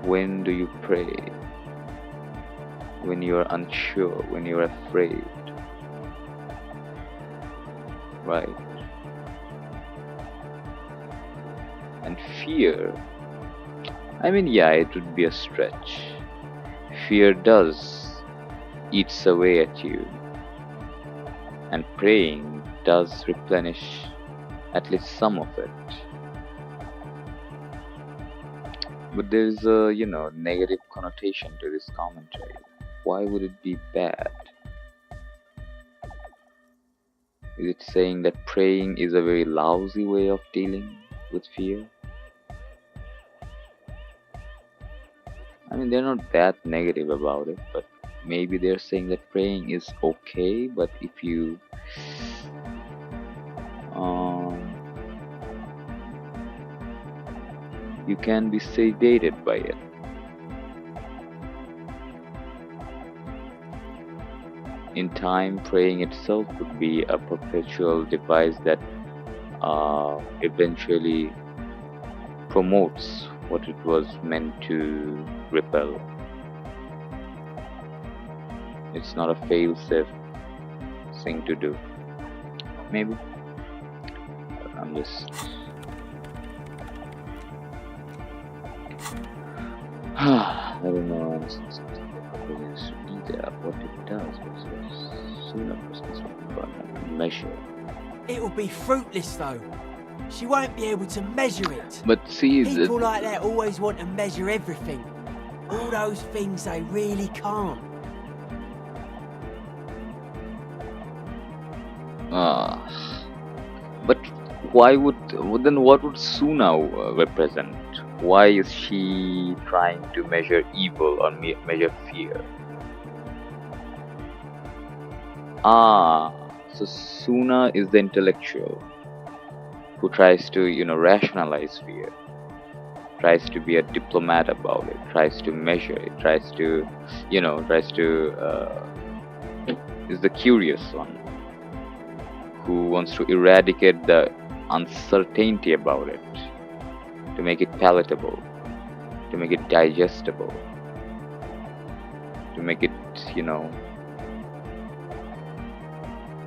Speaker 6: When do you pray? When you are unsure, when you are afraid, right? And fear, I mean, yeah, it would be a stretch. Fear does eats away at you, and praying does replenish at least some of it. But there's a, negative connotation to this commentary. Why would it be bad? Is it saying that praying is a very lousy way of dealing with fear? I mean, they're not that negative about it, but maybe they're saying that praying is okay, but if you you can be sedated by it. In time, praying itself would be a perpetual device that eventually promotes what it was meant to repel. It's not a fail-safe thing to do. Maybe. But I'm just... I don't know, I'm saying something that used to be there. What it does was sooner person's measure.
Speaker 11: It'll be fruitless though. She won't be able to measure it.
Speaker 6: But see,
Speaker 11: people like that always want to measure everything. All those things they really can't.
Speaker 6: But why would then? What would Suna represent? Why is she trying to measure evil or measure fear? So Suna is the intellectual who tries to, rationalize fear, tries to be a diplomat about it, tries to measure it, tries to is the curious one who wants to eradicate the uncertainty about it, to make it palatable, to make it digestible, to make it,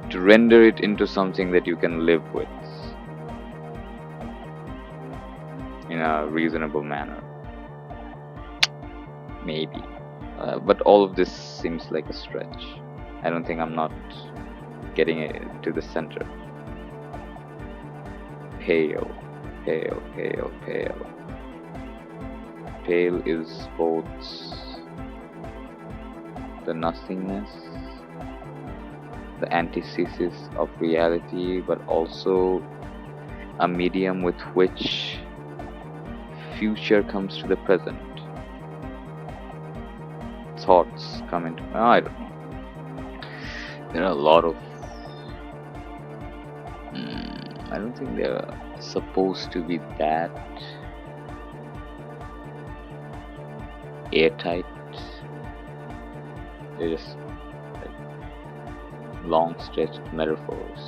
Speaker 6: to render it into something that you can live with in a reasonable manner. Maybe. But all of this seems like a stretch. I don't think I'm not getting it to the center. Pale, pale, pale, pale. Pale is both the nothingness, the antithesis of reality, but also a medium with which future comes to the present. Thoughts come into... I don't know. There are a lot of... I don't think they're supposed to be that airtight. They're just like long stretched metaphors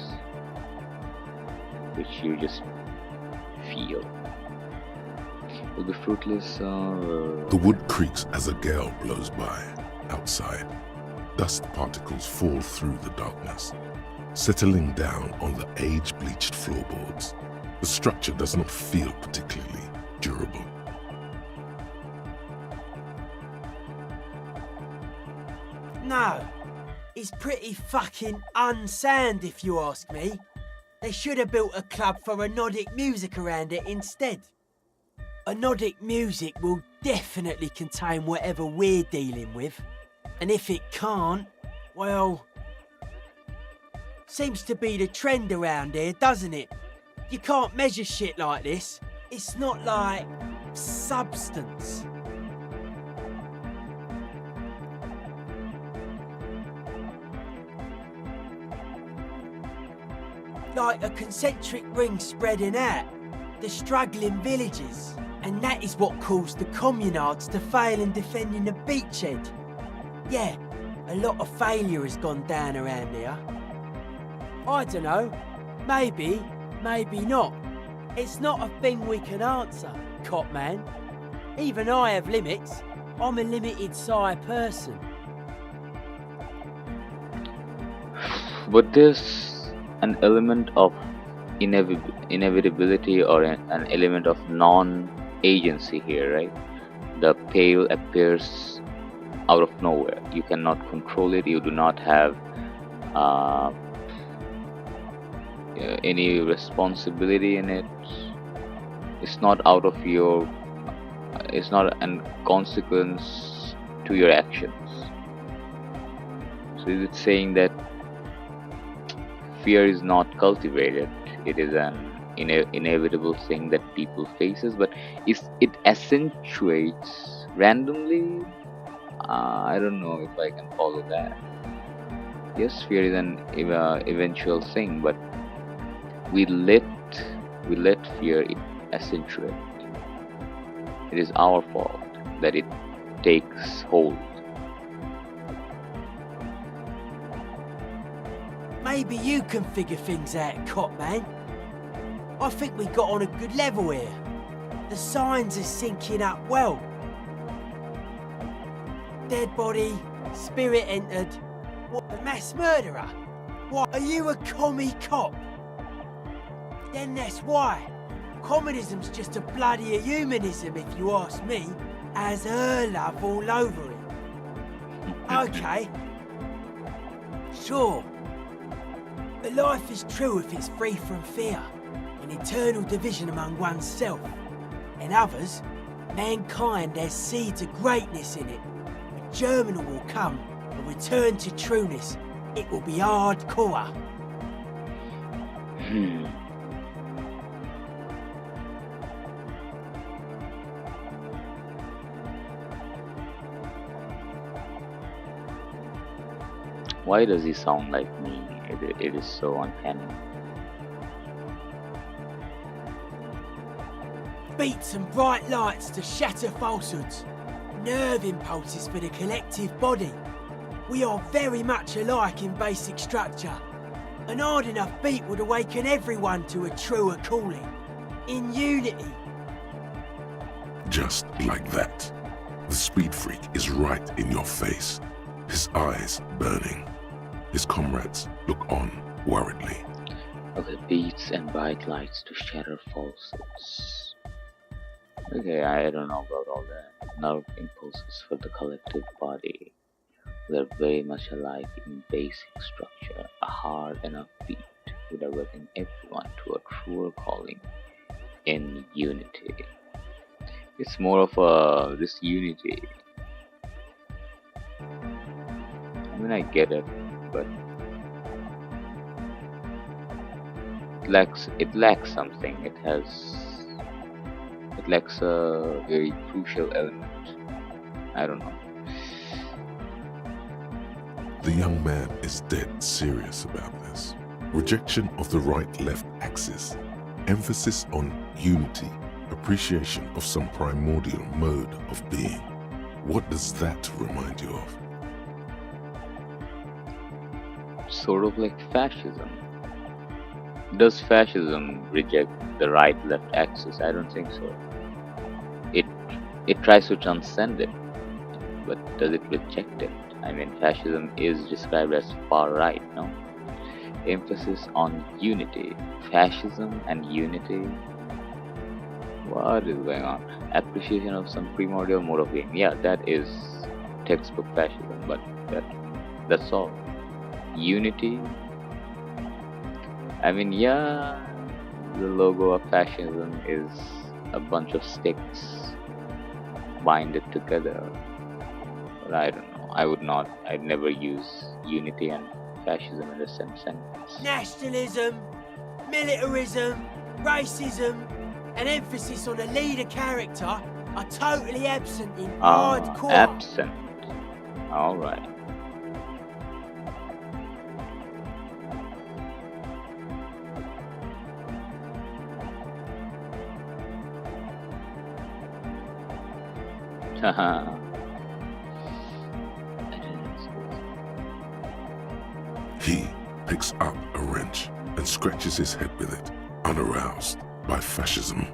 Speaker 6: which you just feel. Will be fruitless or...
Speaker 1: The wood creaks as a gale blows by. Outside, dust particles fall through the darkness, settling down on the age-bleached floorboards. The structure does not feel particularly durable.
Speaker 11: No, it's pretty fucking unsound if you ask me. They should have built a club for anodic music around it instead. Anodic music will definitely contain whatever we're dealing with. And if it can't, well... Seems to be the trend around here, doesn't it? You can't measure shit like this. It's not like... substance. Like a concentric ring spreading out. The struggling villages. And that is what caused the communards to fail in defending the beachhead. Yeah, a lot of failure has gone down around here. I don't know. Maybe, maybe not. It's not a thing we can answer, cop man. Even I have limits. I'm a limited size person.
Speaker 6: But there's an element of inevitability or an element of non-agency here, right? The pale appears out of nowhere. You cannot control it. You do not have any responsibility in it. It's not out of your. It's not a consequence to your actions. So is it saying that fear is not cultivated? It is an inevitable thing that people faces, but is it accentuates randomly? I don't know if I can follow that. Yes, fear is an eventual thing, but we let fear accentuate. It is our fault that it takes hold.
Speaker 11: Maybe you can figure things out, cop man. I think we got on a good level here. The signs are syncing up well. Dead body, spirit entered. What, the mass murderer? What, are you a commie cop? Then that's why. Communism's just a bloody humanism, if you ask me. Has her love all over it. Okay. Sure. But life is true if it's free from fear, an eternal division among oneself. And others, mankind has seeds of greatness in it. A germinal will come, a return to trueness. It will be hardcore.
Speaker 6: Why does he sound like me? It is so uncanny.
Speaker 11: Beats and bright lights to shatter falsehoods. Nerve impulses for the collective body. We are very much alike in basic structure. An hard enough beat would awaken everyone to a truer calling. In unity.
Speaker 1: Just like that. The speed freak is right in your face. His eyes burning. His comrades look on worriedly.
Speaker 6: Okay, beats and bright lights to shatter falsehoods. Okay, I don't know about all that. Nerve impulses for the collective body. They're very much alike in basic structure. A hard enough beat would awaken everyone to a truer calling in unity. It's more of this unity. I mean, I get it, but it lacks something. It lacks a very crucial element. I don't know.
Speaker 1: The young man is dead serious about this. Rejection of the right-left axis, emphasis on unity, appreciation of some primordial mode of being. What does that remind you of?
Speaker 6: Sort of like fascism. Does fascism reject the right-left axis? I don't think so. It tries to transcend it, but does it reject it? I mean, fascism is described as far right, no? Emphasis on unity. Fascism and unity. What is going on? Appreciation of some primordial mode of being. Yeah, that is textbook fascism, but that's all. Unity. I mean, yeah, the logo of fascism is a bunch of sticks binded together. But I don't know. I'd never use unity and fascism in the same sentence.
Speaker 11: Nationalism, militarism, racism, and emphasis on a leader character are totally absent in hardcore.
Speaker 6: Absent. Alright. Haha.
Speaker 1: He picks up a wrench. and scratches his head with it, unaroused by fascism.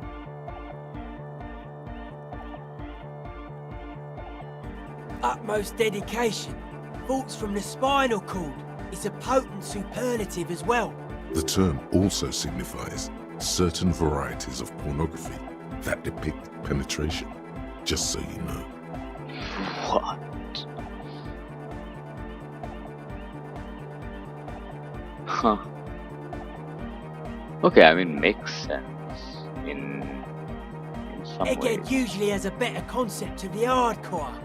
Speaker 11: Utmost dedication. Thoughts from the spinal cord. It's a potent superlative as well.
Speaker 1: The term also signifies certain varieties of pornography that depict penetration, just so you know.
Speaker 6: What? Huh. Okay, I mean, makes sense in some
Speaker 11: Egghead
Speaker 6: ways.
Speaker 11: usually has a better concept of the hardcore.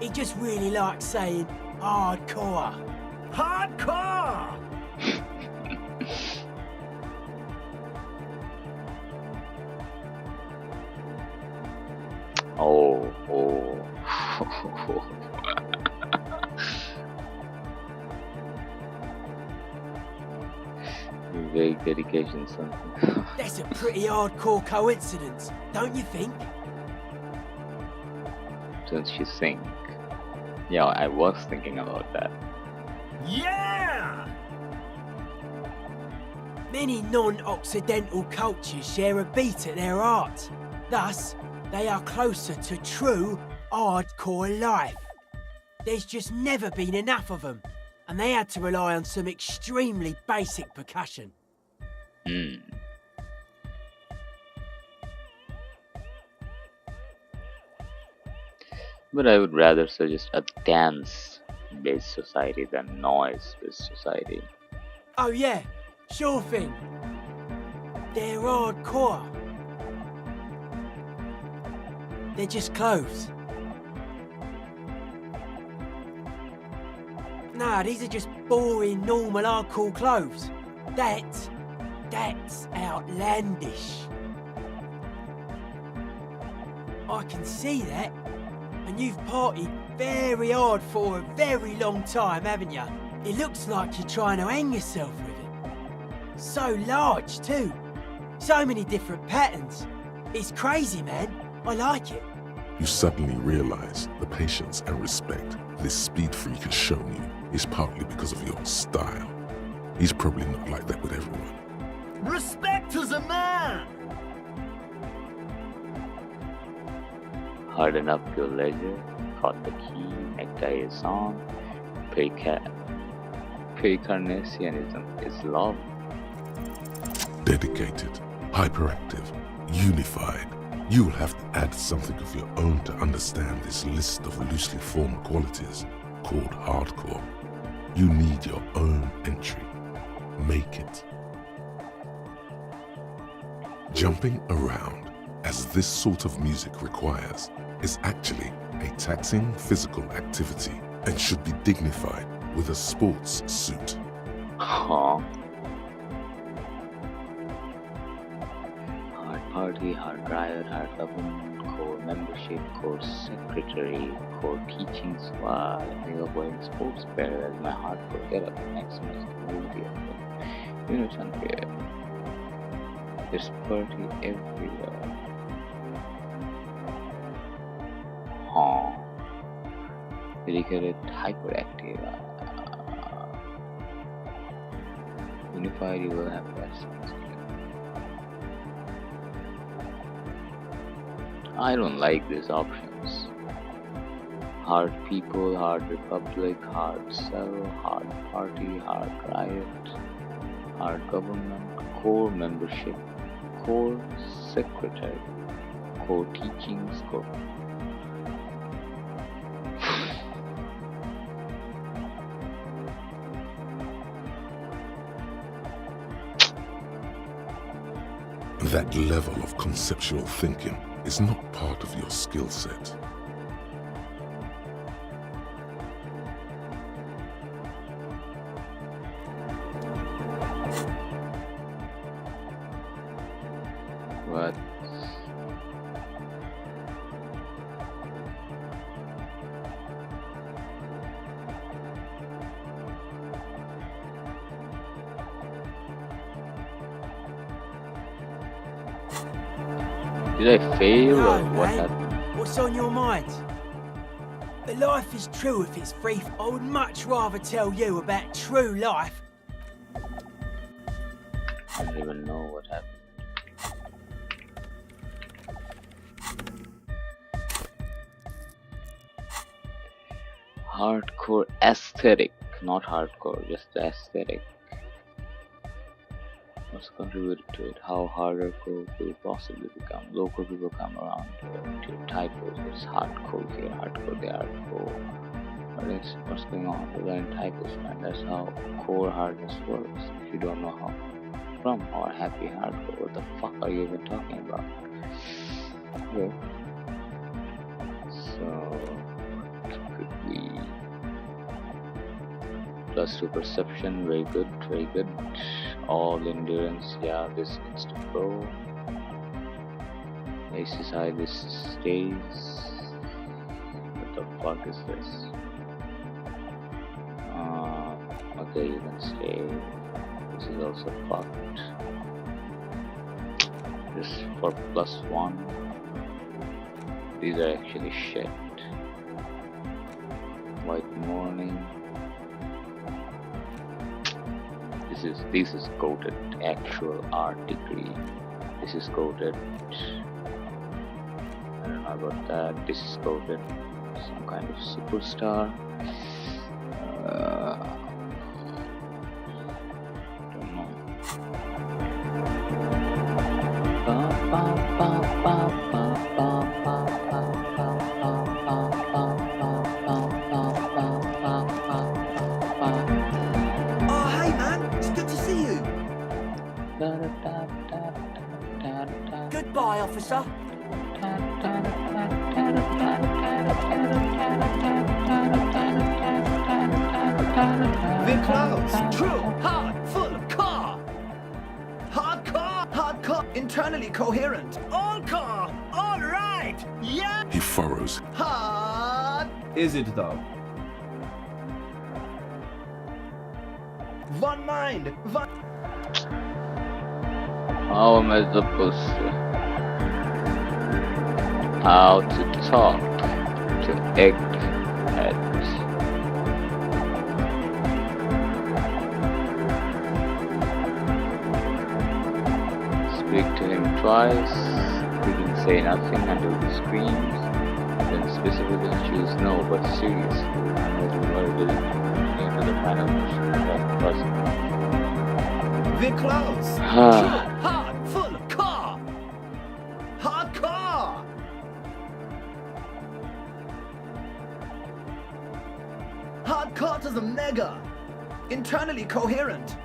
Speaker 11: He just really likes saying hardcore.
Speaker 13: Hardcore!
Speaker 6: Oh. Vague dedication, something.
Speaker 11: That's a pretty hardcore coincidence, don't you think?
Speaker 6: Don't you think? Yeah, I was thinking about that.
Speaker 13: Yeah!
Speaker 11: Many non-Occidental cultures share a beat at their art. Thus, they are closer to true hardcore life. There's just never been enough of them, and they had to rely on some extremely basic percussion.
Speaker 6: But I would rather suggest a dance-based society than noise-based society.
Speaker 11: Oh yeah, sure thing. They're hardcore. They're just clothes. Nah, these are just boring, normal, hardcore clothes. That's outlandish. I can see that. And you've partied very hard for a very long time, haven't you? It looks like you're trying to hang yourself with it. So large, too. So many different patterns. It's crazy, man. I like it.
Speaker 1: You suddenly realize the patience and respect this speed freak has shown you is partly because of your style. He's probably not like that with everyone.
Speaker 13: Respect to the man!
Speaker 6: Harden up your ledger, caught the key, necktie is on, pericarnationism is love.
Speaker 1: Dedicated, hyperactive, unified. You will have to add something of your own to understand this list of loosely formed qualities called hardcore. You need your own entry. Make it. Jumping around, as this sort of music requires, is actually a taxing physical activity and should be dignified with a sports suit.
Speaker 6: Huh? Hard party, hard riot, hard government, core membership, core secretary, core teaching squad. I love wearing sports wear as my hardcore get up next semester will be open. Units unfair. There's party everywhere. Huh. Dedicated, hyperactive. Unified, you will have lessons. I don't like these options. Hard people, hard republic, hard cell, hard party, hard riot, hard government, core membership, core secretary, core teachings, core.
Speaker 1: That level of conceptual thinking is not part of your skill set.
Speaker 6: What? Did I fail or
Speaker 11: No,
Speaker 6: what
Speaker 11: man.
Speaker 6: happened?
Speaker 11: What's on your mind? The life is true if it's brief. I would much rather tell you about true life.
Speaker 6: I don't even know what happened. Hardcore aesthetic, not hardcore, just the aesthetic. What's contributed to it? How hardcore could it possibly become? Local people come around to typos. It's hardcore here, hardcore there, hardcore. What's going on? We're learning typos, man. That's how core hardness works. If you don't know how from or happy hardcore, what the fuck are you even talking about? Okay. So could we plus 2 perception, very good, very good. All endurance, yeah, this needs to go. Aces high, this stays. What the fuck is this? Okay, you can stay. This is also fucked. This for +1. These are actually shit. White morning. This is coded actual art degree. This is coded. I don't know about that. This is coded some kind of superstar. Don't know.
Speaker 10: Goodbye, officer. We're close. True. Hard. Full. Car. Hard car. Hard car. Internally coherent. All car. All right. Yeah.
Speaker 1: He furrows.
Speaker 10: Hard.
Speaker 13: Is it though?
Speaker 10: One mind. One.
Speaker 6: How am I supposed to? How to talk to eggheads? Speak to him twice. He can say nothing until he screams. Then specifically choose no, but seriously. Into the final version of that person.
Speaker 10: We're close. True. Hard. Full. Car. Hard car. Hard car to the mega. Internally coherent.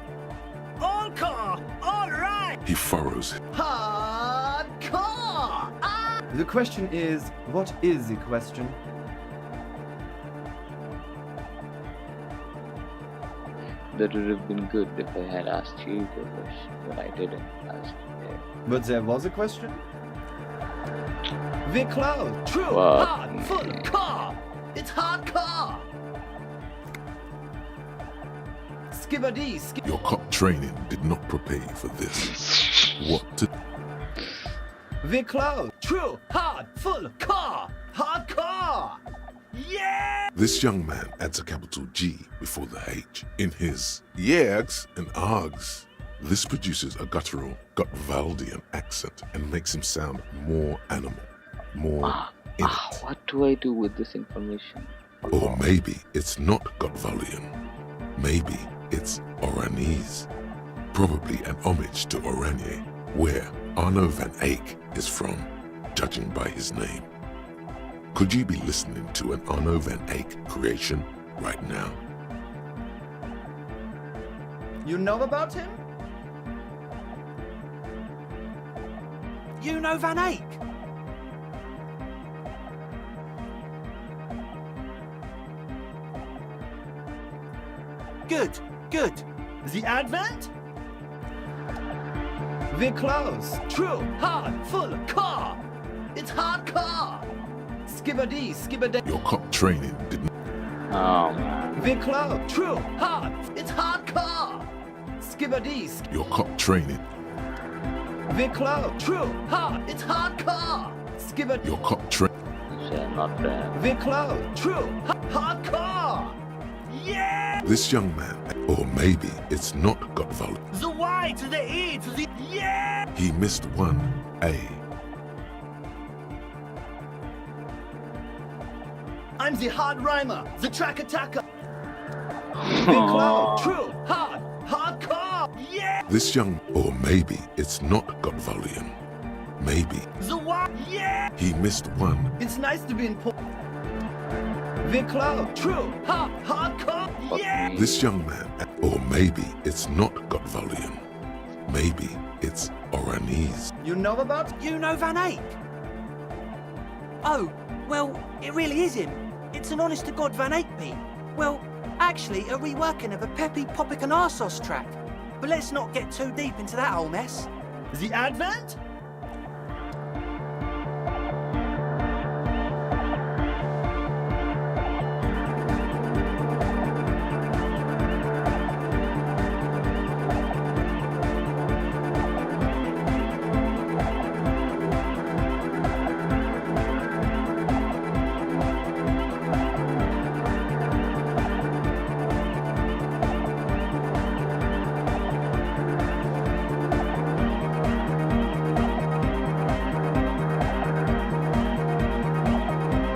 Speaker 10: All car. All right.
Speaker 1: He furrows.
Speaker 10: Hard car. Ah.
Speaker 13: The question is, what is the question?
Speaker 6: That would have been good if I had asked you the question, but I didn't ask you.
Speaker 13: But there was a question?
Speaker 10: We're close. True.
Speaker 6: What?
Speaker 10: Hard. Full. Car. It's hard car. Skibbity.
Speaker 1: Your cop training did not prepare you for this. What to...
Speaker 10: We're close. True. Hard. Full. Car. Hard car. Yeah.
Speaker 1: This young man adds a capital G before the H in his yegs and args. This produces a guttural, Gutwaldian accent and makes him sound more animal, more in it.
Speaker 6: What do I do with this information?
Speaker 1: Or maybe it's not Gutwaldian. Maybe it's Oranese. Probably an homage to Oranje, where Arno van Eyck is from, judging by his name. Could you be listening to an Arno van Eyck creation right now?
Speaker 10: You know about him?
Speaker 4: You know Van Eyck?
Speaker 10: Good. Good. The Advent? We're close. True. Hard. Full. Car. It's hard car. Skibbity.
Speaker 1: Your cop training did not...
Speaker 6: Oh man.
Speaker 10: We're close. True. Hard. It's hard car. Skibbity.
Speaker 1: Your cop training...
Speaker 10: We're close. True. Hard. It's hard car. Skibbity.
Speaker 1: Your cop training...
Speaker 6: Not bad.
Speaker 10: We're close. True. Hard car. Yeah.
Speaker 1: This young man... Or maybe it's not got volume.
Speaker 13: The Y to the E to the... Yeah!
Speaker 1: He missed one A.
Speaker 13: I'm the hard rhymer, the track attacker. Big cloud, true, hard, hardcore, yeah!
Speaker 1: This young, or maybe it's not got volume. Maybe
Speaker 13: The Y, yeah!
Speaker 1: he missed one.
Speaker 13: It's nice to be in Big cloud, true, hard, hardcore, yeah!
Speaker 1: This young man, or maybe it's not got volume. Maybe it's Oranese.
Speaker 13: You know about?
Speaker 11: You know Van Eyck? Oh, well, it really is him. It's an honest-to-God Van Eyck beat. Well, actually, a reworking of a Peppy Popic and Arsos track. But let's not get too deep into that whole mess.
Speaker 13: The Advent?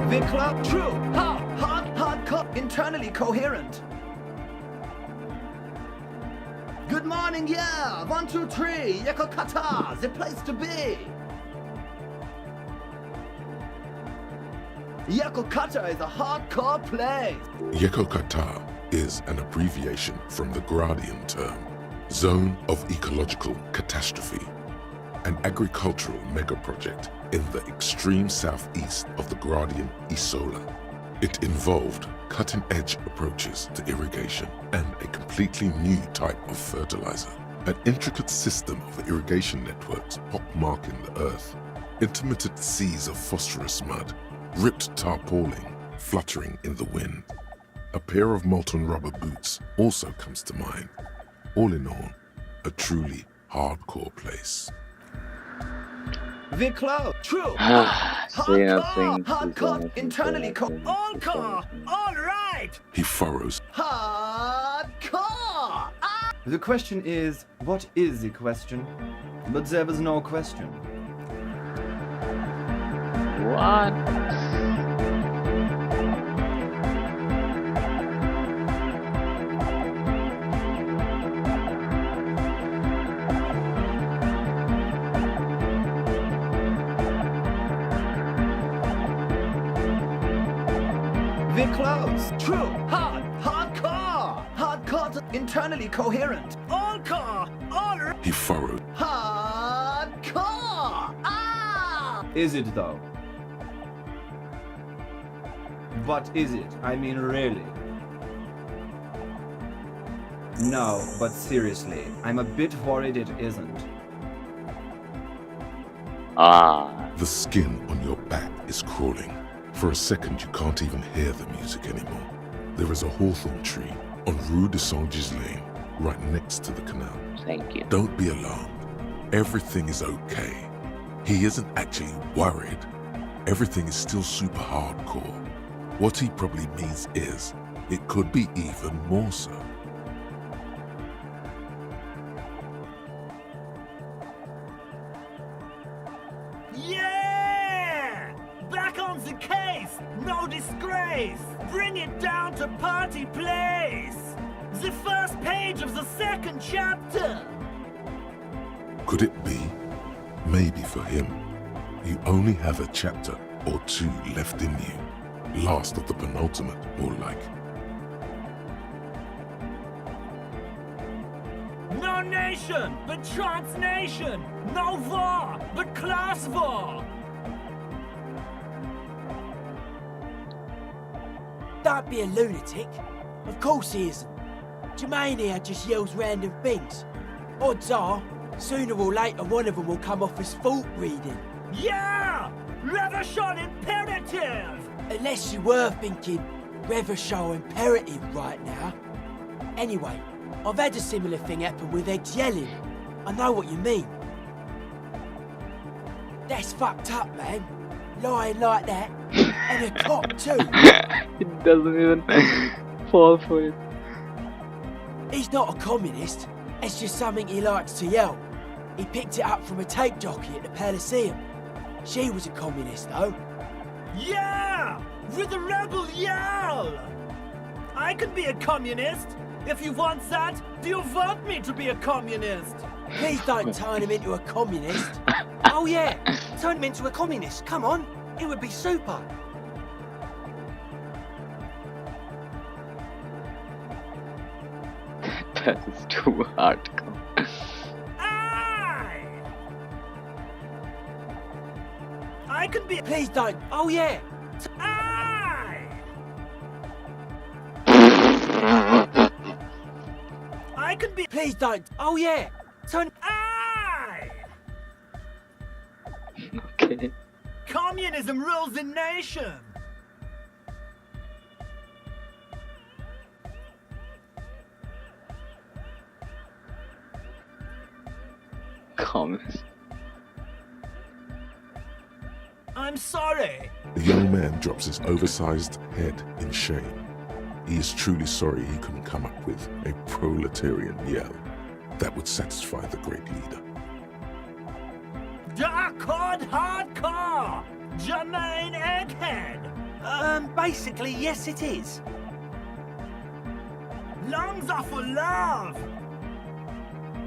Speaker 13: Big cloud, true, hardcore, internally coherent. Good morning, yeah, 1, 2, 3, Yeko Kata, the place to be. Yeko Kata is a hardcore place.
Speaker 1: Yekokata is an abbreviation from the Gradian term, Zone of Ecological Catastrophe, an agricultural megaproject in the extreme southeast of the Gradian Isola. It involved cutting-edge approaches to irrigation and a completely new type of fertilizer, an intricate system of irrigation networks pockmarking the earth, intermittent seas of phosphorus mud, ripped tarpaulin fluttering in the wind. A pair of molten rubber boots also comes to mind. All in all, a truly hardcore place.
Speaker 13: The cloud, true, hardcore, internally all core, all right.
Speaker 1: He furrows.
Speaker 13: Hardcore. The question is, what is the question? But there was no question.
Speaker 6: What?
Speaker 13: Big clouds, true, hardcore, internally coherent, all core, all right.
Speaker 1: He furrowed.
Speaker 13: Hardcore. Is it though? But is it? I mean, really? No, but seriously, I'm a bit worried it isn't.
Speaker 1: The skin on your back is crawling. For a second, you can't even hear the music anymore. There is a hawthorn tree on Rue de Saint-Ghislain, right next to the canal.
Speaker 6: Thank you.
Speaker 1: Don't be alarmed. Everything is okay. He isn't actually worried. Everything is still super hardcore. What he probably means is, it could be even more so.
Speaker 13: Yeah! Back on the case! No disgrace! Bring it down to party place! The first page of the second chapter!
Speaker 1: Could it be? Maybe for him, you only have a chapter or two left in you. Last of the penultimate, more like.
Speaker 4: No nation, but transnation. No war, but class war.
Speaker 11: Don't be a lunatic. Of course he isn't. Jermaine here just yells random things. Odds are, sooner or later one of them will come off as fault reading.
Speaker 4: Yeah! Reversion imperative!
Speaker 11: Unless you were thinking Reversion imperative right now. Anyway, I've had a similar thing happen with eggs yelling. I know what you mean. That's fucked up, man. Lying like that. And a cop too.
Speaker 6: It doesn't even fall for it.
Speaker 11: He's not a communist. It's just something he likes to yell. He picked it up from a tape jockey at the Palaceum. She was a communist, though.
Speaker 13: Yeah! With a rebel yell! I can be a communist. If you want that, do you want me to be a communist?
Speaker 11: Please don't turn him into a communist.
Speaker 4: Oh yeah, turn him into a communist. Come on, it would be super.
Speaker 6: That is too hardcore.
Speaker 13: I can be.
Speaker 11: Please don't.
Speaker 4: Oh yeah.
Speaker 13: I can be.
Speaker 11: Please don't.
Speaker 4: Oh yeah. Turn.
Speaker 6: Okay.
Speaker 13: Communism rules the nation.
Speaker 6: Communist.
Speaker 13: I'm sorry.
Speaker 1: The young man drops his oversized head in shame. He is truly sorry he couldn't come up with a proletarian yell that would satisfy the great leader.
Speaker 13: Dark hardcore! Jermaine Egghead!
Speaker 4: Basically, yes it is.
Speaker 13: Lungs are for love!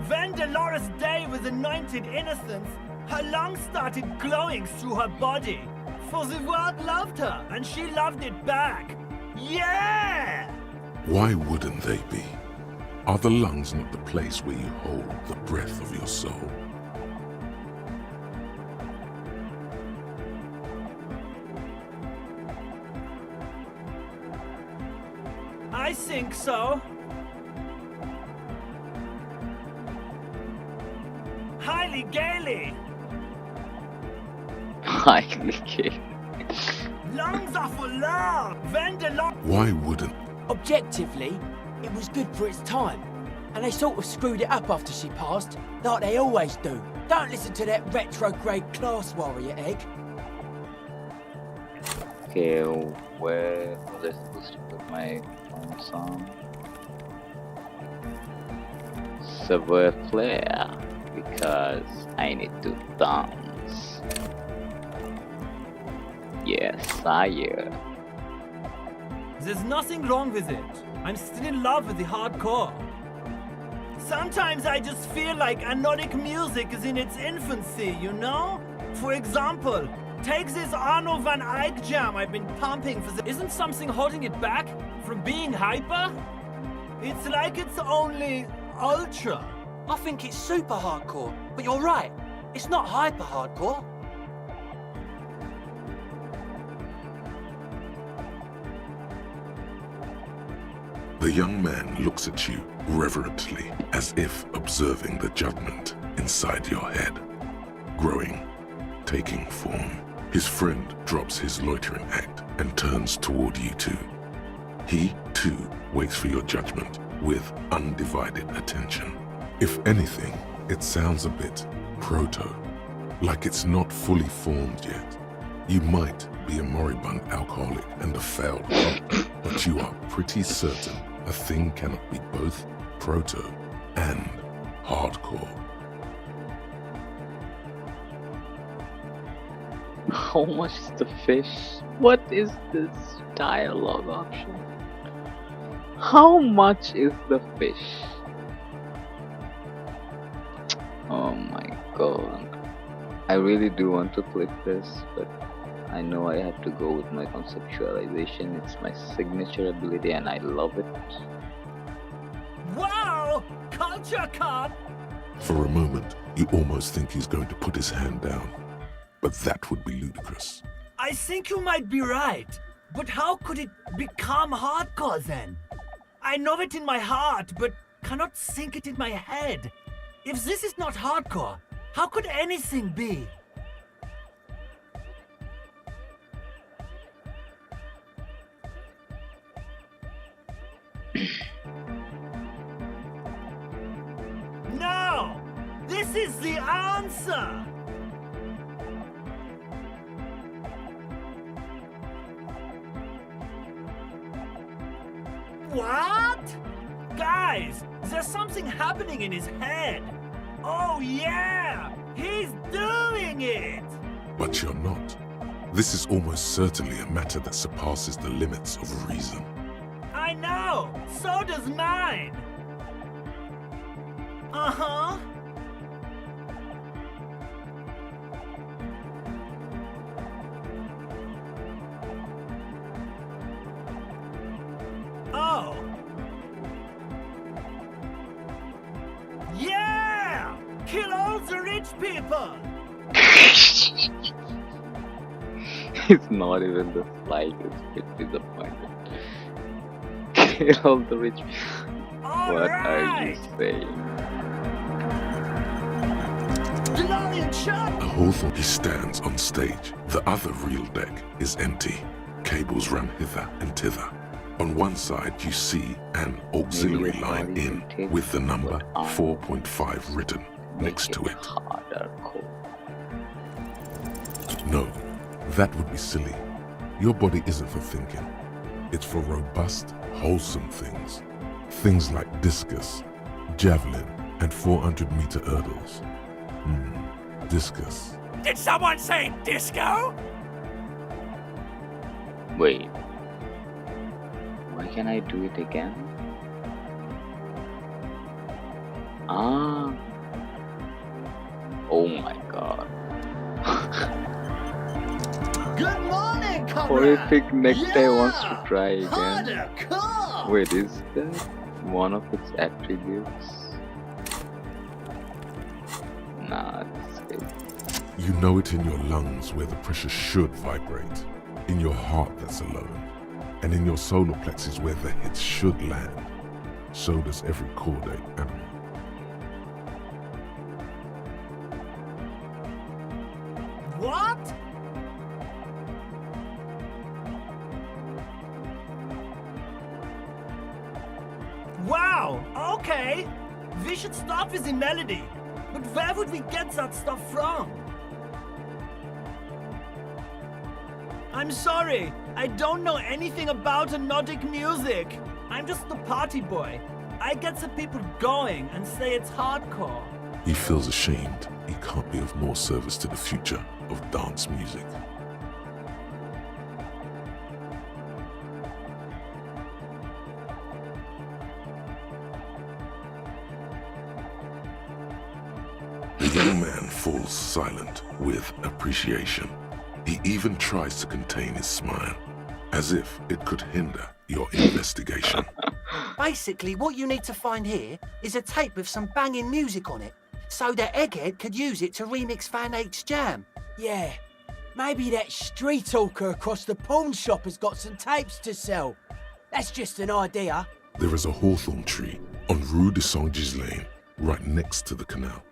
Speaker 13: When Dolores Day was anointed innocence, her lungs started glowing through her body. For the world loved her, and she loved it back. Yeah!
Speaker 1: Why wouldn't they be? Are the lungs not the place where you hold the breath of your soul?
Speaker 13: I think so. Highly gaily.
Speaker 6: Highly gay.
Speaker 13: Lungs are for love.
Speaker 1: Why wouldn't?
Speaker 11: Objectively, it was good for its time. And they sort of screwed it up after she passed, like they always do. Don't listen to that retrograde class warrior, Egg.
Speaker 6: Okay, where was I supposed to put my phone song? Savoir Flair, because I need to dance. Yes, sire.
Speaker 13: There's nothing wrong with it. I'm still in love with the hardcore. Sometimes I just feel like anodic music is in its infancy, you know? For example, take this Arno van Eyck jam I've been pumping for the... Isn't something holding it back from being hyper? It's like it's only ultra.
Speaker 4: I think it's super hardcore, but you're right. It's not hyper hardcore.
Speaker 1: The young man looks at you reverently, as if observing the judgment inside your head, growing, taking form. His friend drops his loitering act and turns toward you two. He, too, waits for your judgment with undivided attention. If anything, it sounds a bit proto, like it's not fully formed yet. You might be a moribund alcoholic and a failed punk, but you are pretty certain a thing cannot be both proto and hardcore.
Speaker 6: How much is the fish? What is this dialogue option? How much is the fish? Oh my god. I really do want to click this, but I know I have to go with my conceptualization. It's my signature ability and I love it.
Speaker 13: Wow! Culture card!
Speaker 1: For a moment, you almost think he's going to put his hand down. But that would be ludicrous.
Speaker 13: I think you might be right. But how could it become hardcore then? I know it in my heart, but cannot think it in my head. If this is not hardcore, how could anything be? No! This is the answer! What? Guys, there's something happening in his head. Oh yeah, he's doing it.
Speaker 1: But you're not. This is almost certainly a matter that surpasses the limits of reason.
Speaker 13: I know, so does mine. Uh-huh. Oh. Yeah! Kill all the rich people!
Speaker 6: He's not even the slightest bit disappointed. Kill all the rich people. What are you saying?
Speaker 1: A Hawthorne he stands on stage. The other real deck is empty. Cables run hither and thither. On one side you see an auxiliary line in with the number 4.5 written next to it. No, that would be silly. Your body isn't for thinking. It's for robust, wholesome things. Things like discus, javelin, and 400-meter hurdles. Discus.
Speaker 4: Did someone say disco?
Speaker 6: Wait. Why can't I do it again? Ah. Oh my god.
Speaker 14: Good morning, comrade!
Speaker 6: Horrific necktie wants to try again.
Speaker 14: Harder, come!
Speaker 6: Wait, is that one of its attributes? Nah, it's it.
Speaker 1: You know it in your lungs where the pressure should vibrate. In your heart that's alone. And in your solar plexus where the hits should land. So does every caudate animal.
Speaker 13: What? Wow, okay. We should start with the melody. But where would we get that stuff from? I'm sorry, I don't know anything about Nordic music. I'm just the party boy. I get the people going and say it's hardcore.
Speaker 1: He feels ashamed he can't be of more service to the future of dance music. The young man falls silent with appreciation. He even tries to contain his smile, as if it could hinder your investigation.
Speaker 10: Basically, what you need to find here is a tape with some banging music on it, so that Egghead could use it to remix Van Eyck's jam.
Speaker 11: Yeah, maybe that street hawker across the pawn shop has got some tapes to sell. That's just an idea.
Speaker 1: There is a hawthorn tree on Rue de Saint-Ghislain, right next to the canal.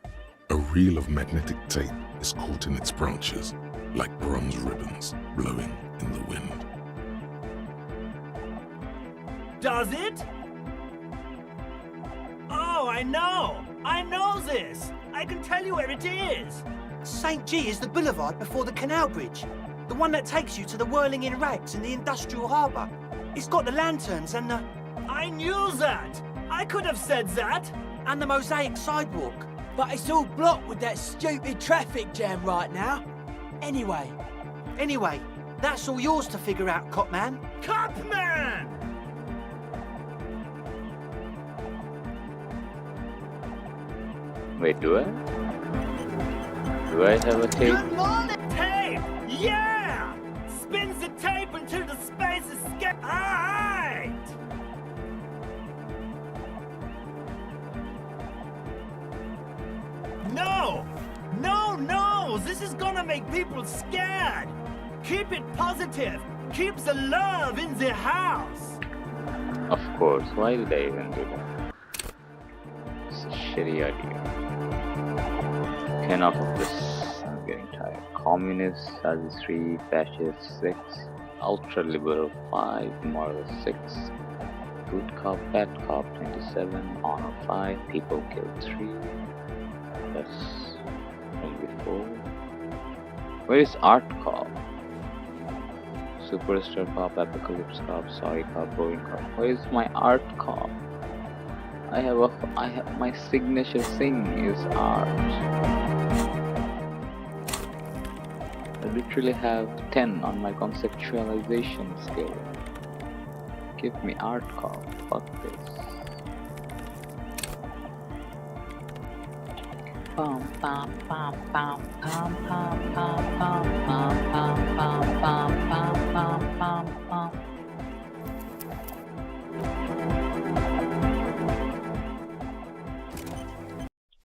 Speaker 1: A reel of magnetic tape is caught in its branches, like bronze ribbons blowing in the wind.
Speaker 13: Does it? Oh, I know! I know this! I can tell you where it is!
Speaker 10: St. G is the boulevard before the canal bridge. The one that takes you to the whirling in rags and the industrial harbour. It's got the lanterns and the...
Speaker 13: I knew that! I could have said that!
Speaker 10: And the mosaic sidewalk.
Speaker 11: But it's all blocked with that stupid traffic jam right now. Anyway,
Speaker 10: that's all yours to figure out, Copman.
Speaker 13: Copman!
Speaker 6: Wait, do I? Do I have a tape?
Speaker 13: Good morning! Tape! Yeah! Spins the tape until the space is Alright! No! No, no! This is gonna make people scared! Keep it positive! Keep the love in the house!
Speaker 6: Of course, why did I even do that? It's a shitty idea. Enough of this. I'm getting tired. Communist, Nazi 3, Fascist 6, Ultra Liberal 5, Moral 6, Good Cop, Bad Cop 27, Honor 5, People Killed 3. That's from before. Where is Art Cop? Superstar Cop, Apocalypse Cop, Sorry Cop, Boring Cop. Where is my Art Cop? I have my signature thing is art. I literally have 10 on my conceptualization skill. Give me art call. Fuck this. Pam pam pam pam pam pam pam pam pam pam pam pam pam pam pam pam.